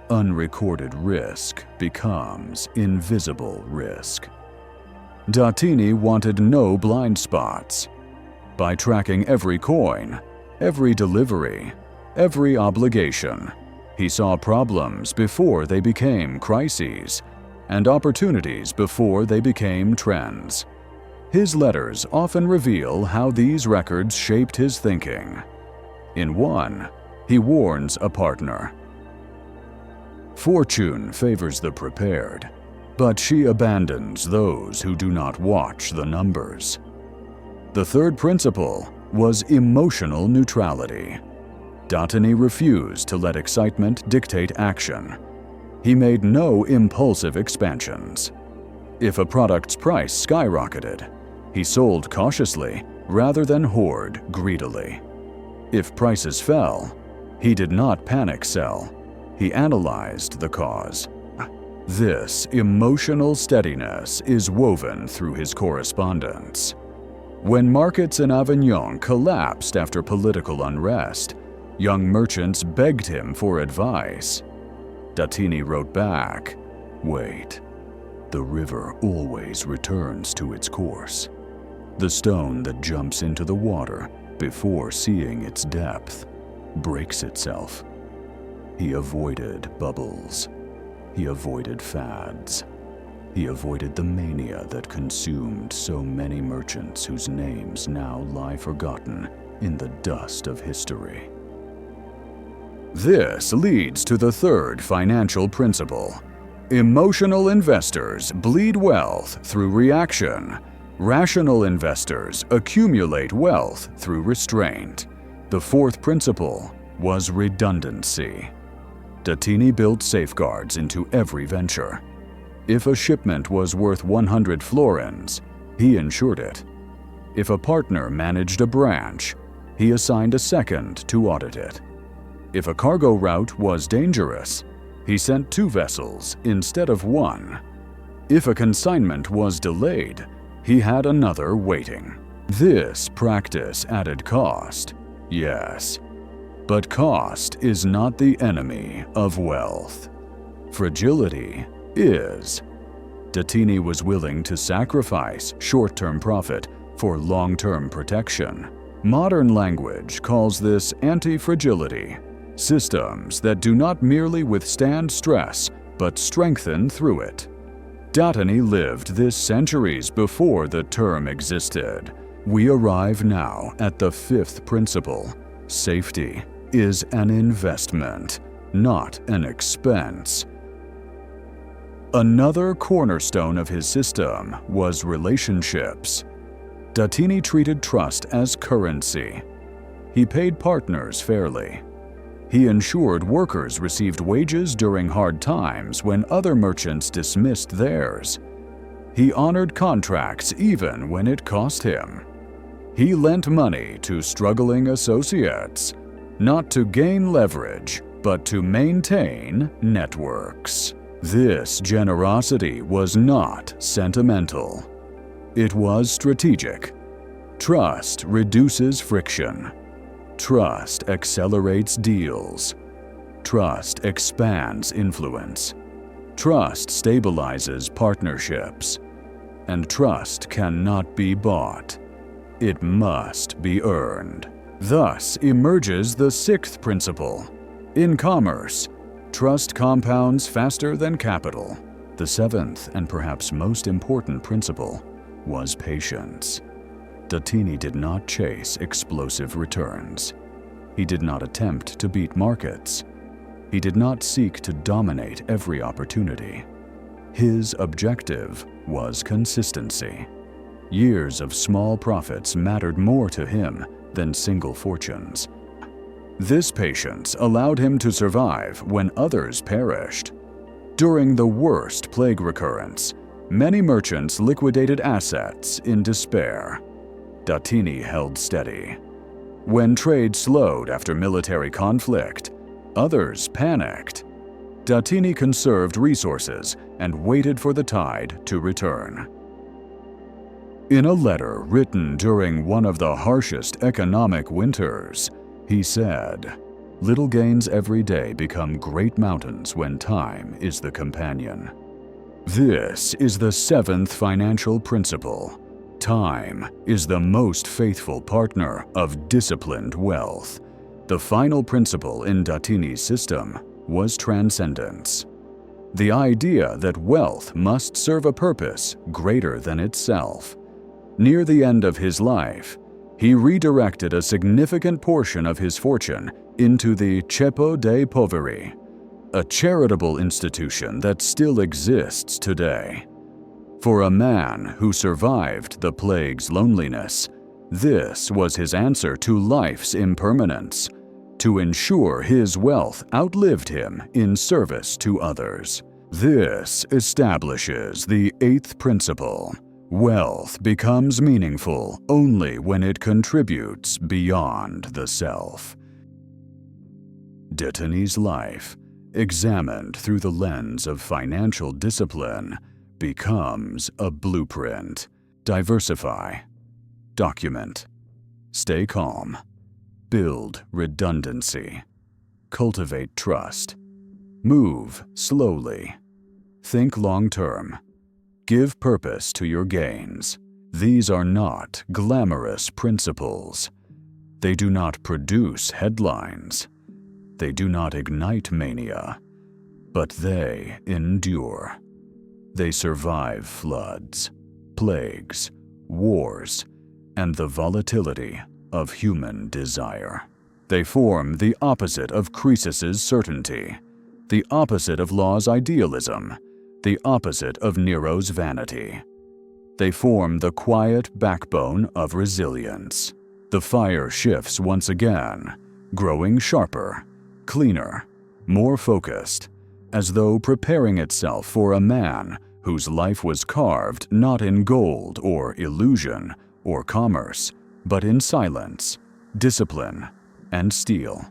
Unrecorded risk becomes invisible risk. Datini wanted no blind spots. By tracking every coin, every delivery, every obligation, he saw problems before they became crises, and opportunities before they became trends. His letters often reveal how these records shaped his thinking. In one, he warns a partner. Fortune favors the prepared, but she abandons those who do not watch the numbers. The third principle was emotional neutrality. Datini refused to let excitement dictate action. He made no impulsive expansions. If a product's price skyrocketed, he sold cautiously rather than hoard greedily. If prices fell, he did not panic sell. He analyzed the cause. This emotional steadiness is woven through his correspondence. When markets in Avignon collapsed after political unrest, young merchants begged him for advice. Datini wrote back, "Wait, the river always returns to its course. The stone that jumps into the water before seeing its depth breaks itself." He avoided bubbles. He avoided fads. He avoided the mania that consumed so many merchants whose names now lie forgotten in the dust of history. This leads to the third financial principle. Emotional investors bleed wealth through reaction, Rational investors accumulate wealth through restraint. The fourth principle was redundancy. Datini built safeguards into every venture. If a shipment was worth 100 florins, he insured it. If a partner managed a branch, he assigned a second to audit it. If a cargo route was dangerous, he sent 2 vessels instead of 1. If a consignment was delayed, he had another waiting. This practice added cost, yes, but cost is not the enemy of wealth. Fragility is. Datini was willing to sacrifice short-term profit for long-term protection. Modern language calls this anti-fragility, systems that do not merely withstand stress but strengthen through it. Datini lived this centuries before the term existed. We arrive now at the 5th principle. Safety is an investment, not an expense. Another cornerstone of his system was relationships. Datini treated trust as currency. He paid partners fairly. He ensured workers received wages during hard times when other merchants dismissed theirs. He honored contracts even when it cost him. He lent money to struggling associates, not to gain leverage, but to maintain networks. This generosity was not sentimental. It was strategic. Trust reduces friction. Trust accelerates deals. Trust expands influence. Trust stabilizes partnerships. And trust cannot be bought. It must be earned. Thus emerges the 6th principle. In commerce, trust compounds faster than capital. The 7th and perhaps most important principle was patience. Datini did not chase explosive returns. He did not attempt to beat markets. He did not seek to dominate every opportunity. His objective was consistency. Years of small profits mattered more to him than single fortunes. This patience allowed him to survive when others perished. During the worst plague recurrence, many merchants liquidated assets in despair. Datini held steady. When trade slowed after military conflict, others panicked. Datini conserved resources and waited for the tide to return. In a letter written during one of the harshest economic winters, he said, "Little gains every day become great mountains when time is the companion." This is the 7th financial principle. Time is the most faithful partner of disciplined wealth. The final principle in Datini's system was transcendence. The idea that wealth must serve a purpose greater than itself. Near the end of his life, he redirected a significant portion of his fortune into the Ceppo dei Poveri, a charitable institution that still exists today. For a man who survived the plague's loneliness, this was his answer to life's impermanence, to ensure his wealth outlived him in service to others. This establishes the 8th principle. Wealth becomes meaningful only when it contributes beyond the self. Datini's life, examined through the lens of financial discipline, becomes a blueprint. Diversify. Document. Stay calm. Build redundancy. Cultivate trust. Move slowly. Think long-term. Give purpose to your gains. These are not glamorous principles. They do not produce headlines. They do not ignite mania, but they endure. They survive floods, plagues, wars, and the volatility of human desire. They form the opposite of Croesus's certainty, the opposite of Law's idealism, the opposite of Nero's vanity. They form the quiet backbone of resilience. The fire shifts once again, growing sharper, cleaner, more focused, as though preparing itself for a man whose life was carved not in gold or illusion or commerce, but in silence, discipline, and steel.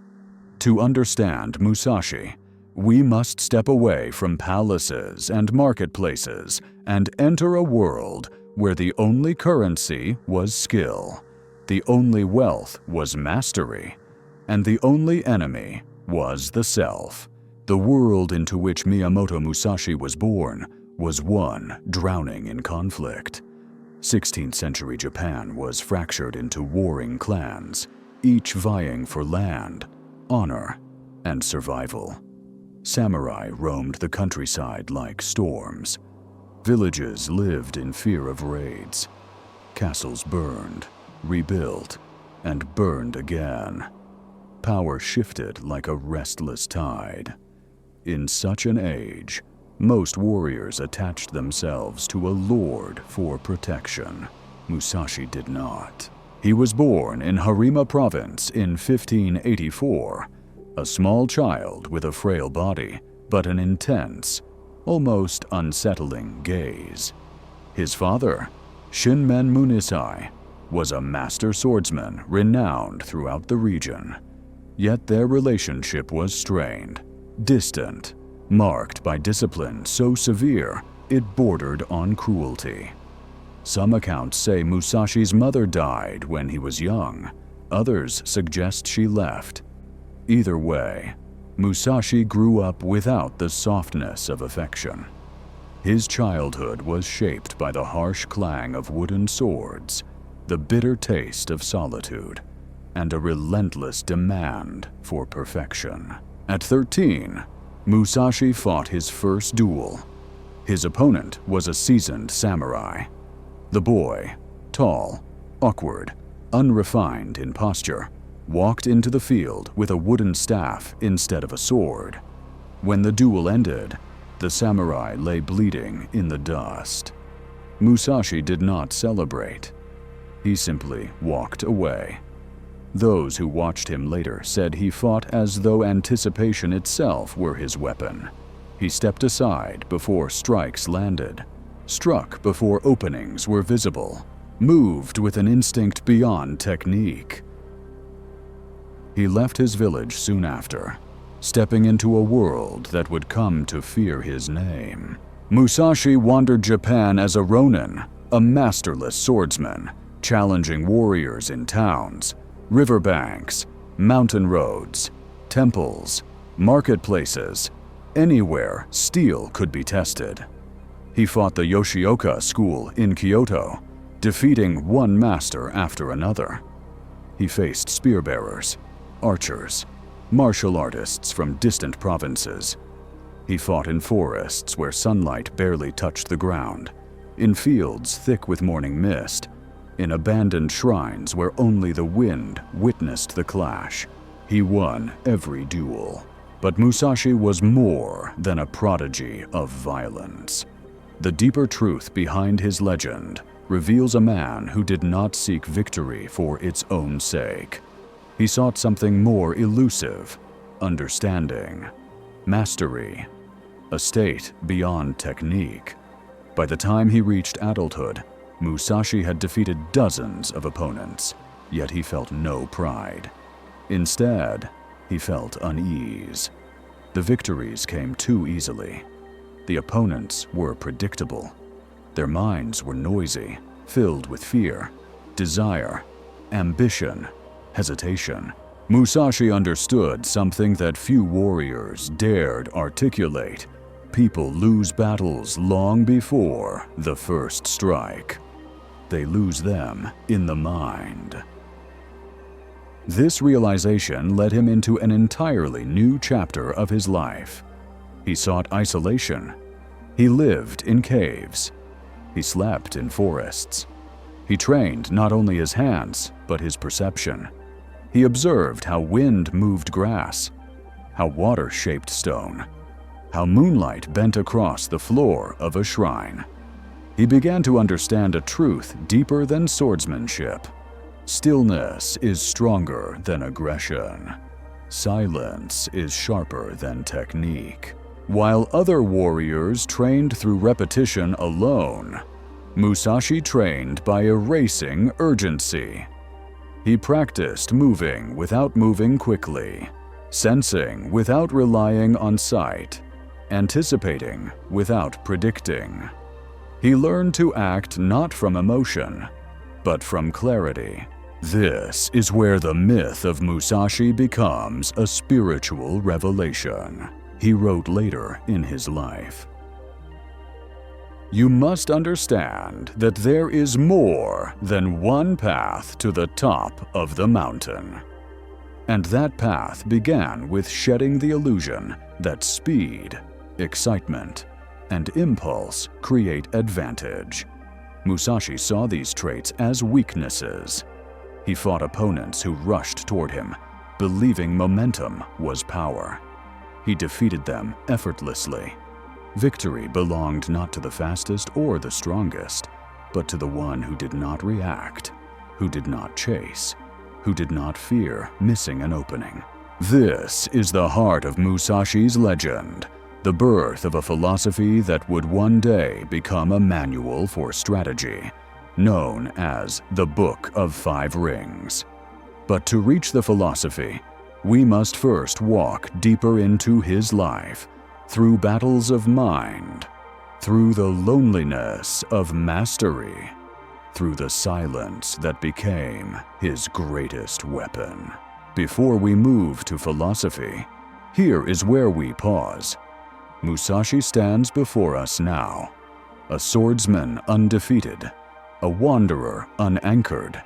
To understand Musashi, we must step away from palaces and marketplaces and enter a world where the only currency was skill, the only wealth was mastery, and the only enemy was the self. The world into which Miyamoto Musashi was born was one drowning in conflict. 16th century Japan was fractured into warring clans, each vying for land, honor, and survival. Samurai roamed the countryside like storms. Villages lived in fear of raids. Castles burned, rebuilt, and burned again. Power shifted like a restless tide. In such an age, most warriors attached themselves to a lord for protection. Musashi did not. He was born in Harima Province in 1584, a small child with a frail body, but an intense, almost unsettling gaze. His father, Shinmen Munisai, was a master swordsman renowned throughout the region. Yet their relationship was strained, distant, marked by discipline so severe it bordered on cruelty. Some accounts say Musashi's mother died when he was young. Others suggest she left. Either way, Musashi grew up without the softness of affection. His childhood was shaped by the harsh clang of wooden swords, the bitter taste of solitude, and a relentless demand for perfection. At 13, Musashi fought his first duel. His opponent was a seasoned samurai. The boy, tall, awkward, unrefined in posture, walked into the field with a wooden staff instead of a sword. When the duel ended, the samurai lay bleeding in the dust. Musashi did not celebrate. He simply walked away. Those who watched him later said he fought as though anticipation itself were his weapon. He stepped aside before strikes landed, struck before openings were visible, moved with an instinct beyond technique. He left his village soon after, stepping into a world that would come to fear his name. Musashi wandered Japan as a ronin, a masterless swordsman, challenging warriors in towns, riverbanks, mountain roads, temples, marketplaces, anywhere steel could be tested. He fought the Yoshioka school in Kyoto, defeating one master after another. He faced spearbearers, archers, martial artists from distant provinces. He fought in forests where sunlight barely touched the ground, in fields thick with morning mist, in abandoned shrines where only the wind witnessed the clash. He won every duel. But Musashi was more than a prodigy of violence. The deeper truth behind his legend reveals a man who did not seek victory for its own sake. He sought something more elusive, understanding, mastery, a state beyond technique. By the time he reached adulthood, Musashi had defeated dozens of opponents, yet he felt no pride. Instead, he felt unease. The victories came too easily. The opponents were predictable. Their minds were noisy, filled with fear, desire, ambition, hesitation. Musashi understood something that few warriors dared articulate. People lose battles long before the first strike. They lose them in the mind. This realization led him into an entirely new chapter of his life. He sought isolation. He lived in caves. He slept in forests. He trained not only his hands, but his perception. He observed how wind moved grass, how water shaped stone, how moonlight bent across the floor of a shrine. He began to understand a truth deeper than swordsmanship. Stillness is stronger than aggression. Silence is sharper than technique. While other warriors trained through repetition alone, Musashi trained by erasing urgency. He practiced moving without moving quickly, sensing without relying on sight, anticipating without predicting. He learned to act not from emotion, but from clarity. This is where the myth of Musashi becomes a spiritual revelation, he wrote later in his life. You must understand that there is more than one path to the top of the mountain. And that path began with shedding the illusion that speed, excitement, and impulse create advantage. Musashi saw these traits as weaknesses. He fought opponents who rushed toward him, believing momentum was power. He defeated them effortlessly. Victory belonged not to the fastest or the strongest, but to the one who did not react, who did not chase, who did not fear missing an opening. This is the heart of Musashi's legend, the birth of a philosophy that would one day become a manual for strategy, known as the Book of Five Rings. But to reach the philosophy, we must first walk deeper into his life, through battles of mind, through the loneliness of mastery, through the silence that became his greatest weapon. Before we move to philosophy, here is where we pause. Musashi stands before us now, a swordsman undefeated, a wanderer unanchored,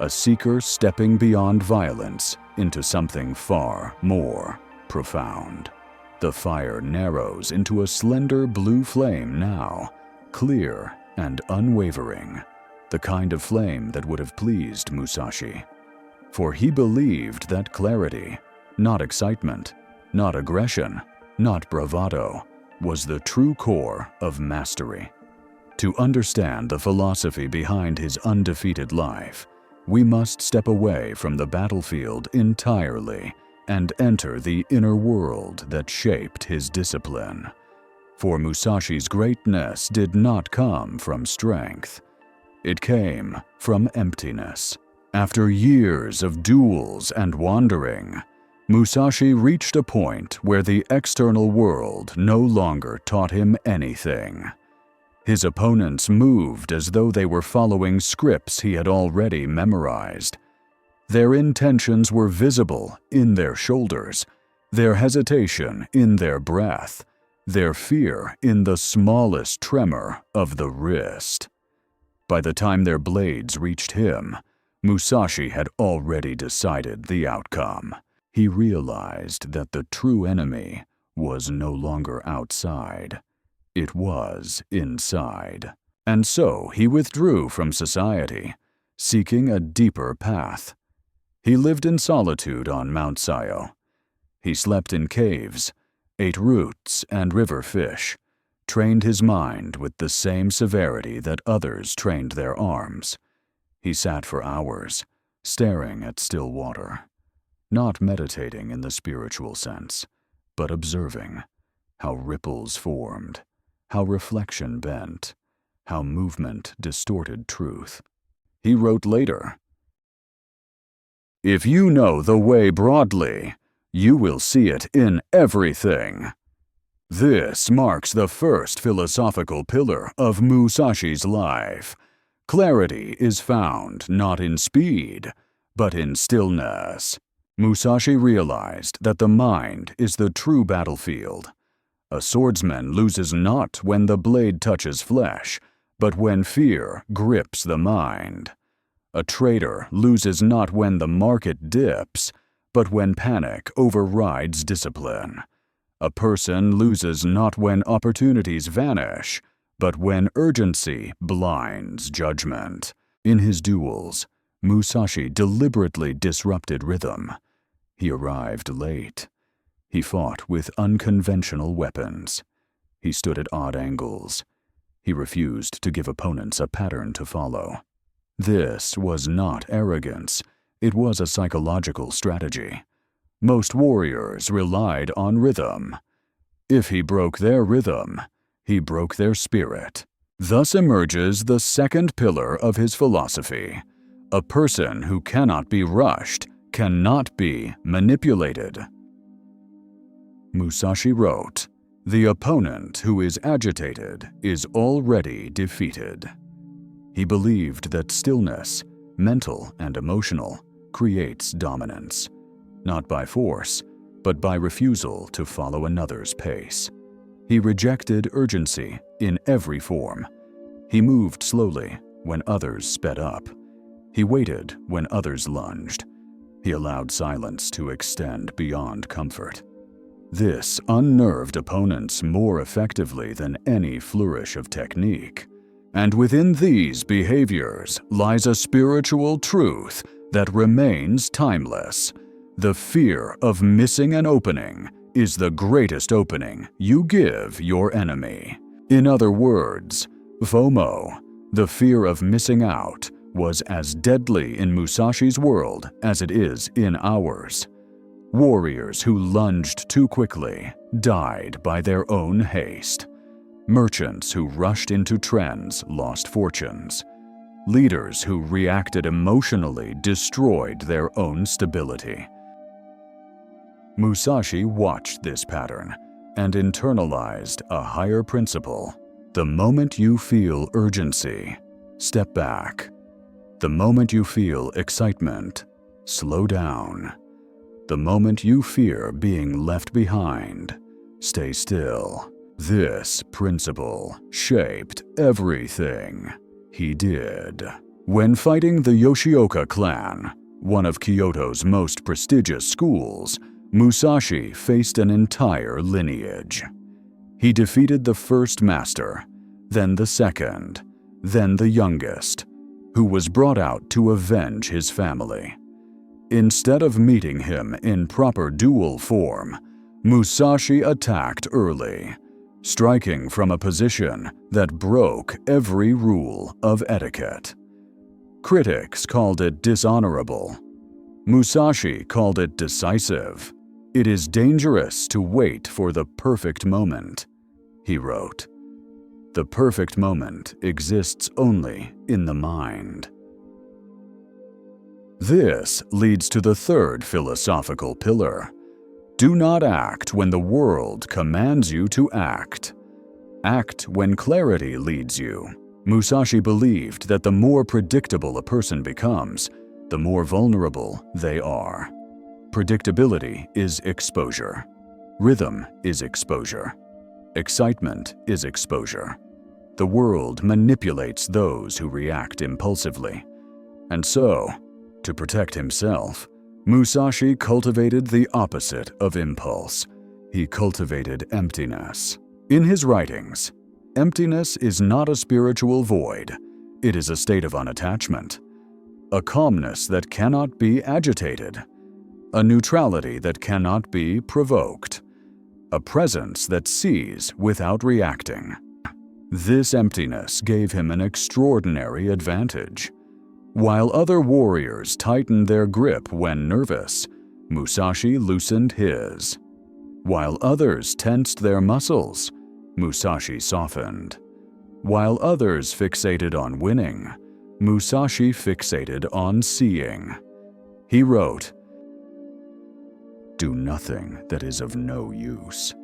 a seeker stepping beyond violence into something far more profound. The fire narrows into a slender blue flame now, clear and unwavering, the kind of flame that would have pleased Musashi. For he believed that clarity, not excitement, not aggression, not bravado, was the true core of mastery. To understand the philosophy behind his undefeated life, we must step away from the battlefield entirely and enter the inner world that shaped his discipline. For Musashi's greatness did not come from strength. It came from emptiness. After years of duels and wandering, Musashi reached a point where the external world no longer taught him anything. His opponents moved as though they were following scripts he had already memorized. Their intentions were visible in their shoulders, their hesitation in their breath, their fear in the smallest tremor of the wrist. By the time their blades reached him, Musashi had already decided the outcome. He realized that the true enemy was no longer outside. It was inside. And so he withdrew from society, seeking a deeper path. He lived in solitude on Mount Sayo. He slept in caves, ate roots and river fish, trained his mind with the same severity that others trained their arms. He sat for hours, staring at still water, not meditating in the spiritual sense, but observing how ripples formed, how reflection bent, how movement distorted truth. He wrote later, "If you know the way broadly, you will see it in everything." This marks the first philosophical pillar of Musashi's life. Clarity is found not in speed, but in stillness. Musashi realized that the mind is the true battlefield. A swordsman loses not when the blade touches flesh, but when fear grips the mind. A trader loses not when the market dips, but when panic overrides discipline. A person loses not when opportunities vanish, but when urgency blinds judgment. In his duels, Musashi deliberately disrupted rhythm. He arrived late. He fought with unconventional weapons. He stood at odd angles. He refused to give opponents a pattern to follow. This was not arrogance. It was a psychological strategy. Most warriors relied on rhythm. If he broke their rhythm, he broke their spirit. Thus emerges the second pillar of his philosophy. A person who cannot be rushed cannot be manipulated. Musashi wrote, "The opponent who is agitated is already defeated." He believed that stillness, mental and emotional, creates dominance, not by force, but by refusal to follow another's pace. He rejected urgency in every form. He moved slowly when others sped up. He waited when others lunged. He allowed silence to extend beyond comfort. This unnerved opponents more effectively than any flourish of technique. And within these behaviors lies a spiritual truth that remains timeless. The fear of missing an opening is the greatest opening you give your enemy. In other words, FOMO, the fear of missing out, was as deadly in Musashi's world as it is in ours. Warriors who lunged too quickly died by their own haste. Merchants who rushed into trends lost fortunes. Leaders who reacted emotionally destroyed their own stability. Musashi watched this pattern and internalized a higher principle. The moment you feel urgency, step back. The moment you feel excitement, slow down. The moment you fear being left behind, stay still. This principle shaped everything he did. When fighting the Yoshioka clan, one of Kyoto's most prestigious schools, Musashi faced an entire lineage. He defeated the first master, then the second, then the youngest, who was brought out to avenge his family. Instead of meeting him in proper duel form, Musashi attacked early, striking from a position that broke every rule of etiquette. Critics called it dishonorable. Musashi called it decisive. "It is dangerous to wait for the perfect moment," he wrote. The perfect moment exists only in the mind. This leads to the third philosophical pillar. Do not act when the world commands you to act. Act when clarity leads you. Musashi believed that the more predictable a person becomes, the more vulnerable they are. Predictability is exposure. Rhythm is exposure. Excitement is exposure. The world manipulates those who react impulsively. And so, to protect himself, Musashi cultivated the opposite of impulse. He cultivated emptiness. In his writings, emptiness is not a spiritual void. It is a state of unattachment, a calmness that cannot be agitated, a neutrality that cannot be provoked, a presence that sees without reacting. This emptiness gave him an extraordinary advantage. While other warriors tightened their grip when nervous, Musashi loosened his. While others tensed their muscles, Musashi softened. While others fixated on winning, Musashi fixated on seeing. He wrote, "Do nothing that is of no use."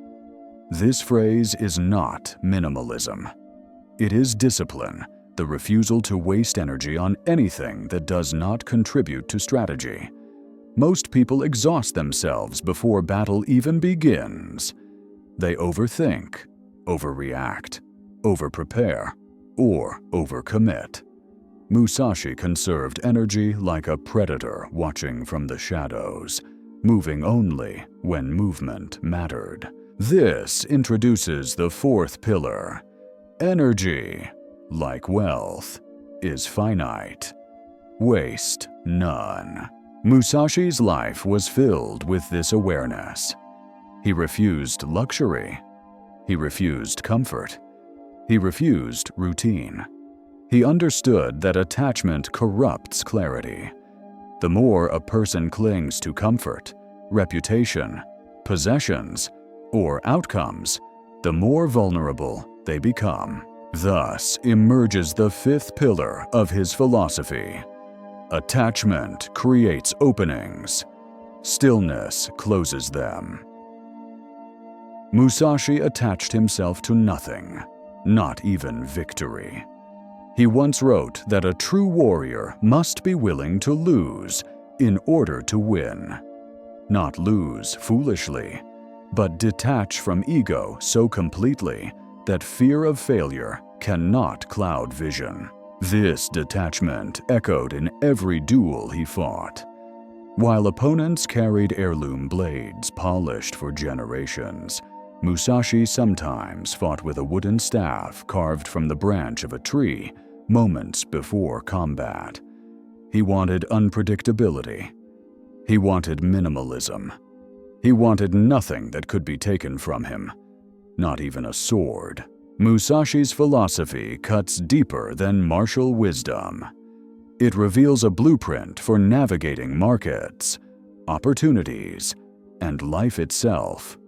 This phrase is not minimalism. It is discipline, the refusal to waste energy on anything that does not contribute to strategy. Most people exhaust themselves before battle even begins. They overthink, overreact, overprepare, or overcommit. Musashi conserved energy like a predator watching from the shadows, moving only when movement mattered. This introduces the fourth pillar. Energy, like wealth, is finite. Waste none. Musashi's life was filled with this awareness. He refused luxury. He refused comfort. He refused routine. He understood that attachment corrupts clarity. The more a person clings to comfort, reputation, possessions, or outcomes, the more vulnerable they become. Thus emerges the fifth pillar of his philosophy. Attachment creates openings. Stillness closes them. Musashi attached himself to nothing, not even victory. He once wrote that a true warrior must be willing to lose in order to win. Not lose foolishly, but detach from ego so completely that fear of failure cannot cloud vision. This detachment echoed in every duel he fought. While opponents carried heirloom blades polished for generations, Musashi sometimes fought with a wooden staff carved from the branch of a tree moments before combat. He wanted unpredictability. He wanted minimalism. He wanted nothing that could be taken from him, not even a sword. Musashi's philosophy cuts deeper than martial wisdom. It reveals a blueprint for navigating markets, opportunities, and life itself.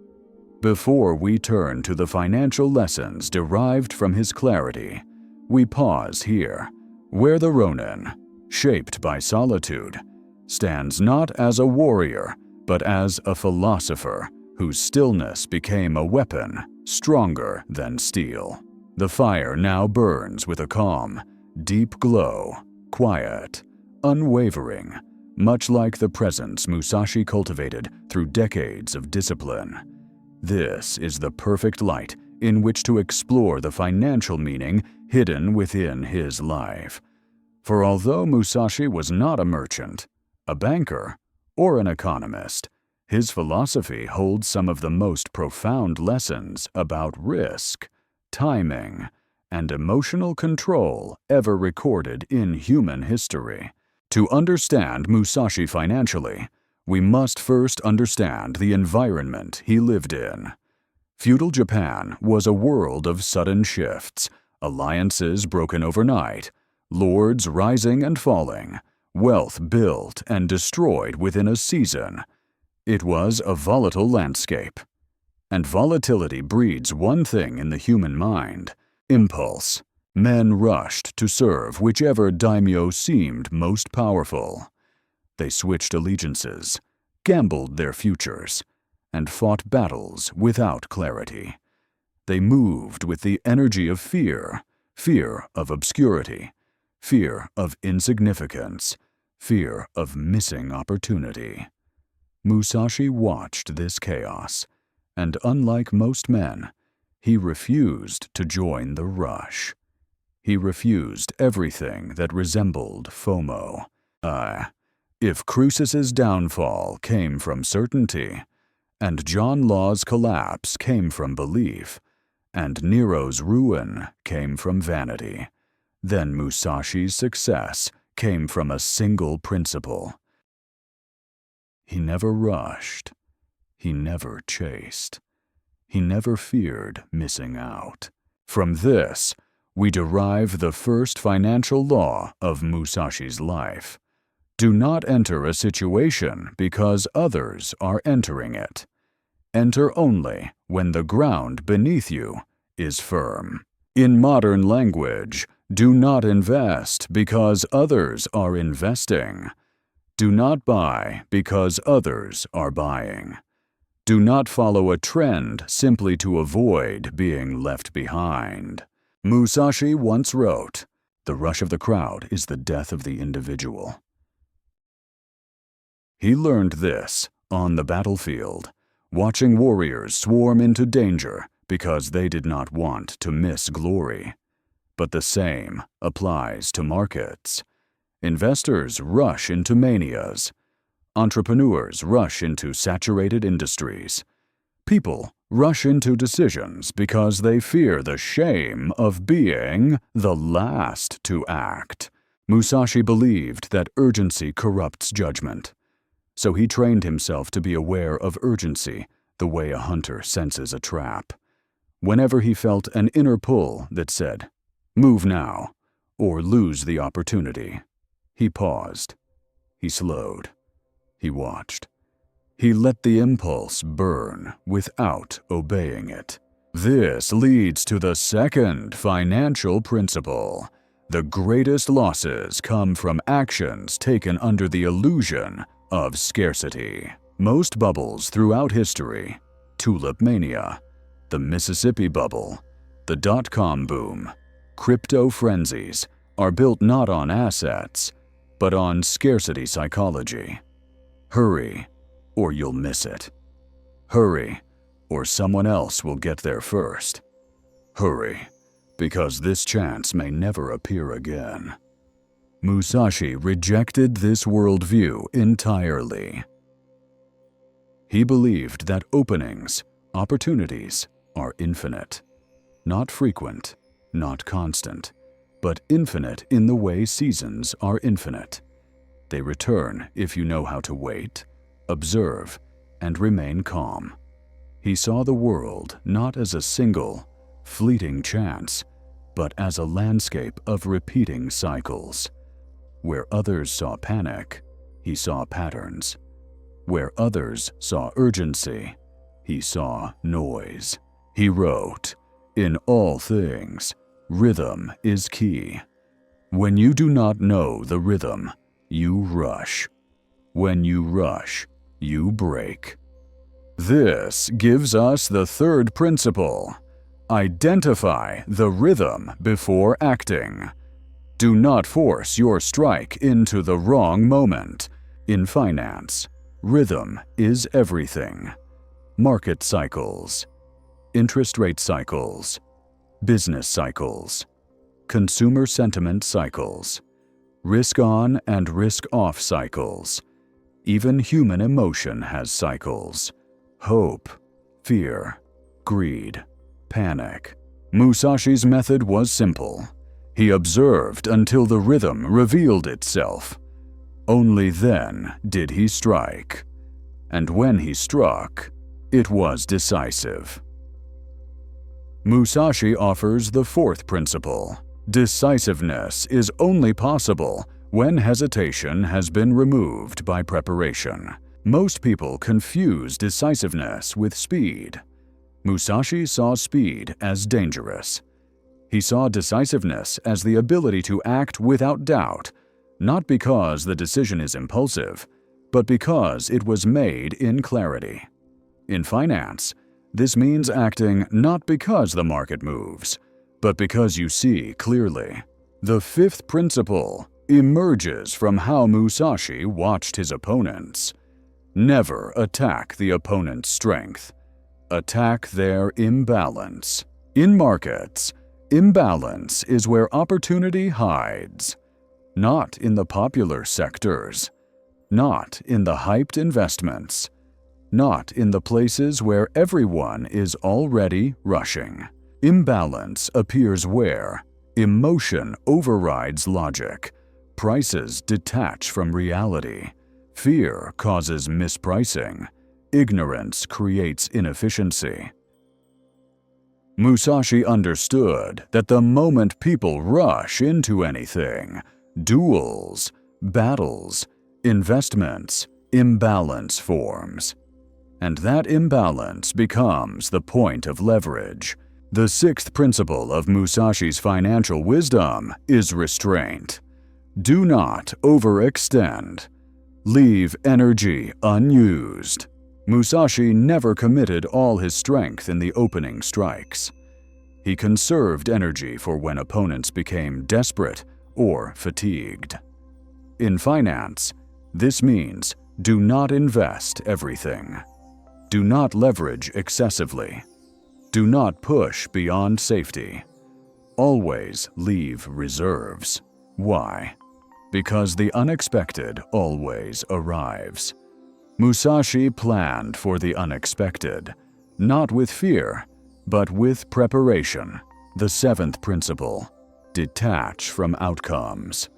Before we turn to the financial lessons derived from his clarity, we pause here, where the Ronin, shaped by solitude, stands not as a warrior, but as a philosopher whose stillness became a weapon stronger than steel. The fire now burns with a calm, deep glow, quiet, unwavering, much like the presence Musashi cultivated through decades of discipline. This is the perfect light in which to explore the financial meaning hidden within his life. For although Musashi was not a merchant, a banker, or an economist, his philosophy holds some of the most profound lessons about risk, timing, and emotional control ever recorded in human history. To understand Musashi financially, we must first understand the environment he lived in. Feudal Japan was a world of sudden shifts, alliances broken overnight, lords rising and falling, wealth built and destroyed within a season. It was a volatile landscape. And volatility breeds one thing in the human mind: impulse. Men rushed to serve whichever daimyo seemed most powerful. They switched allegiances, gambled their futures, and fought battles without clarity. They moved with the energy of fear, fear of obscurity, fear of insignificance, fear of missing opportunity. Musashi watched this chaos, and unlike most men, he refused to join the rush. He refused everything that resembled FOMO. If Croesus's downfall came from certainty, and John Law's collapse came from belief, and Nero's ruin came from vanity, then Musashi's success came from a single principle. He never rushed. He never chased. He never feared missing out. From this, we derive the first financial law of Musashi's life. Do not enter a situation because others are entering it. Enter only when the ground beneath you is firm. In modern language, do not invest because others are investing. Do not buy because others are buying. Do not follow a trend simply to avoid being left behind. Musashi once wrote, "The rush of the crowd is the death of the individual." He learned this on the battlefield, watching warriors swarm into danger because they did not want to miss glory. But the same applies to markets. Investors rush into manias. Entrepreneurs rush into saturated industries. People rush into decisions because they fear the shame of being the last to act. Musashi believed that urgency corrupts judgment. So he trained himself to be aware of urgency the way a hunter senses a trap. Whenever he felt an inner pull that said, "Move now," or "lose the opportunity," he paused. He slowed. He watched. He let the impulse burn without obeying it. This leads to the second financial principle. The greatest losses come from actions taken under the illusion of scarcity. Most bubbles throughout history, tulip mania, the Mississippi bubble, the dot-com boom, crypto frenzies, are built not on assets, but on scarcity psychology. Hurry, or you'll miss it. Hurry, or someone else will get there first. Hurry, because this chance may never appear again. Musashi rejected this worldview entirely. He believed that openings, opportunities, are infinite. Not frequent, not constant, but infinite in the way seasons are infinite. They return if you know how to wait, observe, and remain calm. He saw the world not as a single, fleeting chance, but as a landscape of repeating cycles. Where others saw panic, he saw patterns. Where others saw urgency, he saw noise. He wrote, "In all things, rhythm is key. When you do not know the rhythm, you rush. When you rush, you break." This gives us the third principle. Identify the rhythm before acting. Do not force your strike into the wrong moment. In finance, rhythm is everything. Market cycles, interest rate cycles, business cycles, consumer sentiment cycles, risk-on and risk-off cycles. Even human emotion has cycles. Hope, fear, greed, panic. Musashi's method was simple. He observed until the rhythm revealed itself. Only then did he strike. And when he struck, it was decisive. Musashi offers the fourth principle. Decisiveness is only possible when hesitation has been removed by preparation. Most people confuse decisiveness with speed. Musashi saw speed as dangerous. He saw decisiveness as the ability to act without doubt, not because the decision is impulsive, but because it was made in clarity. In finance, this means acting not because the market moves, but because you see clearly. The fifth principle emerges from how Musashi watched his opponents. Never attack the opponent's strength. Attack their imbalance. In markets, imbalance is where opportunity hides. Not in the popular sectors. Not in the hyped investments. Not in the places where everyone is already rushing. Imbalance appears where emotion overrides logic, prices detach from reality, fear causes mispricing, ignorance creates inefficiency. Musashi understood that the moment people rush into anything, duels, battles, investments, imbalance forms. And that imbalance becomes the point of leverage. The sixth principle of Musashi's financial wisdom is restraint. Do not overextend. Leave energy unused. Musashi never committed all his strength in the opening strikes. He conserved energy for when opponents became desperate or fatigued. In finance, this means do not invest everything. Do not leverage excessively. Do not push beyond safety. Always leave reserves. Why? Because the unexpected always arrives. Musashi planned for the unexpected, not with fear, but with preparation. The seventh principle: detach from outcomes.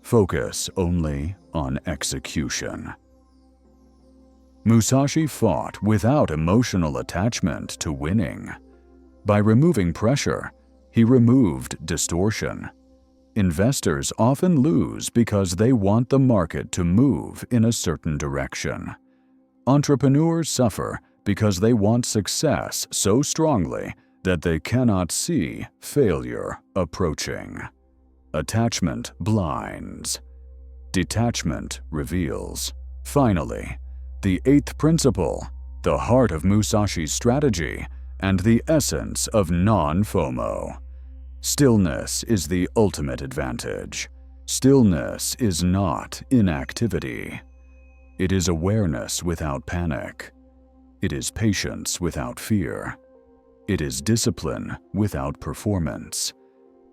Focus only on execution. Musashi fought without emotional attachment to winning. By removing pressure, he removed distortion. Investors often lose because they want the market to move in a certain direction. Entrepreneurs suffer because they want success so strongly that they cannot see failure approaching. Attachment blinds. Detachment reveals. Finally, the eighth principle, the heart of Musashi's strategy and the essence of non-FOMO. Stillness is the ultimate advantage. Stillness is not inactivity. It is awareness without panic. It is patience without fear. It is discipline without performance.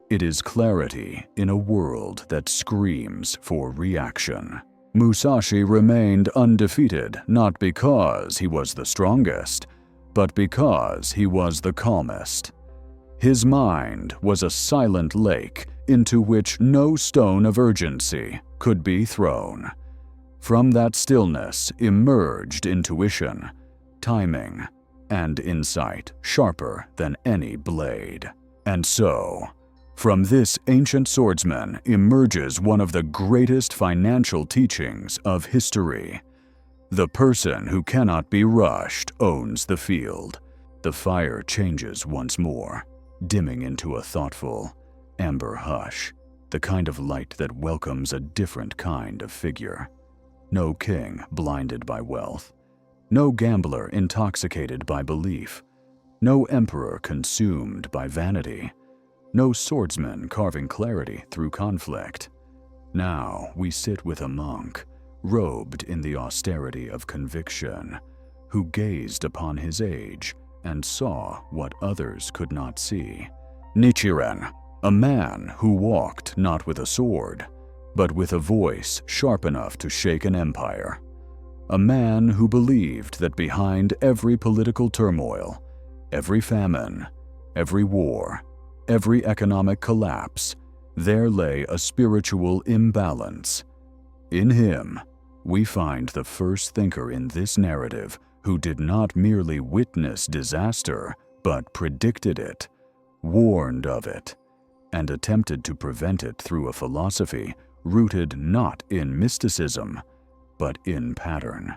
It is clarity in a world that screams for reaction. Musashi remained undefeated not because he was the strongest, but because he was the calmest. His mind was a silent lake into which no stone of urgency could be thrown. From that stillness emerged intuition, timing, and insight sharper than any blade. And so, from this ancient swordsman emerges one of the greatest financial teachings of history. The person who cannot be rushed owns the field. The fire changes once more, dimming into a thoughtful, amber hush, the kind of light that welcomes a different kind of figure. No king blinded by wealth, no gambler intoxicated by belief, no emperor consumed by vanity, no swordsman carving clarity through conflict. Now we sit with a monk, robed in the austerity of conviction, who gazed upon his age and saw what others could not see. Nichiren, a man who walked not with a sword, but with a voice sharp enough to shake an empire. A man who believed that behind every political turmoil, every famine, every war, every economic collapse, there lay a spiritual imbalance. In him, we find the first thinker in this narrative who did not merely witness disaster, but predicted it, warned of it, and attempted to prevent it through a philosophy rooted not in mysticism, but in pattern.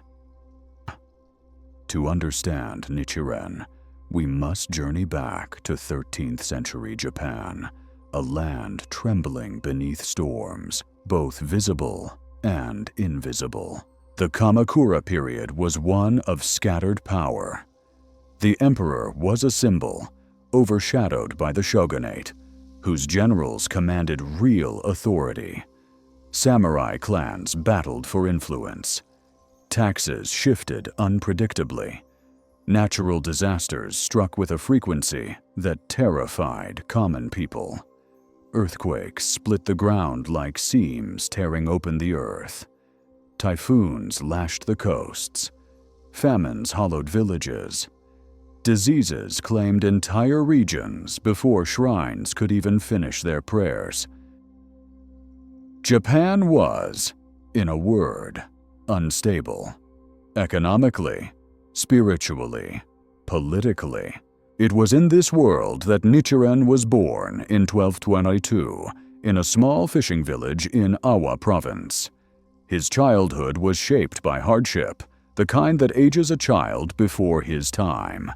To understand Nichiren, we must journey back to 13th century Japan, a land trembling beneath storms, both visible and invisible. The Kamakura period was one of scattered power. The emperor was a symbol, overshadowed by the shogunate, whose generals commanded real authority. Samurai clans battled for influence. Taxes shifted unpredictably. Natural disasters struck with a frequency that terrified common people. Earthquakes split the ground like seams tearing open the earth. Typhoons lashed the coasts. Famines hollowed villages. Diseases claimed entire regions before shrines could even finish their prayers. Japan was, in a word, unstable. Economically, spiritually, politically. It was in this world that Nichiren was born in 1222 in a small fishing village in Awa province. His childhood was shaped by hardship, the kind that ages a child before his time.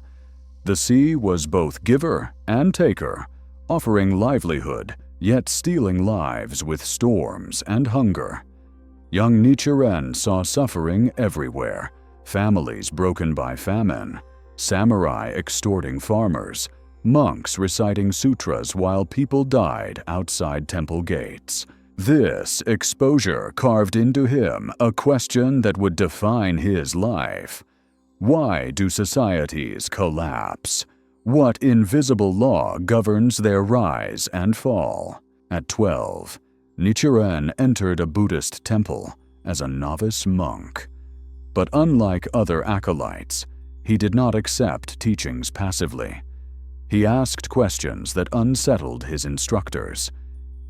The sea was both giver and taker, offering livelihood, yet stealing lives with storms and hunger. Young Nichiren saw suffering everywhere, families broken by famine, samurai extorting farmers, monks reciting sutras while people died outside temple gates. This exposure carved into him a question that would define his life. Why do societies collapse? What invisible law governs their rise and fall? At 12, Nichiren entered a Buddhist temple as a novice monk. But unlike other acolytes, he did not accept teachings passively. He asked questions that unsettled his instructors.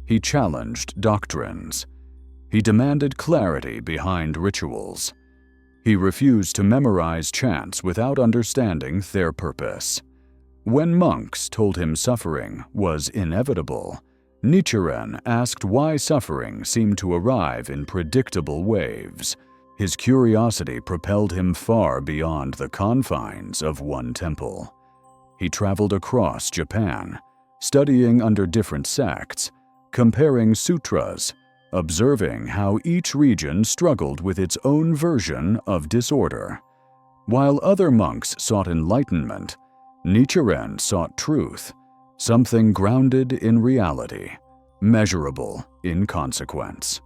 He challenged doctrines. He demanded clarity behind rituals. He refused to memorize chants without understanding their purpose. When monks told him suffering was inevitable, Nichiren asked why suffering seemed to arrive in predictable waves. His curiosity propelled him far beyond the confines of one temple. He traveled across Japan, studying under different sects, comparing sutras, observing how each region struggled with its own version of disorder. While other monks sought enlightenment, Nichiren sought truth, something grounded in reality, measurable in consequence.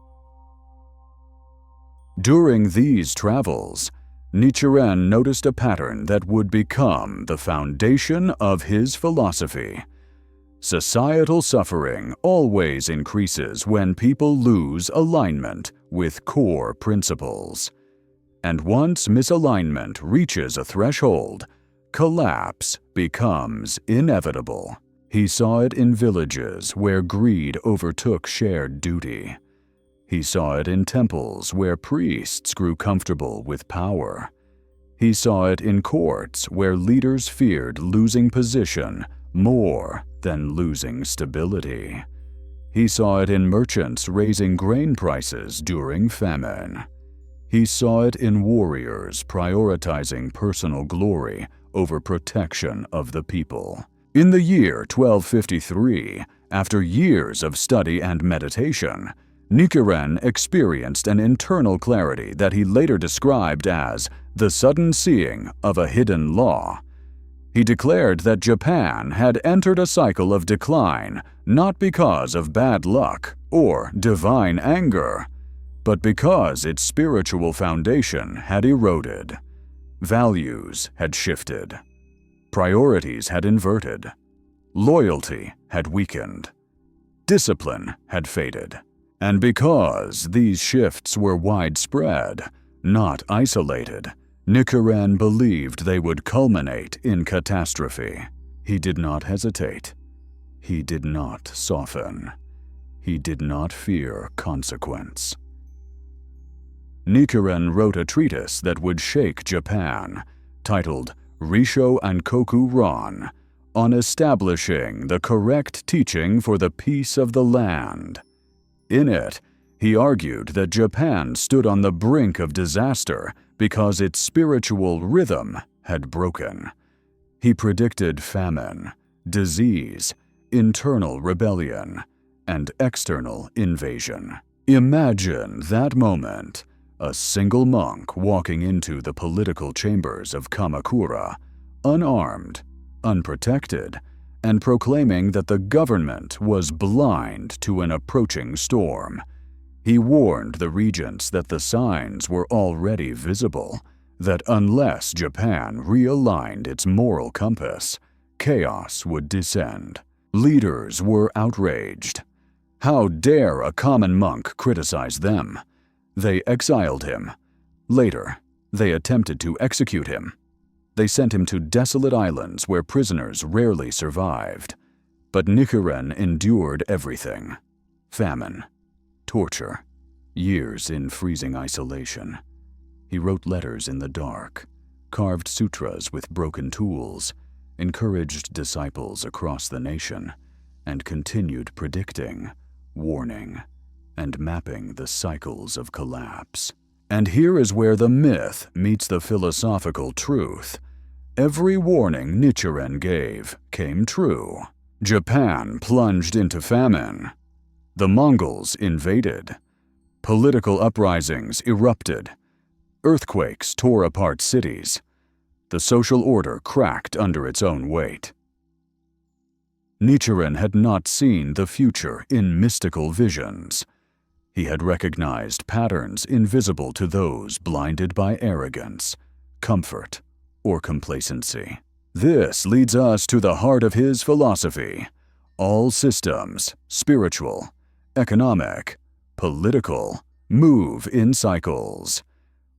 During these travels, Nichiren noticed a pattern that would become the foundation of his philosophy. Societal suffering always increases when people lose alignment with core principles. And once misalignment reaches a threshold, collapse becomes inevitable. He saw it in villages where greed overtook shared duty. He saw it in temples where priests grew comfortable with power. He saw it in courts where leaders feared losing position more than losing stability. He saw it in merchants raising grain prices during famine. He saw it in warriors prioritizing personal glory over protection of the people. In the year 1253, after years of study and meditation, Nichiren experienced an internal clarity that he later described as the sudden seeing of a hidden law. He declared that Japan had entered a cycle of decline not because of bad luck or divine anger, but because its spiritual foundation had eroded. Values had shifted. Priorities had inverted. Loyalty had weakened. Discipline had faded. And because these shifts were widespread, not isolated, Nichiren believed they would culminate in catastrophe. He did not hesitate. He did not soften. He did not fear consequence. Nichiren wrote a treatise that would shake Japan, titled Risho Ankoku Ron, on establishing the correct teaching for the peace of the land. In it, he argued that Japan stood on the brink of disaster because its spiritual rhythm had broken. He predicted famine, disease, internal rebellion, and external invasion. Imagine that moment, a single monk walking into the political chambers of Kamakura, unarmed, unprotected, and proclaiming that the government was blind to an approaching storm. He warned the regents that the signs were already visible, that unless Japan realigned its moral compass, chaos would descend. Leaders were outraged. How dare a common monk criticize them? They exiled him. Later, they attempted to execute him. They sent him to desolate islands where prisoners rarely survived. But Nichiren endured everything: famine, torture, years in freezing isolation. He wrote letters in the dark, carved sutras with broken tools, encouraged disciples across the nation, and continued predicting, warning, and mapping the cycles of collapse. And here is where the myth meets the philosophical truth. Every warning Nichiren gave came true. Japan plunged into famine. The Mongols invaded. Political uprisings erupted. Earthquakes tore apart cities. The social order cracked under its own weight. Nichiren had not seen the future in mystical visions. He had recognized patterns invisible to those blinded by arrogance, comfort, or complacency. This leads us to the heart of his philosophy. All systems, spiritual, economic, political, move in cycles.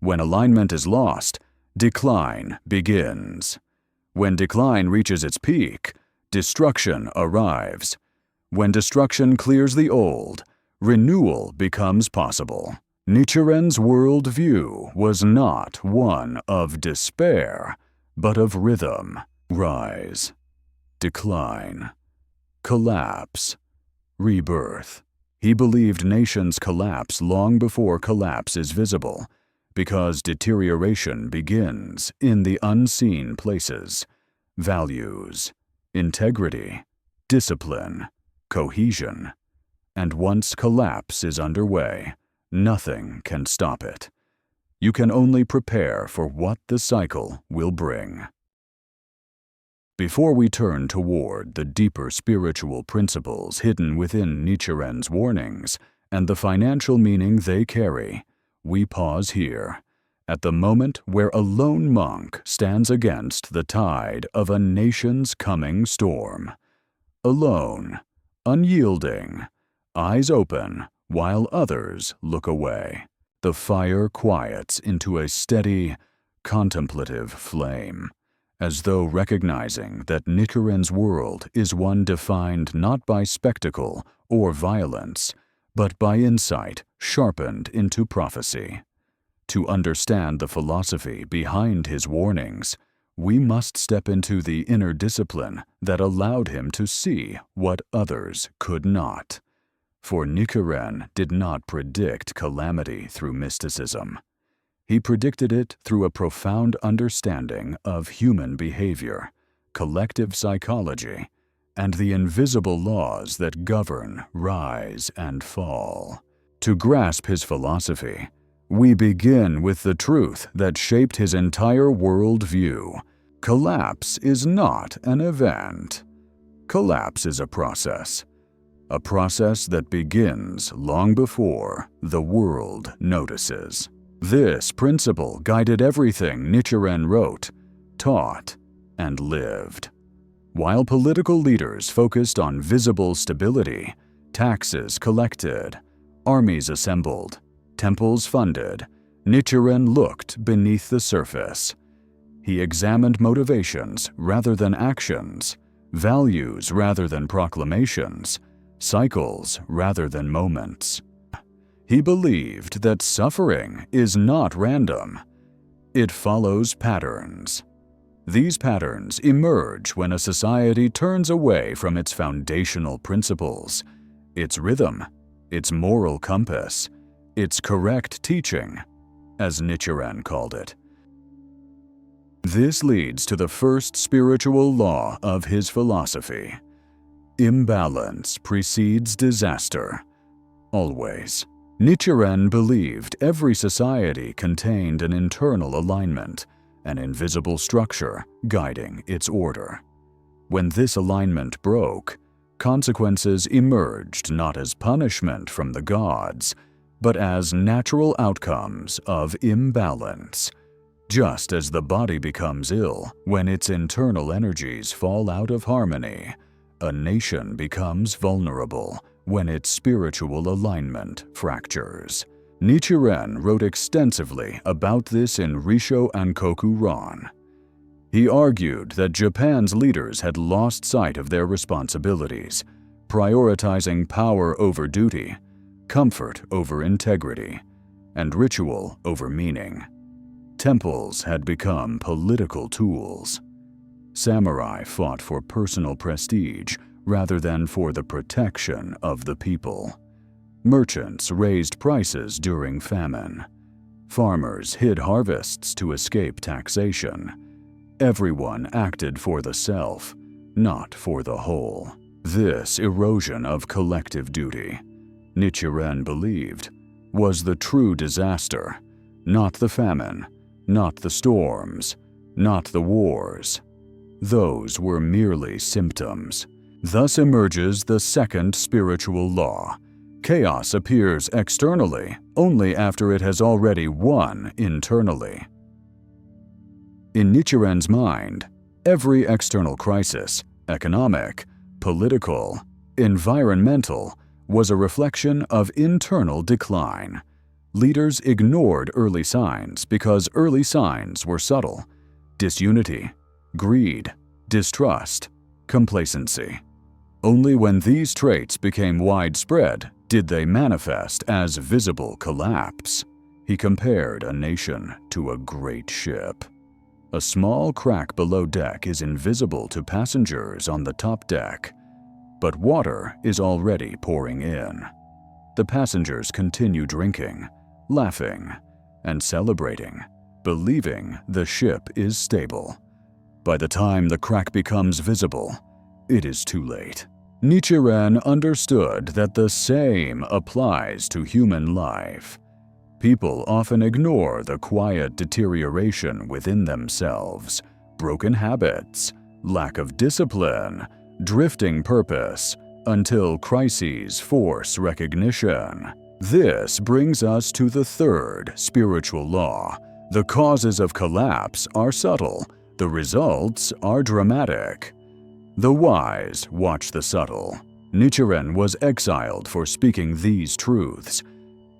When alignment is lost, decline begins. When decline reaches its peak, destruction arrives. When destruction clears the old, renewal becomes possible. Nichiren's worldview was not one of despair, but of rhythm. Rise, decline, collapse, rebirth. He believed nations collapse long before collapse is visible, because deterioration begins in the unseen places: values, integrity, discipline, cohesion. And once collapse is underway, nothing can stop it. You can only prepare for what the cycle will bring. Before we turn toward the deeper spiritual principles hidden within Nichiren's warnings and the financial meaning they carry, we pause here, at the moment where a lone monk stands against the tide of a nation's coming storm. Alone, unyielding, eyes open while others look away. The fire quiets into a steady, contemplative flame, as though recognizing that Nichiren's world is one defined not by spectacle or violence, but by insight sharpened into prophecy. To understand the philosophy behind his warnings, we must step into the inner discipline that allowed him to see what others could not. For Nichiren did not predict calamity through mysticism. He predicted it through a profound understanding of human behavior, collective psychology, and the invisible laws that govern rise and fall. To grasp his philosophy, we begin with the truth that shaped his entire worldview. Collapse is not an event. Collapse is a process that begins long before the world notices. This principle guided everything Nichiren wrote, taught, and lived. While political leaders focused on visible stability, taxes collected, armies assembled, temples funded, Nichiren looked beneath the surface. He examined motivations rather than actions, values rather than proclamations, cycles rather than moments. He believed that suffering is not random. It follows patterns. These patterns emerge when a society turns away from its foundational principles, its rhythm, its moral compass, its correct teaching, as Nichiren called it. This leads to the first spiritual law of his philosophy. Imbalance precedes disaster. Always. Nichiren believed every society contained an internal alignment, an invisible structure guiding its order. When this alignment broke, consequences emerged not as punishment from the gods, but as natural outcomes of imbalance. Just as the body becomes ill when its internal energies fall out of harmony, a nation becomes vulnerable when its spiritual alignment fractures. Nichiren wrote extensively about this in Risho Ankoku Ron. He argued that Japan's leaders had lost sight of their responsibilities, prioritizing power over duty, comfort over integrity, and ritual over meaning. Temples had become political tools. Samurai fought for personal prestige rather than for the protection of the people. Merchants raised prices during famine. Farmers hid harvests to escape taxation. Everyone acted for the self, not for the whole. This erosion of collective duty, Nichiren believed, was the true disaster, not the famine, not the storms, not the wars. Those were merely symptoms. Thus emerges the second spiritual law. Chaos appears externally only after it has already won internally. In Nichiren's mind, every external crisis, economic, political, environmental, was a reflection of internal decline. Leaders ignored early signs because early signs were subtle: disunity, greed, distrust, complacency. Only when these traits became widespread did they manifest as visible collapse. He compared a nation to a great ship. A small crack below deck is invisible to passengers on the top deck, but water is already pouring in. The passengers continue drinking, laughing, and celebrating, believing the ship is stable. By the time the crack becomes visible, it is too late. Nichiren understood that the same applies to human life. People often ignore the quiet deterioration within themselves, broken habits, lack of discipline, drifting purpose, until crises force recognition. This brings us to the third spiritual law. The causes of collapse are subtle, the results are dramatic. The wise watch the subtle. Nichiren was exiled for speaking these truths.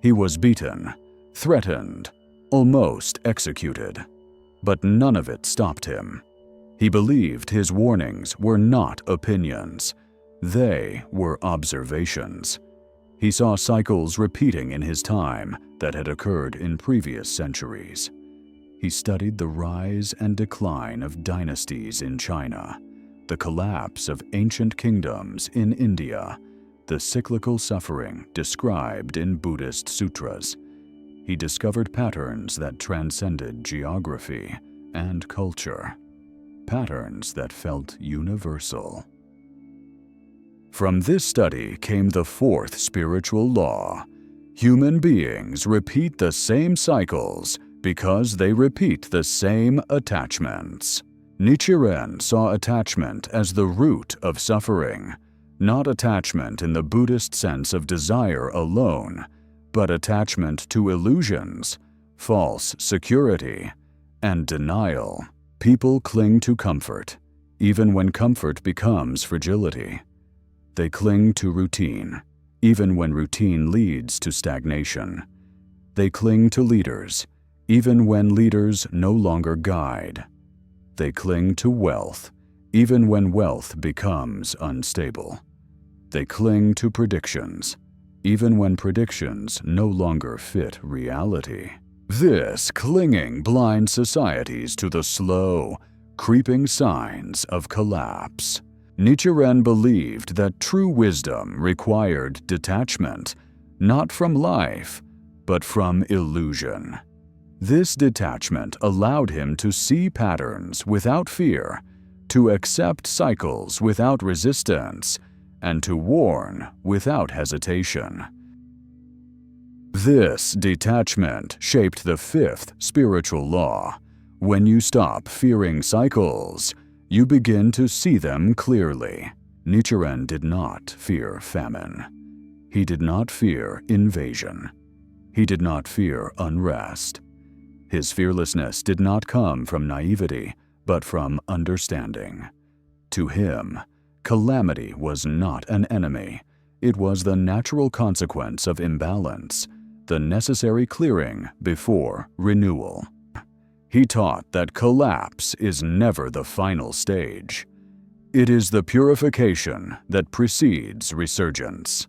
He was beaten, threatened, almost executed. But none of it stopped him. He believed his warnings were not opinions. They were observations. He saw cycles repeating in his time that had occurred in previous centuries. He studied the rise and decline of dynasties in China, the collapse of ancient kingdoms in India, the cyclical suffering described in Buddhist sutras. He discovered patterns that transcended geography and culture, patterns that felt universal. From this study came the fourth spiritual law. Human beings repeat the same cycles because they repeat the same attachments. Nichiren saw attachment as the root of suffering, not attachment in the Buddhist sense of desire alone, but attachment to illusions, false security, and denial. People cling to comfort, even when comfort becomes fragility. They cling to routine, even when routine leads to stagnation. They cling to leaders, even when leaders no longer guide. They cling to wealth, even when wealth becomes unstable. They cling to predictions, even when predictions no longer fit reality. This clinging blinds societies to the slow, creeping signs of collapse. Nichiren believed that true wisdom required detachment, not from life, but from illusion. This detachment allowed him to see patterns without fear, to accept cycles without resistance, and to warn without hesitation. This detachment shaped the fifth spiritual law. When you stop fearing cycles, you begin to see them clearly. Nichiren did not fear famine. He did not fear invasion. He did not fear unrest. His fearlessness did not come from naivety, but from understanding. To him, calamity was not an enemy. It was the natural consequence of imbalance, the necessary clearing before renewal. He taught that collapse is never the final stage. It is the purification that precedes resurgence.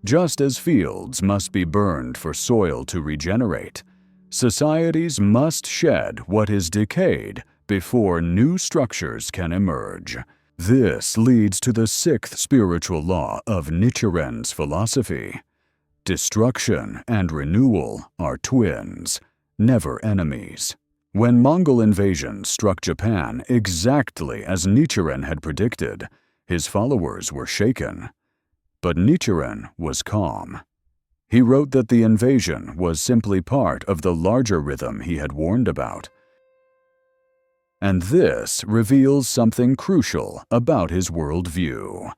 Just as fields must be burned for soil to regenerate, societies must shed what is decayed before new structures can emerge. This leads to the sixth spiritual law of Nichiren's philosophy. Destruction and renewal are twins, never enemies. When Mongol invasion struck Japan exactly as Nichiren had predicted, his followers were shaken. But Nichiren was calm. He wrote that the invasion was simply part of the larger rhythm he had warned about. And this reveals something crucial about his worldview.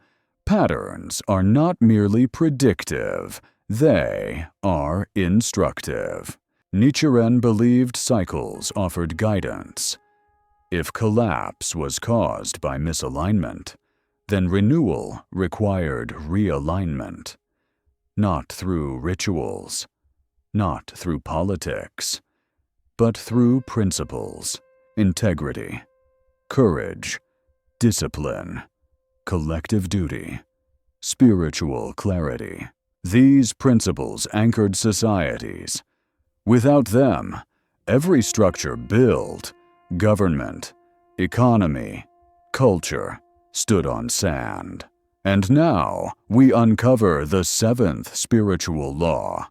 Patterns are not merely predictive, they are instructive. Nichiren believed cycles offered guidance. If collapse was caused by misalignment, then renewal required realignment. Not through rituals, not through politics, but through principles, integrity, courage, discipline, collective duty, spiritual clarity. These principles anchored societies. Without them, every structure built government, economy, culture stood on sand. And now we uncover the seventh spiritual law.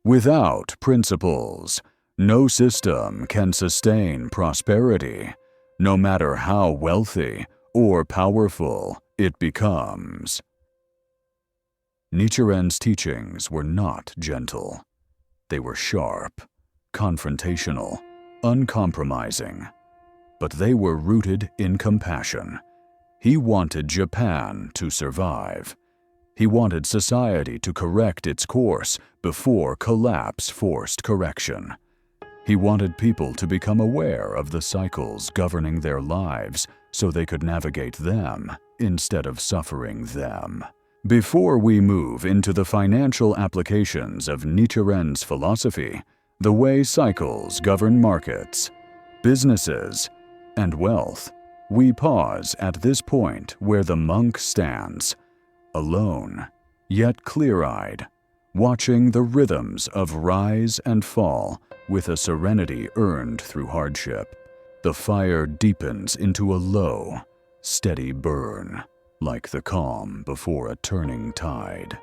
Without principles, no system can sustain prosperity, no matter how wealthy or powerful it becomes. Nichiren's teachings were not gentle. They were sharp, confrontational, uncompromising. But they were rooted in compassion. He wanted Japan to survive. He wanted society to correct its course before collapse forced correction. He wanted people to become aware of the cycles governing their lives so they could navigate them instead of suffering them. Before we move into the financial applications of Nichiren's philosophy, the way cycles govern markets, businesses, and wealth, we pause at this point where the monk stands, alone, yet clear-eyed, watching the rhythms of rise and fall with a serenity earned through hardship. The fire deepens into a low, steady burn, like the calm before a turning tide.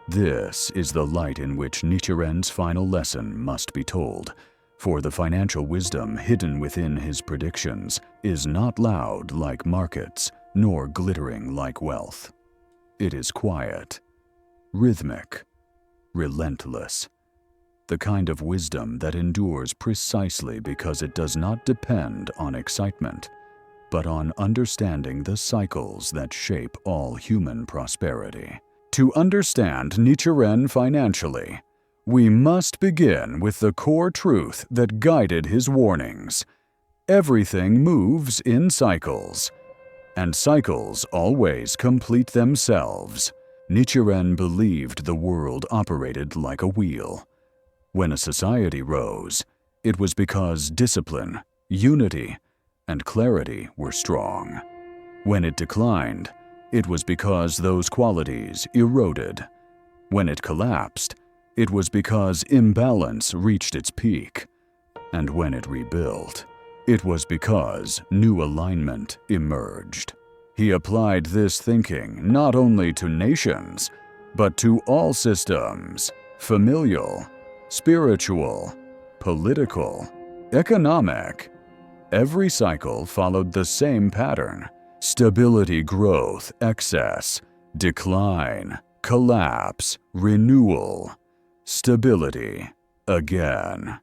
This is the light in which Nichiren's final lesson must be told, for the financial wisdom hidden within his predictions is not loud like markets, nor glittering like wealth. It is quiet, rhythmic, relentless, the kind of wisdom that endures precisely because it does not depend on excitement, but on understanding the cycles that shape all human prosperity. To understand Nichiren financially, we must begin with the core truth that guided his warnings. Everything moves in cycles, and cycles always complete themselves. Nichiren believed the world operated like a wheel. When a society rose, it was because discipline, unity, and clarity were strong. When it declined, it was because those qualities eroded. When it collapsed, it was because imbalance reached its peak. And when it rebuilt, it was because new alignment emerged. He applied this thinking not only to nations, but to all systems: familial, spiritual, political, economic. Every cycle followed the same pattern: stability, growth, excess, decline, collapse, renewal, stability, again.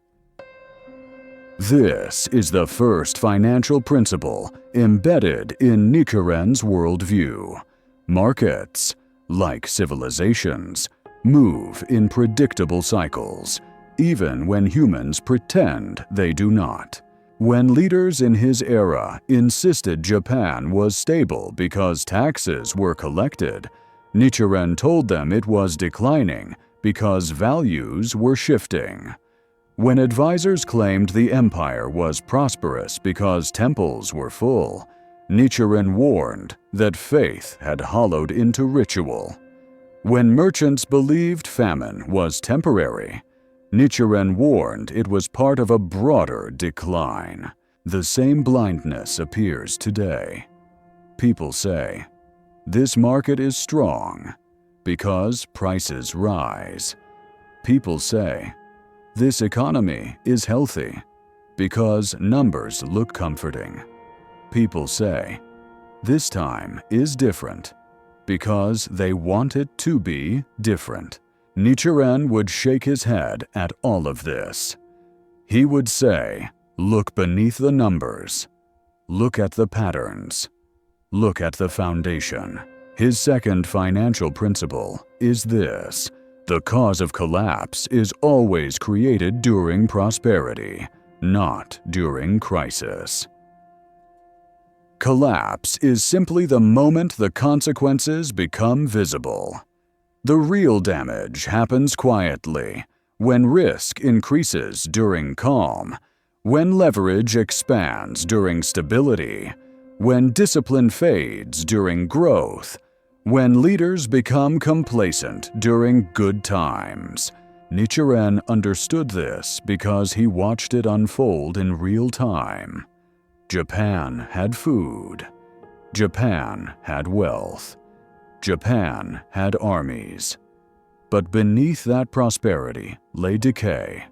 This is the first financial principle embedded in Nichiren's worldview. Markets, like civilizations, move in predictable cycles, even when humans pretend they do not. When leaders in his era insisted Japan was stable because taxes were collected, Nichiren told them it was declining because values were shifting. When advisors claimed the empire was prosperous because temples were full, Nichiren warned that faith had hollowed into ritual. When merchants believed famine was temporary, Nichiren warned it was part of a broader decline. The same blindness appears today. People say, "This market is strong," because prices rise. People say, "This economy is healthy," because numbers look comforting. People say, "This time is different," because they want it to be different. Nichiren would shake his head at all of this. He would say, "Look beneath the numbers. Look at the patterns. Look at the foundation." His second financial principle is this: the cause of collapse is always created during prosperity, not during crisis. Collapse is simply the moment the consequences become visible. The real damage happens quietly, when risk increases during calm, when leverage expands during stability, when discipline fades during growth, when leaders become complacent during good times. Nichiren understood this because he watched it unfold in real time. Japan had food. Japan had wealth. Japan had armies. But beneath that prosperity lay decay.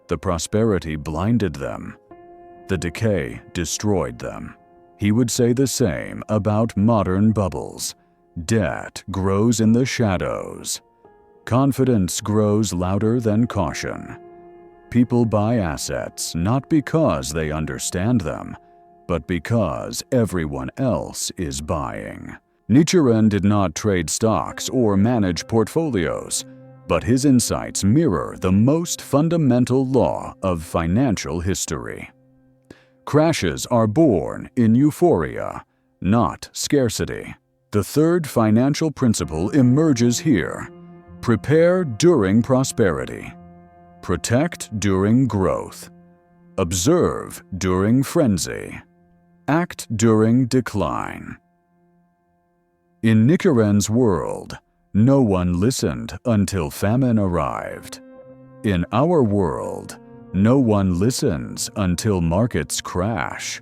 The prosperity blinded them. The decay destroyed them. He would say the same about modern bubbles. Debt grows in the shadows. Confidence grows louder than caution. People buy assets not because they understand them, but because everyone else is buying. Nichiren did not trade stocks or manage portfolios, but his insights mirror the most fundamental law of financial history. Crashes are born in euphoria, not scarcity. The third financial principle emerges here. Prepare during prosperity. Protect during growth. Observe during frenzy. Act during decline. In Nichiren's world, no one listened until famine arrived. In our world, no one listens until markets crash.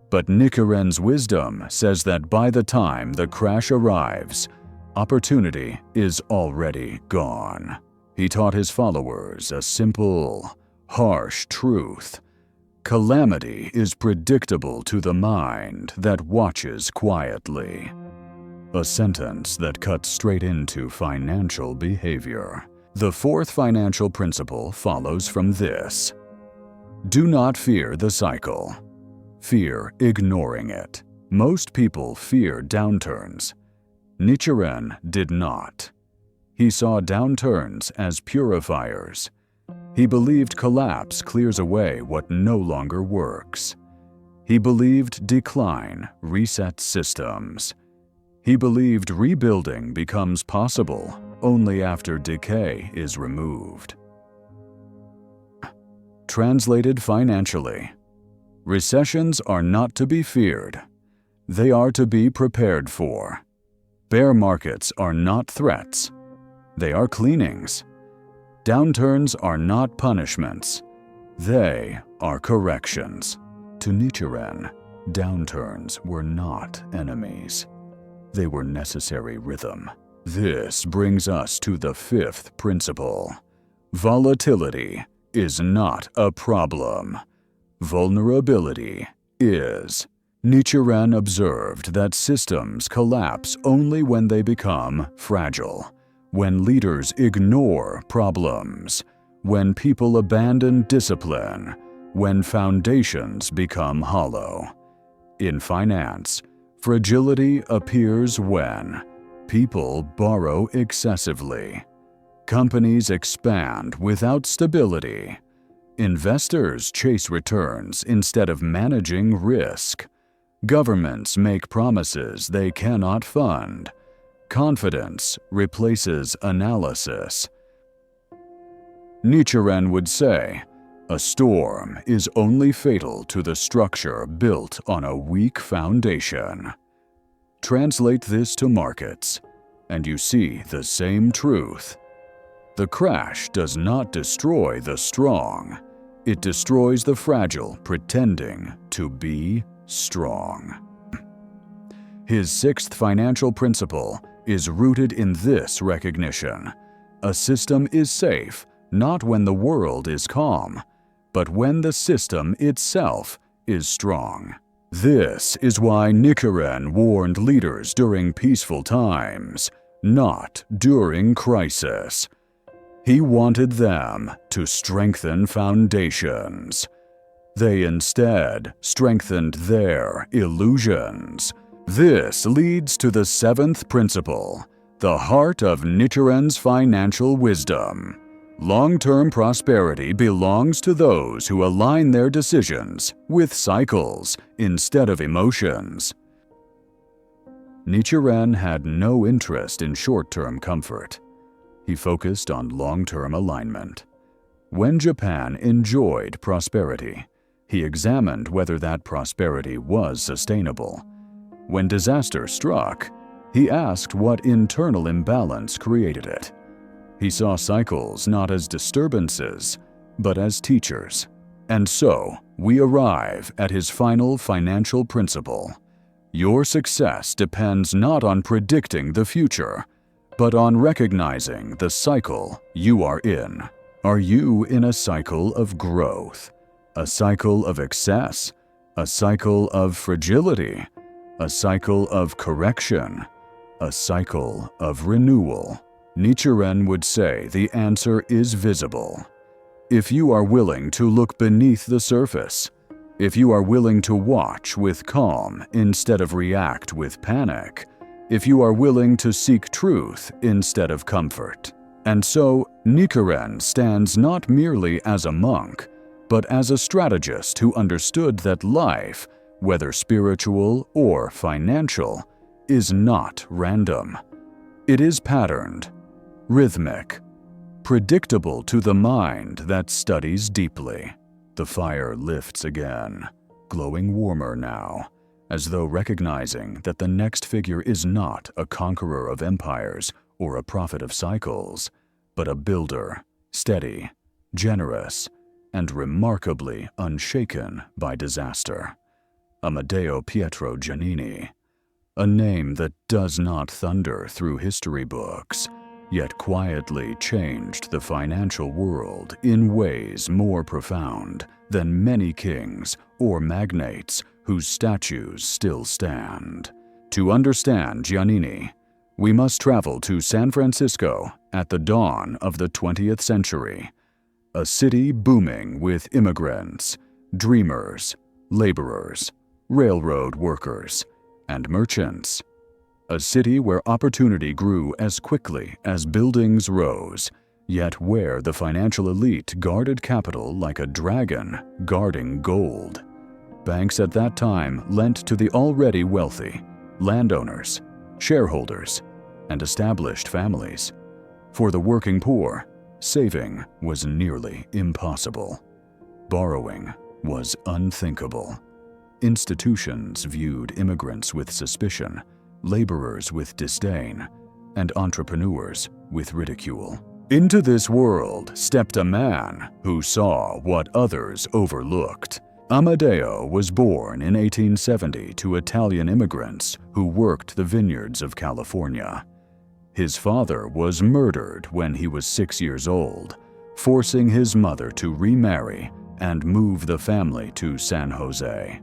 But Nichiren's wisdom says that by the time the crash arrives, opportunity is already gone. He taught his followers a simple, harsh truth. Calamity is predictable to the mind that watches quietly. A sentence that cuts straight into financial behavior. The fourth financial principle follows from this. Do not fear the cycle. Fear ignoring it. Most people fear downturns. Nichiren did not. He saw downturns as purifiers. He believed collapse clears away what no longer works. He believed decline resets systems. He believed rebuilding becomes possible only after decay is removed. Translated financially. Recessions are not to be feared. They are to be prepared for. Bear markets are not threats. They are cleanings. Downturns are not punishments. They are corrections. To Nichiren, downturns were not enemies. They were necessary rhythm. This brings us to the fifth principle. Volatility is not a problem. Vulnerability is. Nichiren observed that systems collapse only when they become fragile, when leaders ignore problems, when people abandon discipline, when foundations become hollow. In finance, fragility appears when people borrow excessively, companies expand without stability, investors chase returns instead of managing risk, governments make promises they cannot fund, confidence replaces analysis. Nichiren would say, a storm is only fatal to the structure built on a weak foundation. Translate this to markets, and you see the same truth. The crash does not destroy the strong. It destroys the fragile pretending to be strong. His sixth financial principle is rooted in this recognition. A system is safe not when the world is calm, but when the system itself is strong. This is why Nichiren warned leaders during peaceful times, not during crisis. He wanted them to strengthen foundations. They instead strengthened their illusions. This leads to the seventh principle, the heart of Nichiren's financial wisdom. Long-term prosperity belongs to those who align their decisions with cycles instead of emotions. Nichiren had no interest in short-term comfort. He focused on long-term alignment. When Japan enjoyed prosperity, he examined whether that prosperity was sustainable. When disaster struck, he asked what internal imbalance created it. He saw cycles not as disturbances, but as teachers. And so, we arrive at his final financial principle. Your success depends not on predicting the future, but on recognizing the cycle you are in. Are you in a cycle of growth? A cycle of excess? A cycle of fragility? A cycle of correction? A cycle of renewal? Nichiren would say the answer is visible. If you are willing to look beneath the surface, if you are willing to watch with calm instead of react with panic, if you are willing to seek truth instead of comfort. And so, Nichiren stands not merely as a monk, but as a strategist who understood that life, whether spiritual or financial, is not random. It is patterned, rhythmic, predictable to the mind that studies deeply. The fire lifts again, glowing warmer now, as though recognizing that the next figure is not a conqueror of empires or a prophet of cycles, but a builder, steady, generous, and remarkably unshaken by disaster. Amedeo Pietro Giannini, a name that does not thunder through history books, yet quietly changed the financial world in ways more profound than many kings or magnates whose statues still stand. To understand Giannini, we must travel to San Francisco at the dawn of the 20th century, a city booming with immigrants, dreamers, laborers, railroad workers, and merchants. A city where opportunity grew as quickly as buildings rose, yet where the financial elite guarded capital like a dragon guarding gold. Banks at that time lent to the already wealthy, landowners, shareholders, and established families. For the working poor, saving was nearly impossible. Borrowing was unthinkable. Institutions viewed immigrants with suspicion, laborers with disdain, and entrepreneurs with ridicule. Into this world stepped a man who saw what others overlooked. Amedeo was born in 1870 to Italian immigrants who worked the vineyards of California. His father was murdered when he was 6 years old, forcing his mother to remarry and move the family to San Jose.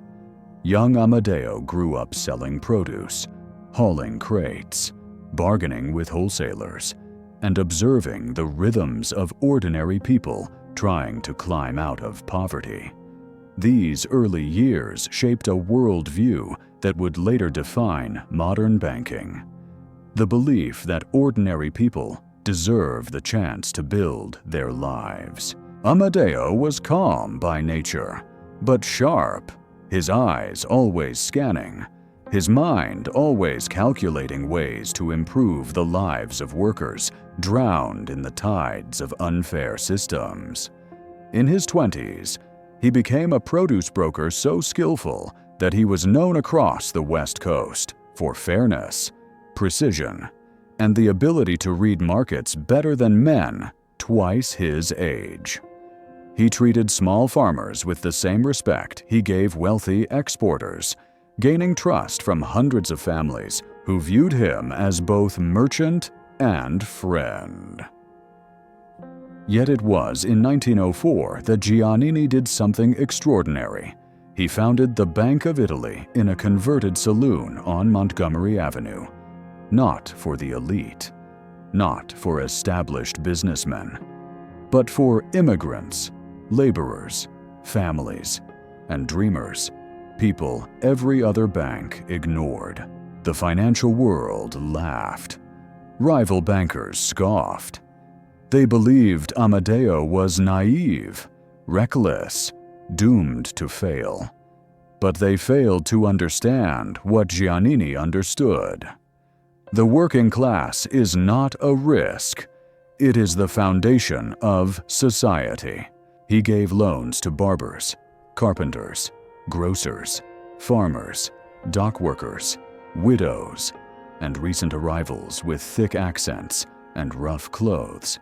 Young Amedeo grew up selling produce, hauling crates, bargaining with wholesalers, and observing the rhythms of ordinary people trying to climb out of poverty. These early years shaped a worldview that would later define modern banking. The belief that ordinary people deserve the chance to build their lives. Amedeo was calm by nature, but sharp, his eyes always scanning, his mind always calculating ways to improve the lives of workers drowned in the tides of unfair systems. In his 20s, he became a produce broker so skillful that he was known across the West Coast for fairness, precision, and the ability to read markets better than men twice his age. He treated small farmers with the same respect he gave wealthy exporters, gaining trust from hundreds of families who viewed him as both merchant and friend. Yet it was in 1904 that Giannini did something extraordinary. He founded the Bank of Italy in a converted saloon on Montgomery Avenue. Not for the elite, not for established businessmen, but for immigrants, laborers, families, and dreamers, people every other bank ignored. The financial world laughed. Rival bankers scoffed. They believed Amedeo was naive, reckless, doomed to fail. But they failed to understand what Giannini understood. The working class is not a risk. It is the foundation of society. He gave loans to barbers, carpenters, grocers, farmers, dock workers, widows, and recent arrivals with thick accents and rough clothes.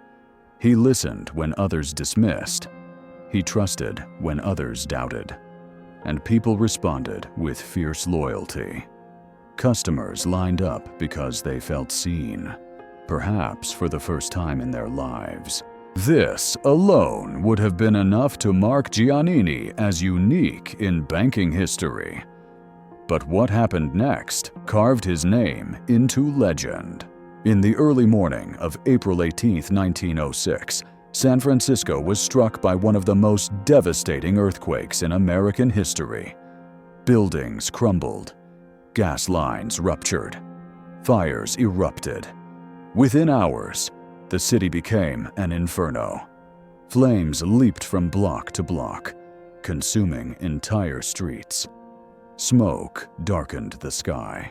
He listened when others dismissed. He trusted when others doubted, and people responded with fierce loyalty. Customers lined up because they felt seen, perhaps for the first time in their lives. This alone would have been enough to mark Giannini as unique in banking history. But what happened next carved his name into legend. In the early morning of April 18, 1906, San Francisco was struck by one of the most devastating earthquakes in American history. Buildings crumbled, gas lines ruptured, fires erupted. Within hours, the city became an inferno. Flames leaped from block to block, consuming entire streets. Smoke darkened the sky.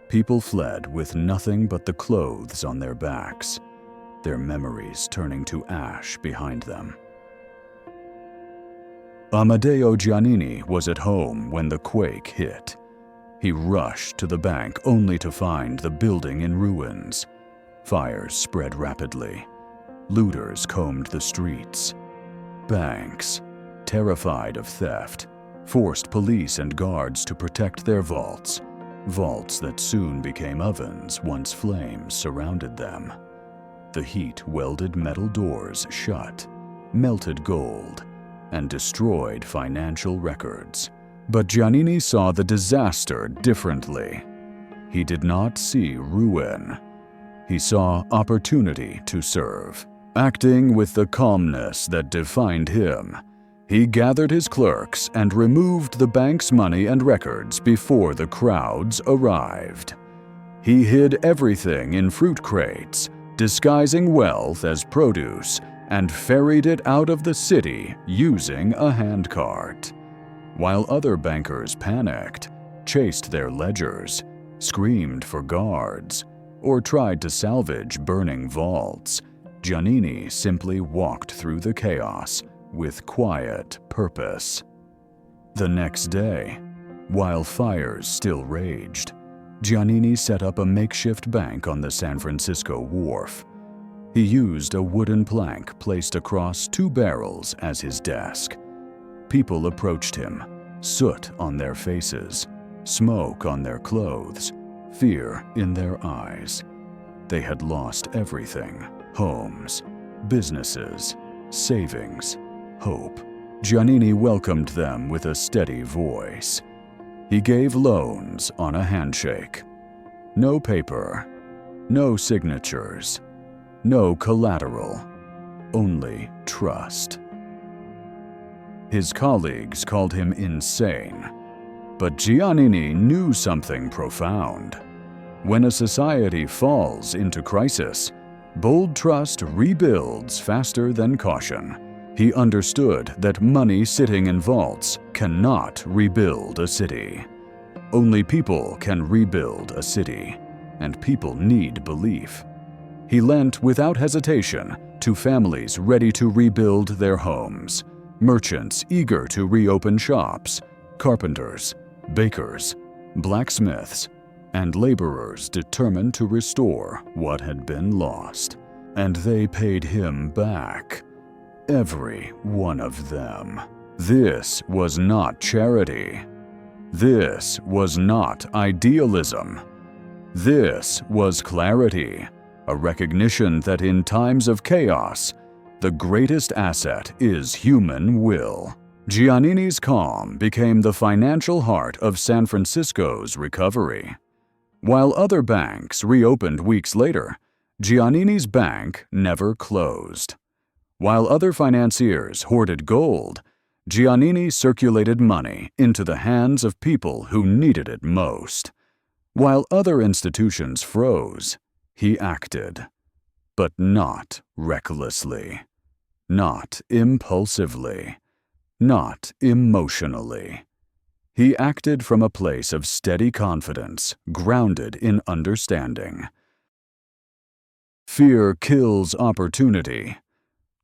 People fled with nothing but the clothes on their backs, their memories turning to ash behind them. Amedeo Giannini was at home when the quake hit. He rushed to the bank only to find the building in ruins. Fires spread rapidly. Looters combed the streets. Banks, terrified of theft, forced police and guards to protect their vaults that soon became ovens once flames surrounded them. The heat welded metal doors shut, melted gold, and destroyed financial records. But Giannini saw the disaster differently. He did not see ruin. He saw opportunity to serve. Acting with the calmness that defined him, he gathered his clerks and removed the bank's money and records before the crowds arrived. He hid everything in fruit crates, disguising wealth as produce, and ferried it out of the city using a handcart. While other bankers panicked, chased their ledgers, screamed for guards, or tried to salvage burning vaults, Giannini simply walked through the chaos with quiet purpose. The next day, while fires still raged, Giannini set up a makeshift bank on the San Francisco wharf. He used a wooden plank placed across 2 barrels as his desk. People approached him, soot on their faces, smoke on their clothes, fear in their eyes. They had lost everything: homes, businesses, savings, hope. Giannini welcomed them with a steady voice. He gave loans on a handshake. No paper, no signatures, no collateral, only trust. His colleagues called him insane, but Giannini knew something profound. When a society falls into crisis, bold trust rebuilds faster than caution. He understood that money sitting in vaults cannot rebuild a city. Only people can rebuild a city, and people need belief. He lent without hesitation to families ready to rebuild their homes, merchants eager to reopen shops, carpenters, bakers, blacksmiths, and laborers determined to restore what had been lost. And they paid him back. Every one of them. This was not charity. This was not idealism. This was clarity, a recognition that in times of chaos, the greatest asset is human will. Giannini's calm became the financial heart of San Francisco's recovery. While other banks reopened weeks later, Giannini's bank never closed. While other financiers hoarded gold, Giannini circulated money into the hands of people who needed it most. While other institutions froze, he acted, but not recklessly, not impulsively, not emotionally. He acted from a place of steady confidence, grounded in understanding. Fear kills opportunity.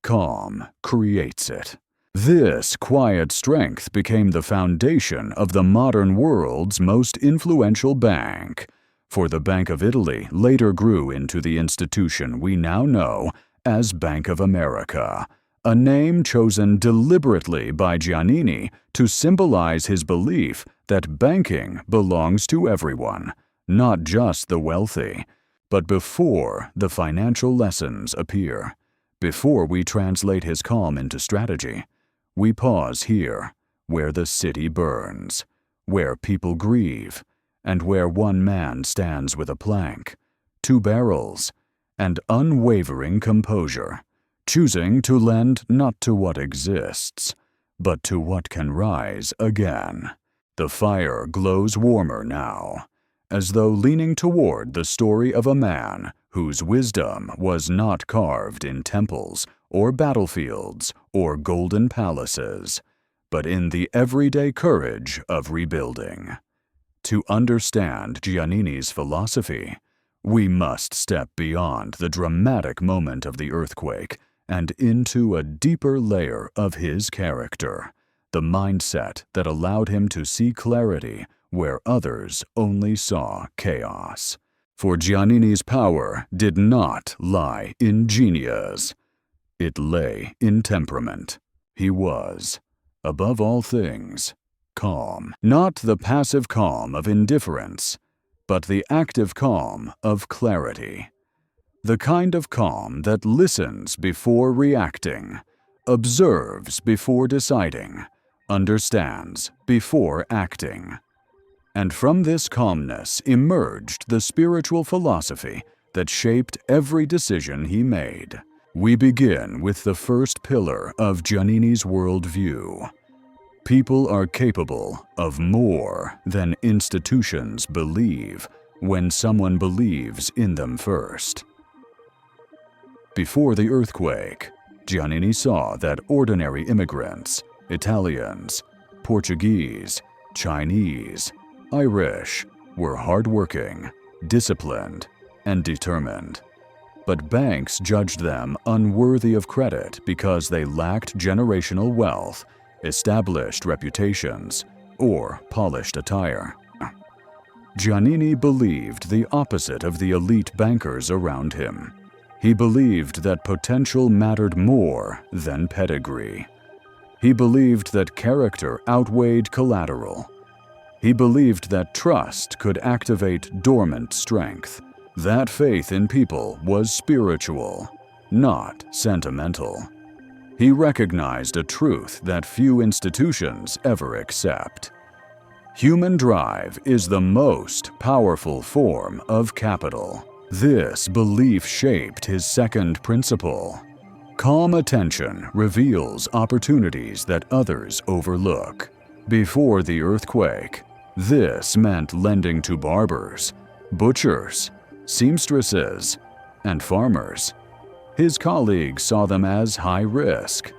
Calm creates it. This quiet strength became the foundation of the modern world's most influential bank, for the Bank of Italy later grew into the institution we now know as Bank of America, a name chosen deliberately by Giannini to symbolize his belief that banking belongs to everyone, not just the wealthy. But before the financial lessons appear, before we translate his calm into strategy, we pause here, where the city burns, where people grieve, and where one man stands with a plank, 2 barrels, and unwavering composure, choosing to lend not to what exists, but to what can rise again. The fire glows warmer now, as though leaning toward the story of a man whose wisdom was not carved in temples or battlefields or golden palaces, but in the everyday courage of rebuilding. To understand Giannini's philosophy, we must step beyond the dramatic moment of the earthquake and into a deeper layer of his character, the mindset that allowed him to see clarity where others only saw chaos. For Giannini's power did not lie in genius. It lay in temperament. He was, above all things, calm. Not the passive calm of indifference, but the active calm of clarity. The kind of calm that listens before reacting, observes before deciding, understands before acting. And from this calmness emerged the spiritual philosophy that shaped every decision he made. We begin with the first pillar of Giannini's worldview. People are capable of more than institutions believe when someone believes in them first. Before the earthquake, Giannini saw that ordinary immigrants, Italians, Portuguese, Chinese, Irish, were hardworking, disciplined, and determined. But banks judged them unworthy of credit because they lacked generational wealth, established reputations, or polished attire. Giannini believed the opposite of the elite bankers around him. He believed that potential mattered more than pedigree. He believed that character outweighed collateral. He believed that trust could activate dormant strength. That faith in people was spiritual, not sentimental. He recognized a truth that few institutions ever accept. Human drive is the most powerful form of capital. This belief shaped his second principle. Calm attention reveals opportunities that others overlook. Before the earthquake, this meant lending to barbers, butchers, seamstresses, and farmers. His colleagues saw them as high risk.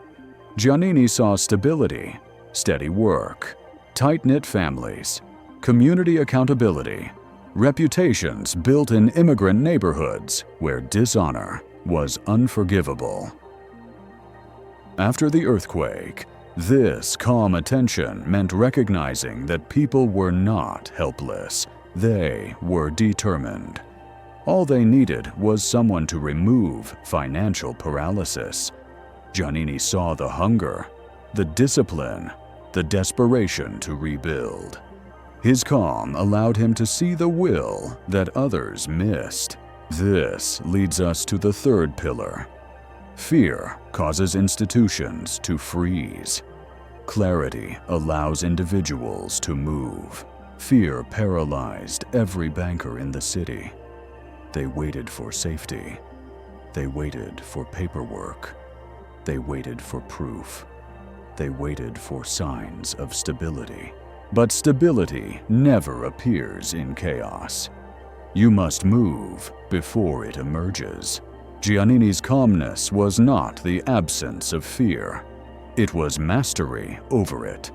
Giannini saw stability, steady work, tight-knit families, community accountability, reputations built in immigrant neighborhoods where dishonor was unforgivable. After the earthquake, this calm attention meant recognizing that people were not helpless. They were determined. All they needed was someone to remove financial paralysis. Giannini saw the hunger, the discipline, the desperation to rebuild. His calm allowed him to see the will that others missed. This leads us to the third pillar. Fear causes institutions to freeze. Clarity allows individuals to move. Fear paralyzed every banker in the city. They waited for safety. They waited for paperwork. They waited for proof. They waited for signs of stability. But stability never appears in chaos. You must move before it emerges. Giannini's calmness was not the absence of fear. It was mastery over it.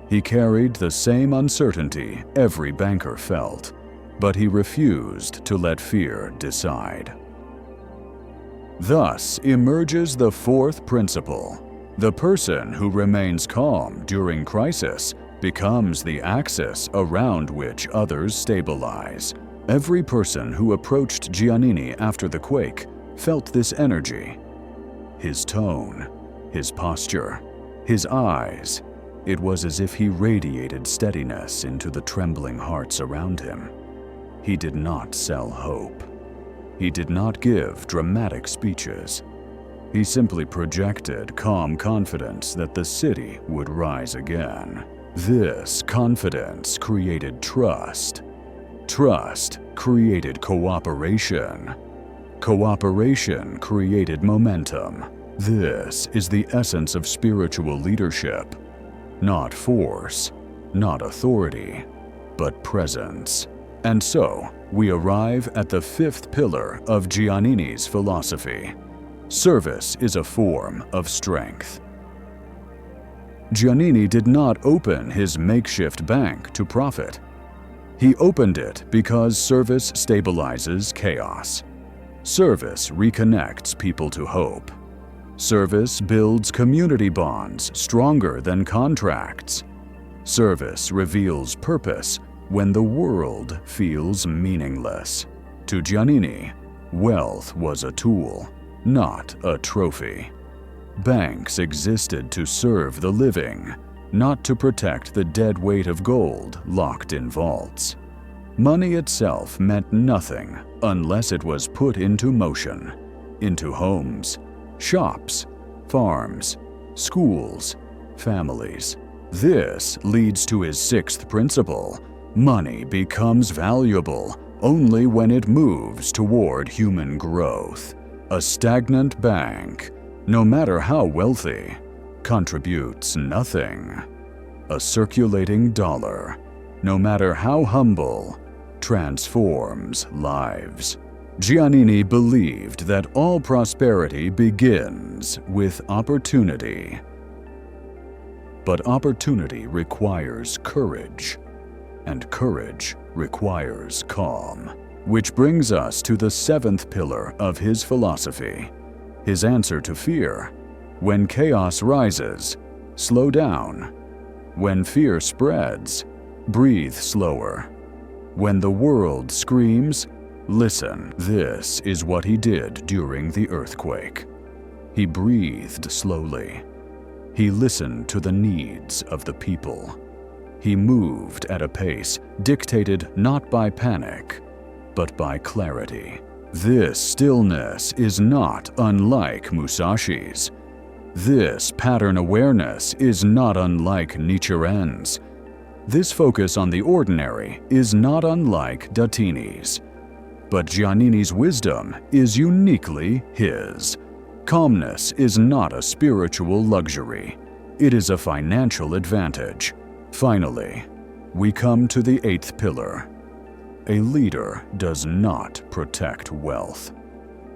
He carried the same uncertainty every banker felt, but he refused to let fear decide. Thus emerges the fourth principle. The person who remains calm during crisis becomes the axis around which others stabilize. Every person who approached Giannini after the quake felt this energy. His tone, his posture, his eyes. It was as if he radiated steadiness into the trembling hearts around him. He did not sell hope. He did not give dramatic speeches. He simply projected calm confidence that the city would rise again. This confidence created trust. Trust created cooperation. Cooperation created momentum. This is the essence of spiritual leadership. Not force, not authority, but presence. And so, we arrive at the fifth pillar of Giannini's philosophy. Service is a form of strength. Giannini did not open his makeshift bank to profit. He opened it because service stabilizes chaos. Service reconnects people to hope. Service builds community bonds stronger than contracts. Service reveals purpose when the world feels meaningless. To Giannini, wealth was a tool, not a trophy. Banks existed to serve the living, not to protect the dead weight of gold locked in vaults. Money itself meant nothing unless it was put into motion, into homes, shops, farms, schools, families. This leads to his sixth principle. Money becomes valuable only when it moves toward human growth. A stagnant bank, no matter how wealthy, contributes nothing. A circulating dollar, no matter how humble, transforms lives. Giannini believed that all prosperity begins with opportunity. But opportunity requires courage, and courage requires calm. Which brings us to the seventh pillar of his philosophy, his answer to fear. When chaos rises, slow down. When fear spreads, breathe slower. When the world screams, listen. This is what he did during the earthquake. He breathed slowly. He listened to the needs of the people. He moved at a pace dictated not by panic, but by clarity. This stillness is not unlike Musashi's. This pattern awareness is not unlike Nichiren's. This focus on the ordinary is not unlike Datini's. But Giannini's wisdom is uniquely his. Calmness is not a spiritual luxury. It is a financial advantage. Finally, we come to the eighth pillar. A leader does not protect wealth.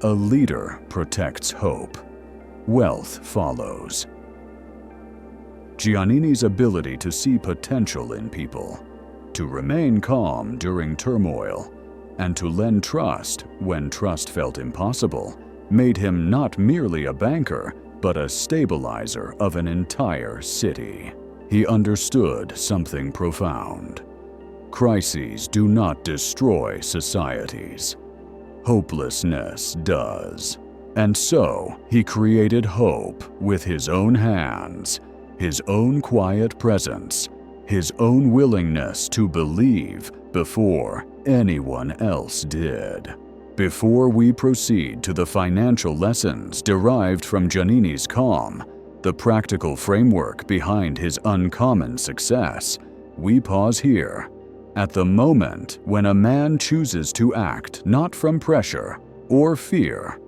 A leader protects hope. Wealth follows. Giannini's ability to see potential in people, to remain calm during turmoil, and to lend trust when trust felt impossible, made him not merely a banker, but a stabilizer of an entire city. He understood something profound. Crises do not destroy societies. Hopelessness does. And so, he created hope with his own hands, his own quiet presence, his own willingness to believe before anyone else did. Before we proceed to the financial lessons derived from Giannini's calm, the practical framework behind his uncommon success, we pause here. At the moment when a man chooses to act not from pressure or fear,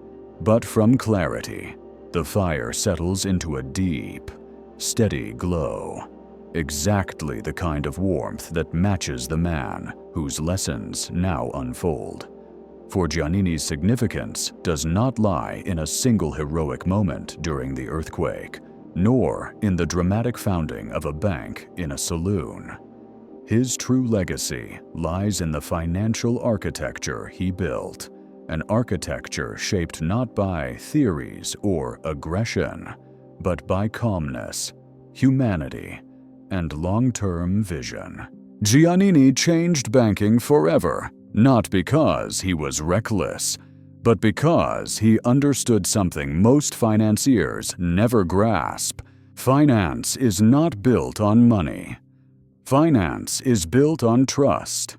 but from clarity, the fire settles into a deep, steady glow, exactly the kind of warmth that matches the man whose lessons now unfold. For Giannini's significance does not lie in a single heroic moment during the earthquake, nor in the dramatic founding of a bank in a saloon. His true legacy lies in the financial architecture he built, an architecture shaped not by theories or aggression, but by calmness, humanity, and long-term vision. Giannini changed banking forever, not because he was reckless, but because he understood something most financiers never grasp. Finance is not built on money. Finance is built on trust,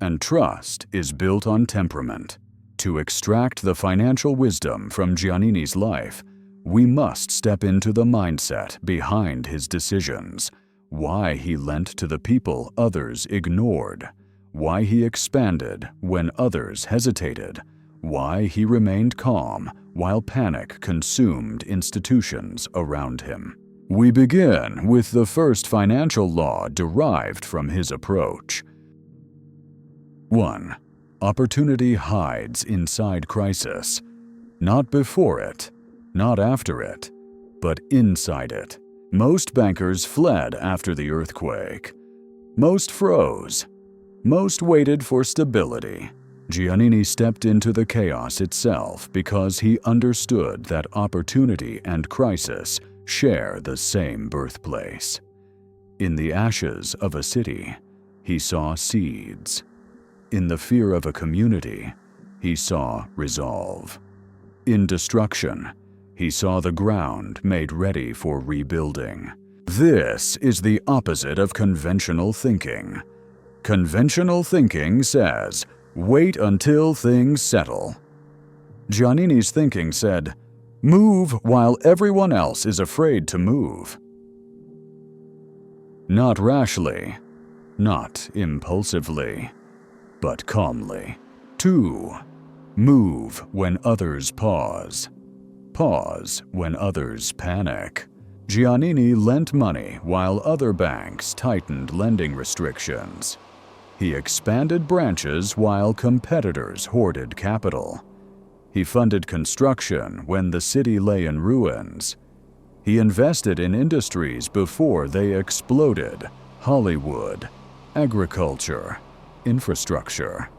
and trust is built on temperament. To extract the financial wisdom from Giannini's life, we must step into the mindset behind his decisions, why he lent to the people others ignored, why he expanded when others hesitated, why he remained calm while panic consumed institutions around him. We begin with the first financial law derived from his approach. 1. Opportunity hides inside crisis. Not before it, not after it, but inside it. Most bankers fled after the earthquake. Most froze. Most waited for stability. Giannini stepped into the chaos itself because he understood that opportunity and crisis share the same birthplace. In the ashes of a city, he saw seeds. In the fear of a community, he saw resolve. In destruction, he saw the ground made ready for rebuilding. This is the opposite of conventional thinking. Conventional thinking says, wait until things settle. Giannini's thinking said, move while everyone else is afraid to move. Not rashly, not impulsively, but calmly. 2. Move when others pause. Pause when others panic. Giannini lent money while other banks tightened lending restrictions. He expanded branches while competitors hoarded capital. He funded construction when the city lay in ruins. He invested in industries before they exploded: Hollywood, agriculture, infrastructure.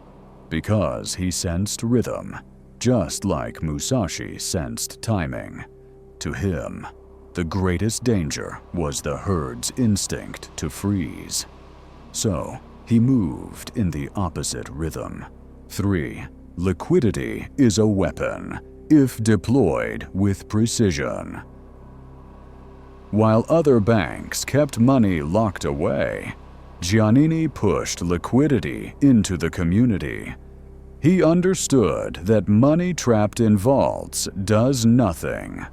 Because he sensed rhythm, just like Musashi sensed timing. To him, the greatest danger was the herd's instinct to freeze. So, he moved in the opposite rhythm. 3. Liquidity is a weapon, if deployed with precision. While other banks kept money locked away, Giannini pushed liquidity into the community. He understood that money trapped in vaults does nothing.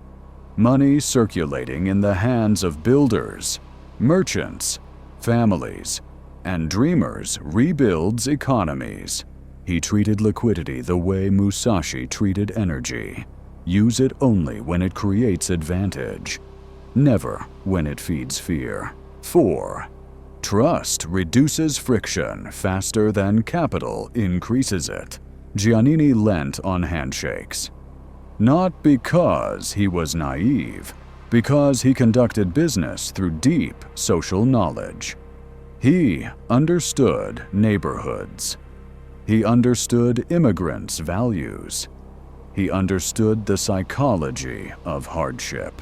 Money circulating in the hands of builders, merchants, families, and dreamers rebuilds economies. He treated liquidity the way Musashi treated energy. Use it only when it creates advantage, never when it feeds fear. 4. Trust reduces friction faster than capital increases it. Giannini lent on handshakes. Not because he was naive, because he conducted business through deep social knowledge. He understood neighborhoods. He understood immigrants' values. He understood the psychology of hardship.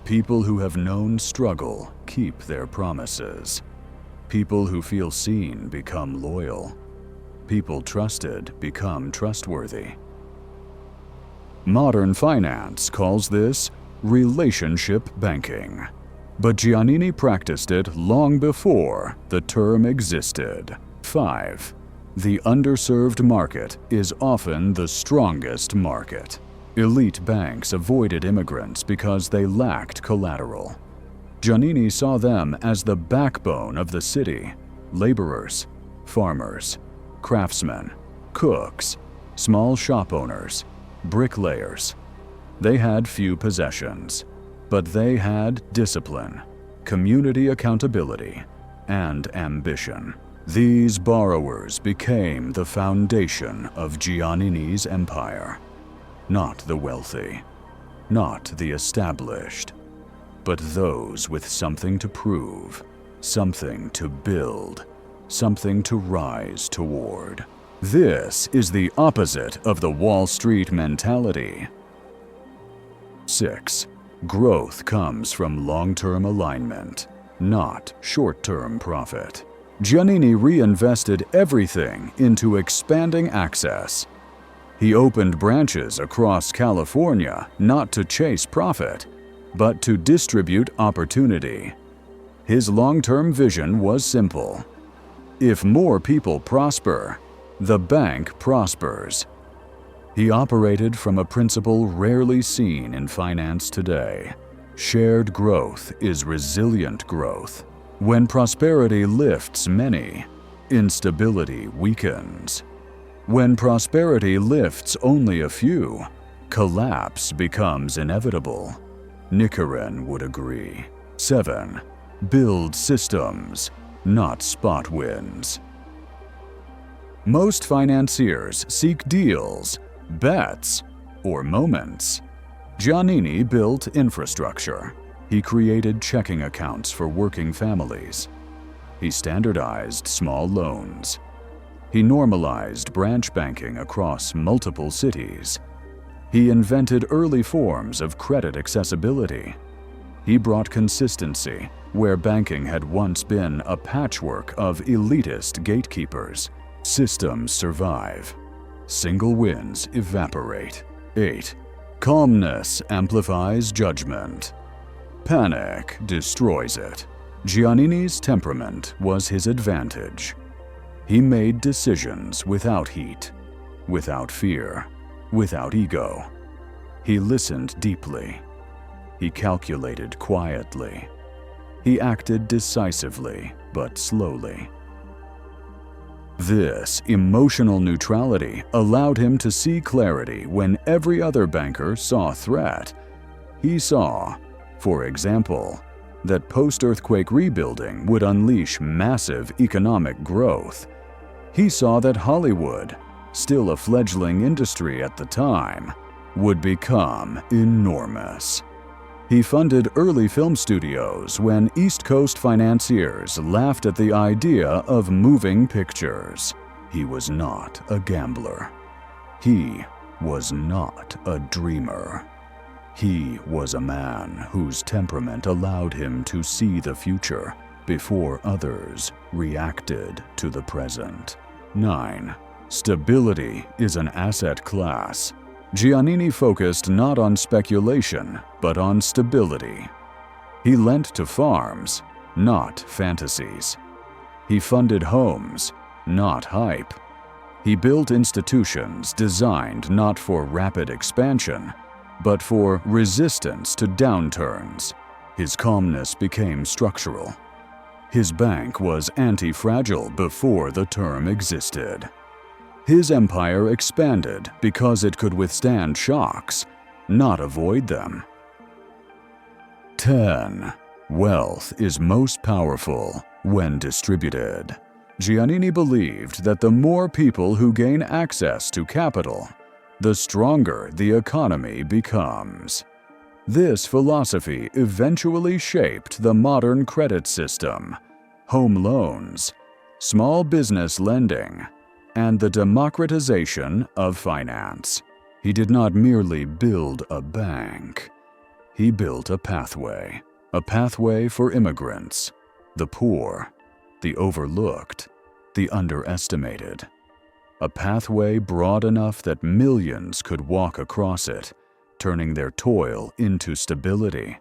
People who have known struggle keep their promises. People who feel seen become loyal. People trusted become trustworthy. Modern finance calls this relationship banking, but Giannini practiced it long before the term existed. 5. The underserved market is often the strongest market. Elite banks avoided immigrants because they lacked collateral. Giannini saw them as the backbone of the city: laborers, farmers, craftsmen, cooks, small shop owners, bricklayers. They had few possessions, but they had discipline, community accountability, and ambition. These borrowers became the foundation of Giannini's empire. Not the wealthy, not the established, but those with something to prove, something to build, something to rise toward. This is the opposite of the Wall Street mentality. 6. Growth comes from long-term alignment, not short-term profit. Giannini reinvested everything into expanding access. He opened branches across California not to chase profit, but to distribute opportunity. His long-term vision was simple. If more people prosper, the bank prospers. He operated from a principle rarely seen in finance today. Shared growth is resilient growth. When prosperity lifts many, instability weakens. When prosperity lifts only a few, collapse becomes inevitable. Nichiren would agree. 7. Build systems, not spot wins. Most financiers seek deals, bets, or moments. Giannini built infrastructure. He created checking accounts for working families. He standardized small loans. He normalized branch banking across multiple cities. He invented early forms of credit accessibility. He brought consistency where banking had once been a patchwork of elitist gatekeepers. Systems survive. Single wins evaporate. 8. Calmness amplifies judgment. Panic destroys it. Giannini's temperament was his advantage. He made decisions without heat, without fear, without ego. He listened deeply. He calculated quietly. He acted decisively, but slowly. This emotional neutrality allowed him to see clarity when every other banker saw threat. He saw, for example, that post-earthquake rebuilding would unleash massive economic growth. He saw that Hollywood, still a fledgling industry at the time, would become enormous. He funded early film studios when East Coast financiers laughed at the idea of moving pictures. He was not a gambler. He was not a dreamer. He was a man whose temperament allowed him to see the future before others reacted to the present. 9. Stability is an asset class. Giannini focused not on speculation, but on stability. He lent to farms, not fantasies. He funded homes, not hype. He built institutions designed not for rapid expansion, but for resistance to downturns. His calmness became structural. His bank was anti-fragile before the term existed. His empire expanded because it could withstand shocks, not avoid them. 10. Wealth is most powerful when distributed. Giannini believed that the more people who gain access to capital, the stronger the economy becomes. This philosophy eventually shaped the modern credit system, home loans, small business lending, and the democratization of finance. He did not merely build a bank. He built a pathway for immigrants, the poor, the overlooked, the underestimated. A pathway broad enough that millions could walk across it, turning their toil into stability,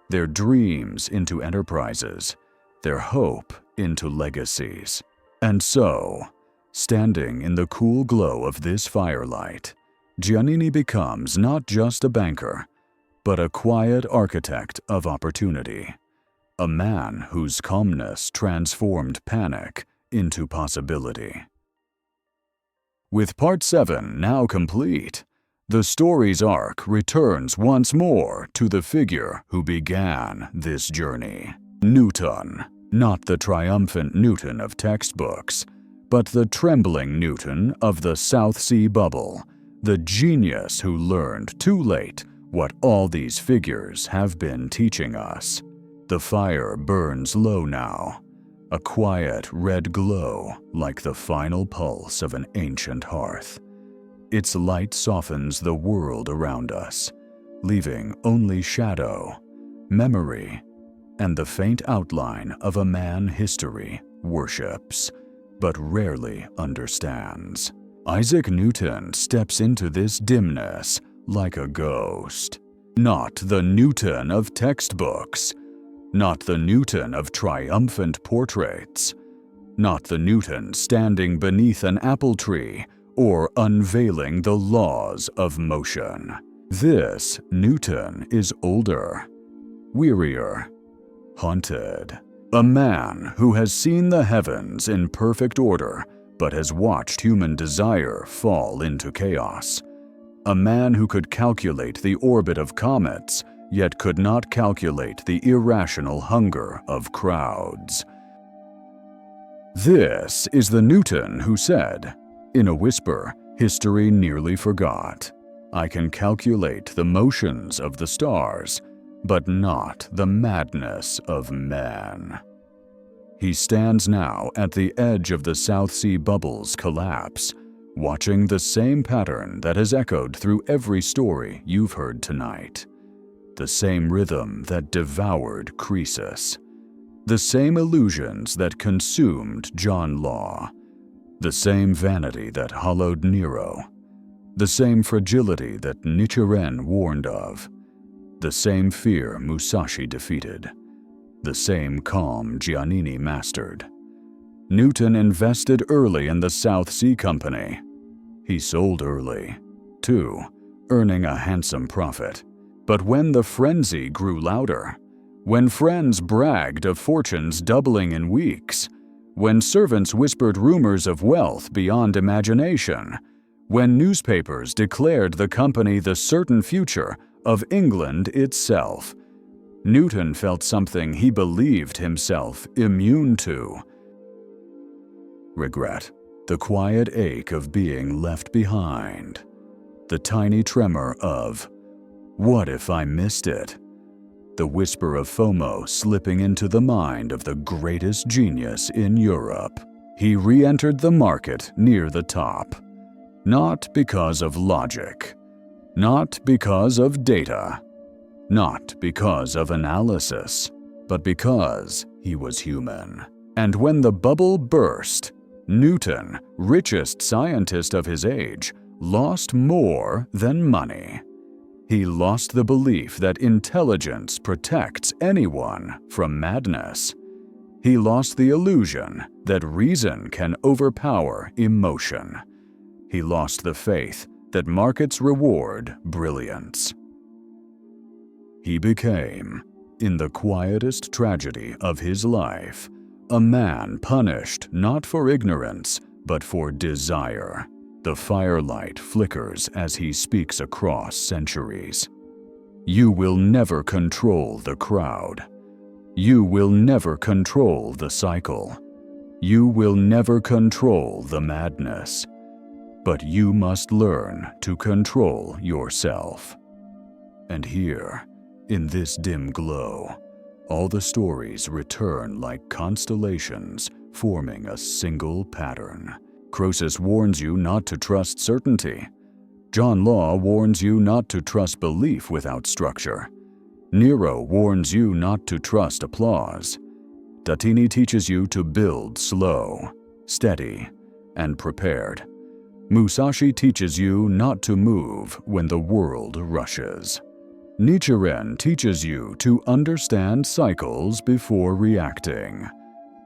their dreams into enterprises, their hope into legacies. And so, standing in the cool glow of this firelight, Giannini becomes not just a banker, but a quiet architect of opportunity, a man whose calmness transformed panic into possibility. With Part 7 now complete, the story's arc returns once more to the figure who began this journey. Newton, not the triumphant Newton of textbooks, but the trembling Newton of the South Sea bubble, the genius who learned too late what all these figures have been teaching us. The fire burns low now, a quiet red glow like the final pulse of an ancient hearth. Its light softens the world around us, leaving only shadow, memory, and the faint outline of a man history worships, but rarely understands. Isaac Newton steps into this dimness like a ghost. Not the Newton of textbooks, not the Newton of triumphant portraits, not the Newton standing beneath an apple tree or unveiling the laws of motion. This Newton is older, wearier, haunted. A man who has seen the heavens in perfect order but has watched human desire fall into chaos. A man who could calculate the orbit of comets, yet could not calculate the irrational hunger of crowds. This is the Newton who said, in a whisper, history nearly forgot, "I can calculate the motions of the stars, but not the madness of men." He stands now at the edge of the South Sea bubble's collapse, watching the same pattern that has echoed through every story you've heard tonight. The same rhythm that devoured Croesus. The same illusions that consumed John Law. The same vanity that hollowed Nero. The same fragility that Nichiren warned of. The same fear Musashi defeated. The same calm Giannini mastered. Newton invested early in the South Sea Company. He sold early, too, earning a handsome profit. But when the frenzy grew louder, when friends bragged of fortunes doubling in weeks, when servants whispered rumors of wealth beyond imagination, when newspapers declared the company the certain future of England itself, Newton felt something he believed himself immune to. Regret, the quiet ache of being left behind, the tiny tremor of, "What if I missed it?" The whisper of FOMO slipping into the mind of the greatest genius in Europe. He re-entered the market near the top. Not because of logic. Not because of data. Not because of analysis. But because he was human. And when the bubble burst, Newton, richest scientist of his age, lost more than money. He lost the belief that intelligence protects anyone from madness. He lost the illusion that reason can overpower emotion. He lost the faith that markets reward brilliance. He became, in the quietest tragedy of his life, a man punished not for ignorance, but for desire. The firelight flickers as he speaks across centuries. You will never control the crowd. You will never control the cycle. You will never control the madness. But you must learn to control yourself. And here, in this dim glow, all the stories return like constellations, forming a single pattern. Croesus warns you not to trust certainty. John Law warns you not to trust belief without structure. Nero warns you not to trust applause. Datini teaches you to build slow, steady, and prepared. Musashi teaches you not to move when the world rushes. Nichiren teaches you to understand cycles before reacting.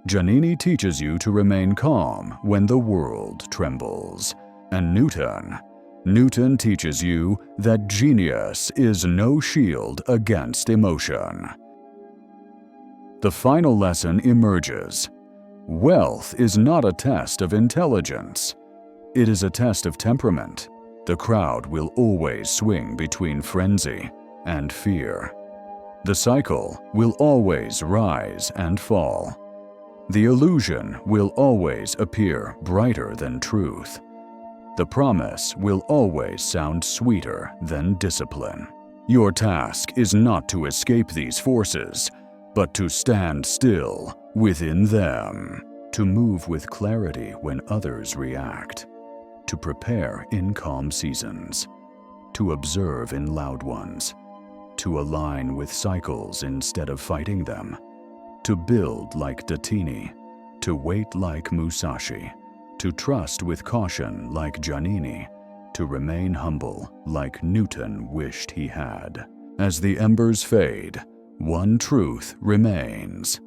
Giannini teaches you to remain calm when the world trembles. And Newton teaches you that genius is no shield against emotion. The final lesson emerges. Wealth is not a test of intelligence. It is a test of temperament. The crowd will always swing between frenzy and fear. The cycle will always rise and fall. The illusion will always appear brighter than truth. The promise will always sound sweeter than discipline. Your task is not to escape these forces, but to stand still within them, to move with clarity when others react, to prepare in calm seasons, to observe in loud ones, to align with cycles instead of fighting them, to build like Datini, to wait like Musashi, to trust with caution like Giannini, to remain humble like Newton wished he had. As the embers fade, one truth remains.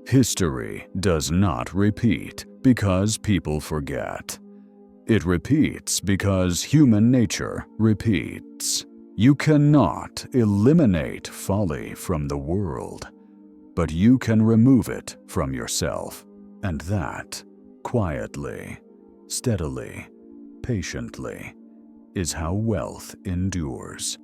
History does not repeat because people forget. It repeats because human nature repeats. You cannot eliminate folly from the world, but you can remove it from yourself, and that, quietly, steadily, patiently, is how wealth endures.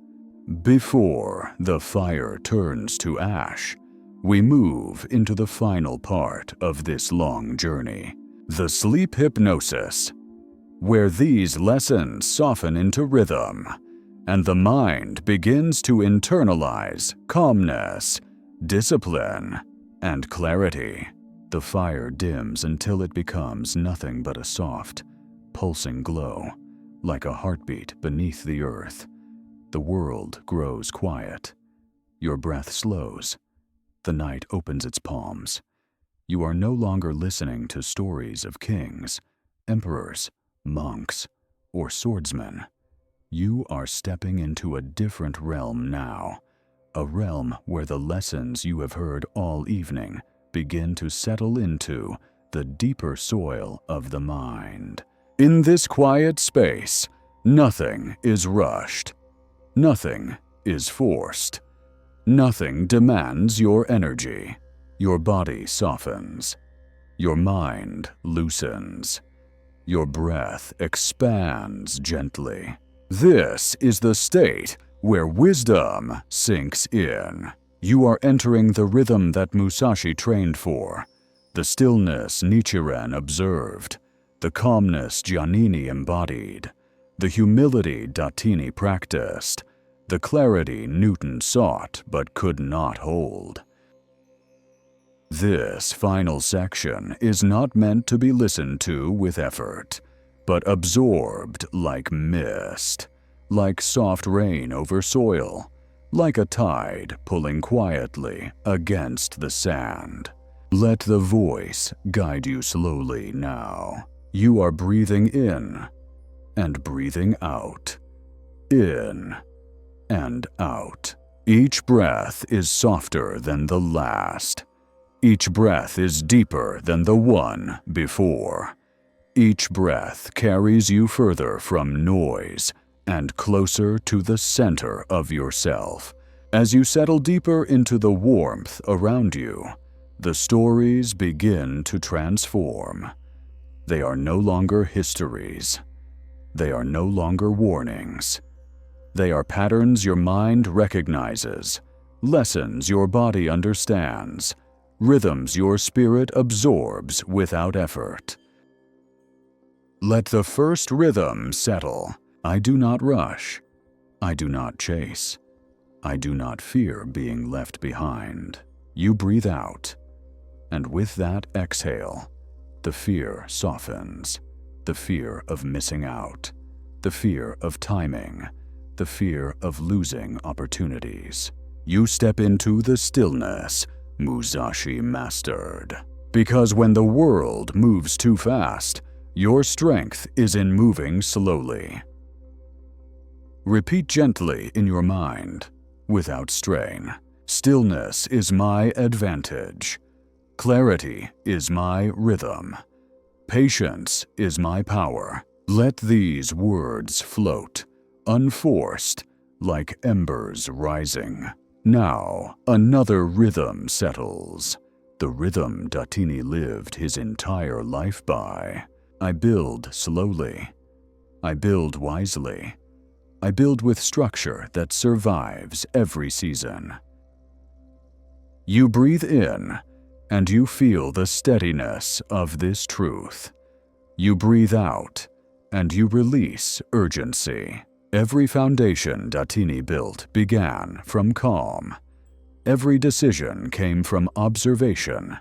Before the fire turns to ash, we move into the final part of this long journey, the sleep hypnosis, where these lessons soften into rhythm, and the mind begins to internalize calmness, discipline, and clarity. The fire dims until it becomes nothing but a soft, pulsing glow, like a heartbeat beneath the earth. The world grows quiet. Your breath slows. The night opens its palms. You are no longer listening to stories of kings, emperors, monks, or swordsmen. You are stepping into a different realm now, a realm where the lessons you have heard all evening begin to settle into the deeper soil of the mind. In this quiet space, nothing is rushed. Nothing is forced. Nothing demands your energy. Your body softens. Your mind loosens. Your breath expands gently. This is the state where wisdom sinks in. You are entering the rhythm that Musashi trained for, the stillness Nichiren observed, the calmness Giannini embodied, the humility Datini practiced, the clarity Newton sought but could not hold. This final section is not meant to be listened to with effort, but absorbed like mist, like soft rain over soil, like a tide pulling quietly against the sand. Let the voice guide you slowly now. You are breathing in and breathing out, in and out. Each breath is softer than the last. Each breath is deeper than the one before. Each breath carries you further from noise and closer to the center of yourself. As you settle deeper into the warmth around you, the stories begin to transform. They are no longer histories. They are no longer warnings. They are patterns your mind recognizes, lessons your body understands, rhythms your spirit absorbs without effort. Let the first rhythm settle. I do not rush. I do not chase. I do not fear being left behind. You breathe out, and with that exhale, the fear softens. The fear of missing out, the fear of timing, the fear of losing opportunities. You step into the stillness Musashi mastered. Because when the world moves too fast, your strength is in moving slowly. Repeat gently in your mind, without strain. Stillness is my advantage. Clarity is my rhythm. Patience is my power. Let these words float, unforced, like embers rising. Now, another rhythm settles. The rhythm Datini lived his entire life by. I build slowly. I build wisely. I build with structure that survives every season. You breathe in, and you feel the steadiness of this truth. You breathe out, and you release urgency. Every foundation Datini built began from calm. Every decision came from observation.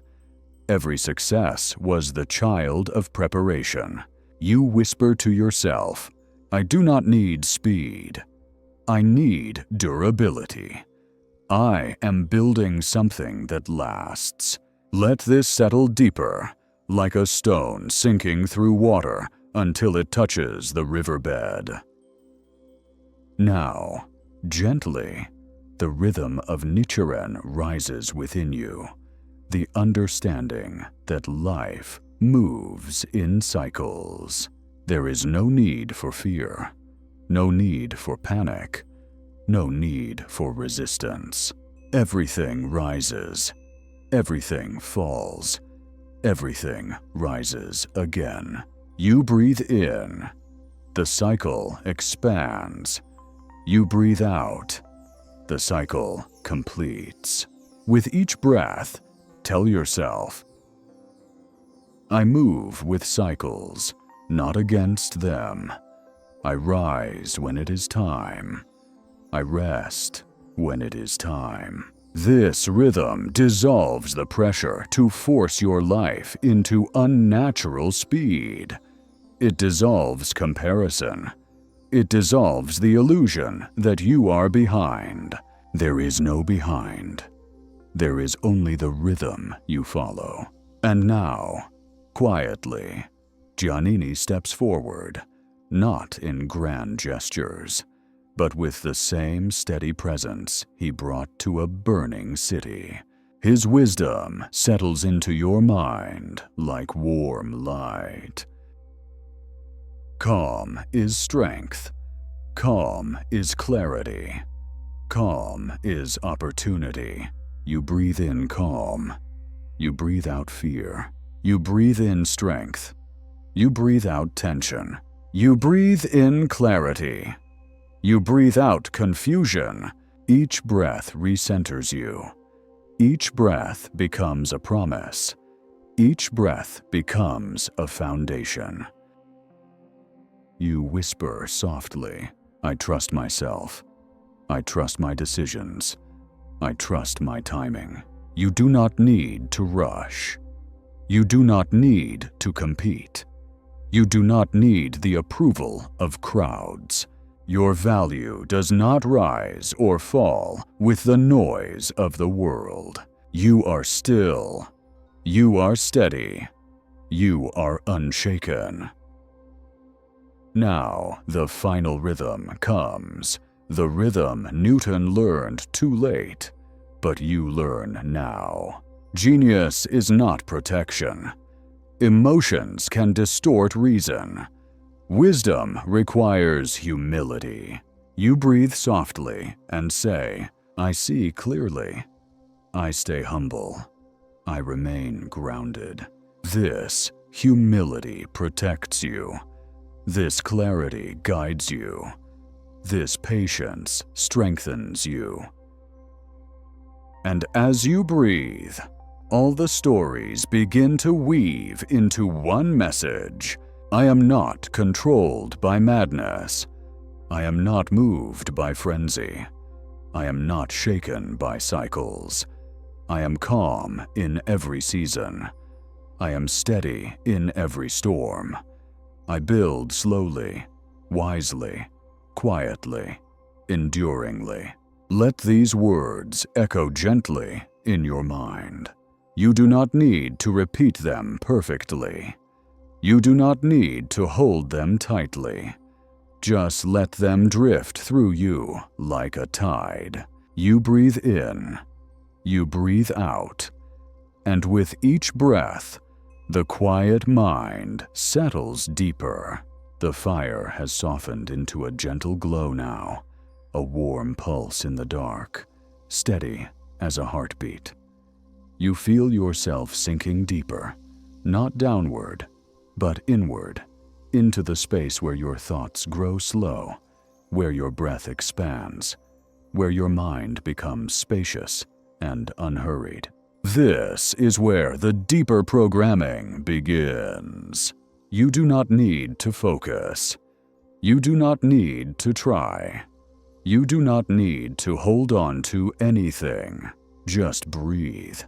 Every success was the child of preparation. You whisper to yourself, I do not need speed. I need durability. I am building something that lasts. Let this settle deeper, like a stone sinking through water until it touches the riverbed. Now, gently, the rhythm of Nichiren rises within you, the understanding that life moves in cycles. There is no need for fear, no need for panic, no need for resistance. Everything rises, everything falls, everything rises again. You breathe in, the cycle expands. You breathe out, the cycle completes. With each breath, tell yourself, I move with cycles, not against them. I rise when it is time. I rest when it is time. This rhythm dissolves the pressure to force your life into unnatural speed. It dissolves comparison. It dissolves the illusion that you are behind. There is no behind. There is only the rhythm you follow. And now, quietly, Giannini steps forward, not in grand gestures, but with the same steady presence he brought to a burning city. His wisdom settles into your mind like warm light. Calm is strength. Calm is clarity. Calm is opportunity. You breathe in calm. You breathe out fear. You breathe in strength. You breathe out tension. You breathe in clarity. You breathe out confusion. Each breath recenters you. Each breath becomes a promise. Each breath becomes a foundation. You whisper softly, I trust myself. I trust my decisions. I trust my timing. You do not need to rush. You do not need to compete. You do not need the approval of crowds. Your value does not rise or fall with the noise of the world. You are still. You are steady. You are unshaken. Now the final rhythm comes. The rhythm Newton learned too late, but you learn now. Genius is not protection. Emotions can distort reason. Wisdom requires humility. You breathe softly and say, I see clearly. I stay humble. I remain grounded. This humility protects you. This clarity guides you. This patience strengthens you. And as you breathe, all the stories begin to weave into one message. I am not controlled by madness. I am not moved by frenzy. I am not shaken by cycles. I am calm in every season. I am steady in every storm. I build slowly, wisely, quietly, enduringly. Let these words echo gently in your mind. You do not need to repeat them perfectly. You do not need to hold them tightly. Just let them drift through you like a tide. You breathe in, you breathe out, and with each breath, the quiet mind settles deeper. The fire has softened into a gentle glow now, a warm pulse in the dark, steady as a heartbeat. You feel yourself sinking deeper, not downward, but inward, into the space where your thoughts grow slow, where your breath expands, where your mind becomes spacious and unhurried. This is where the deeper programming begins. You do not need to focus. You do not need to try. You do not need to hold on to anything. Just breathe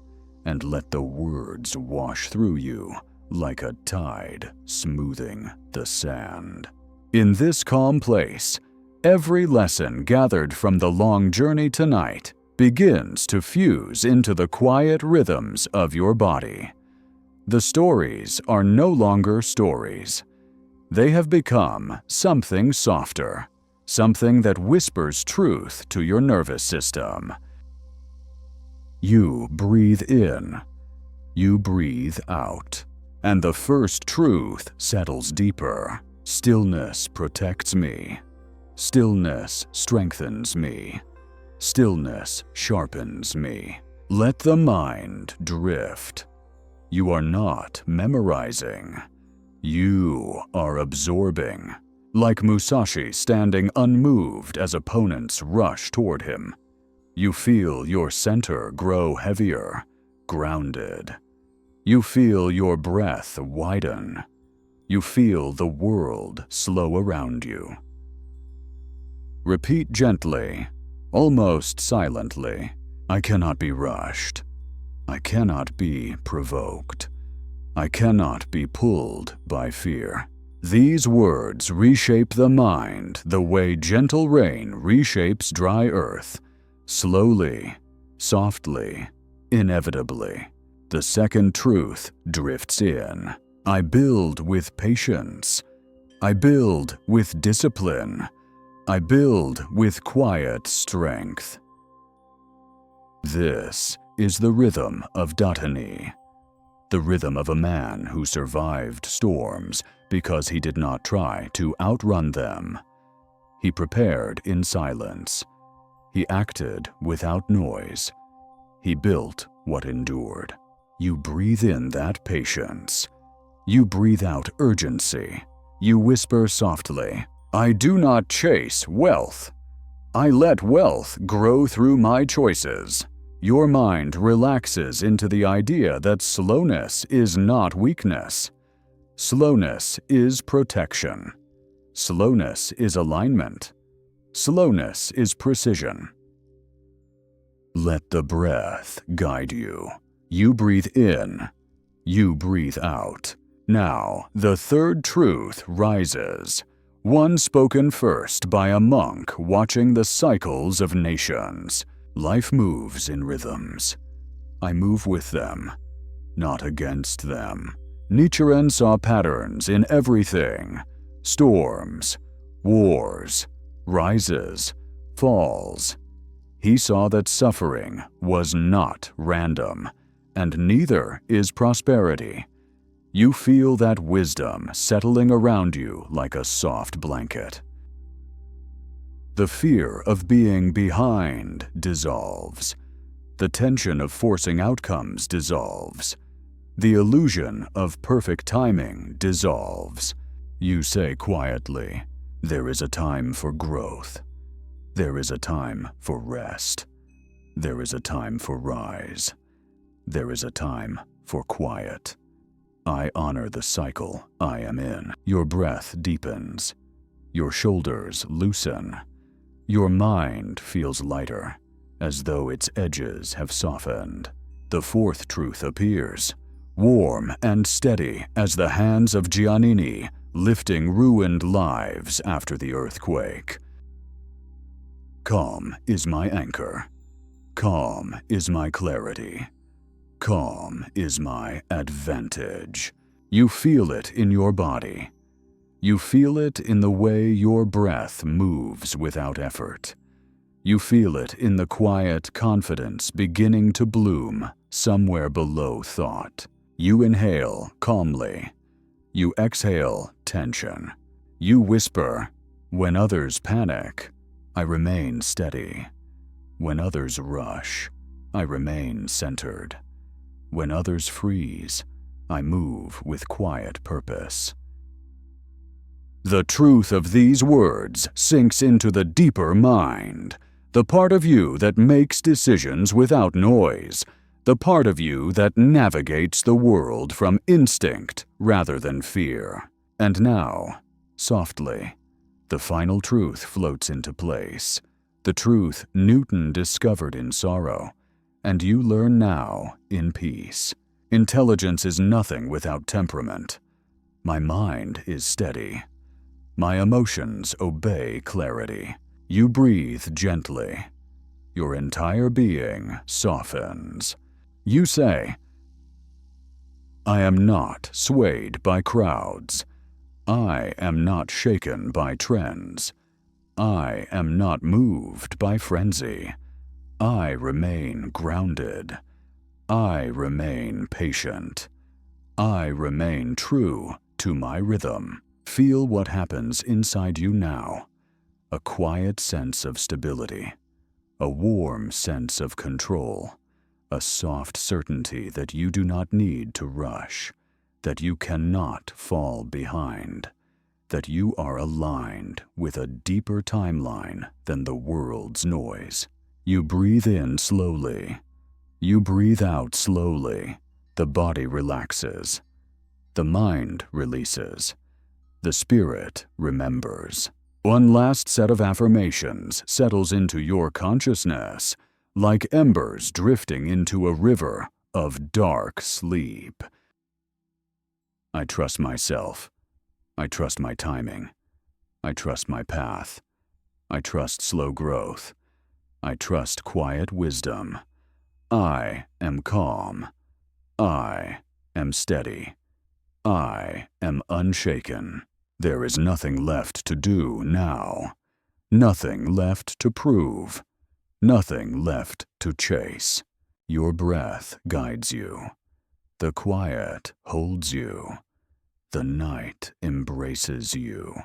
and let the words wash through you like a tide smoothing the sand. In this calm place, every lesson gathered from the long journey tonight begins to fuse into the quiet rhythms of your body. The stories are no longer stories. They have become something softer, something that whispers truth to your nervous system. You breathe in, you breathe out, and the first truth settles deeper. Stillness protects me. Stillness strengthens me. Stillness sharpens me. Let the mind drift. You are not memorizing. You are absorbing. Like Musashi standing unmoved as opponents rush toward him. You feel your center grow heavier, grounded. You feel your breath widen. You feel the world slow around you. Repeat gently, almost silently. I cannot be rushed. I cannot be provoked. I cannot be pulled by fear. These words reshape the mind the way gentle rain reshapes dry earth. Slowly, softly, inevitably. The second truth drifts in. I build with patience. I build with discipline. I build with quiet strength. This is the rhythm of Datini, the rhythm of a man who survived storms because he did not try to outrun them. He prepared in silence. He acted without noise. He built what endured. You breathe in that patience. You breathe out urgency. You whisper softly, I do not chase wealth. I let wealth grow through my choices. Your mind relaxes into the idea that slowness is not weakness. Slowness is protection. Slowness is alignment. Slowness is precision. Let the breath guide you. You breathe in. You breathe out. Now, the third truth rises. One spoken first by a monk watching the cycles of nations. Life moves in rhythms. I move with them, not against them. Nichiren saw patterns in everything. Storms, wars, rises, falls. He saw that suffering was not random, and neither is prosperity. You feel that wisdom settling around you like a soft blanket. The fear of being behind dissolves. The tension of forcing outcomes dissolves. The illusion of perfect timing dissolves. You say quietly, there is a time for growth. There is a time for rest. There is a time for rise. There is a time for quiet. I honor the cycle I am in. Your breath deepens. Your shoulders loosen. Your mind feels lighter, as though its edges have softened. The fourth truth appears, warm and steady as the hands of Giannini lifting ruined lives after the earthquake. Calm is my anchor. Calm is my clarity. Calm is my advantage. You feel it in your body. You feel it in the way your breath moves without effort. You feel it in the quiet confidence beginning to bloom somewhere below thought. You inhale calmly. You exhale tension. You whisper, when others panic, I remain steady. When others rush, I remain centered. When others freeze, I move with quiet purpose. The truth of these words sinks into the deeper mind, the part of you that makes decisions without noise, the part of you that navigates the world from instinct rather than fear. And now, softly, the final truth floats into place, the truth Newton discovered in sorrow, and you learn now in peace. Intelligence is nothing without temperament. My mind is steady. My emotions obey clarity. You breathe gently. Your entire being softens. You say, I am not swayed by crowds. I am not shaken by trends. I am not moved by frenzy. I remain grounded. I remain patient. I remain true to my rhythm. Feel what happens inside you now. A quiet sense of stability. A warm sense of control. A soft certainty that you do not need to rush. That you cannot fall behind. That you are aligned with a deeper timeline than the world's noise. You breathe in slowly. You breathe out slowly. The body relaxes. The mind releases. The spirit remembers. One last set of affirmations settles into your consciousness, like embers drifting into a river of dark sleep. I trust myself. I trust my timing. I trust my path. I trust slow growth. I trust quiet wisdom. I am calm. I am steady. I am unshaken. There is nothing left to do now. Nothing left to prove. Nothing left to chase. Your breath guides you. The quiet holds you. The night embraces you.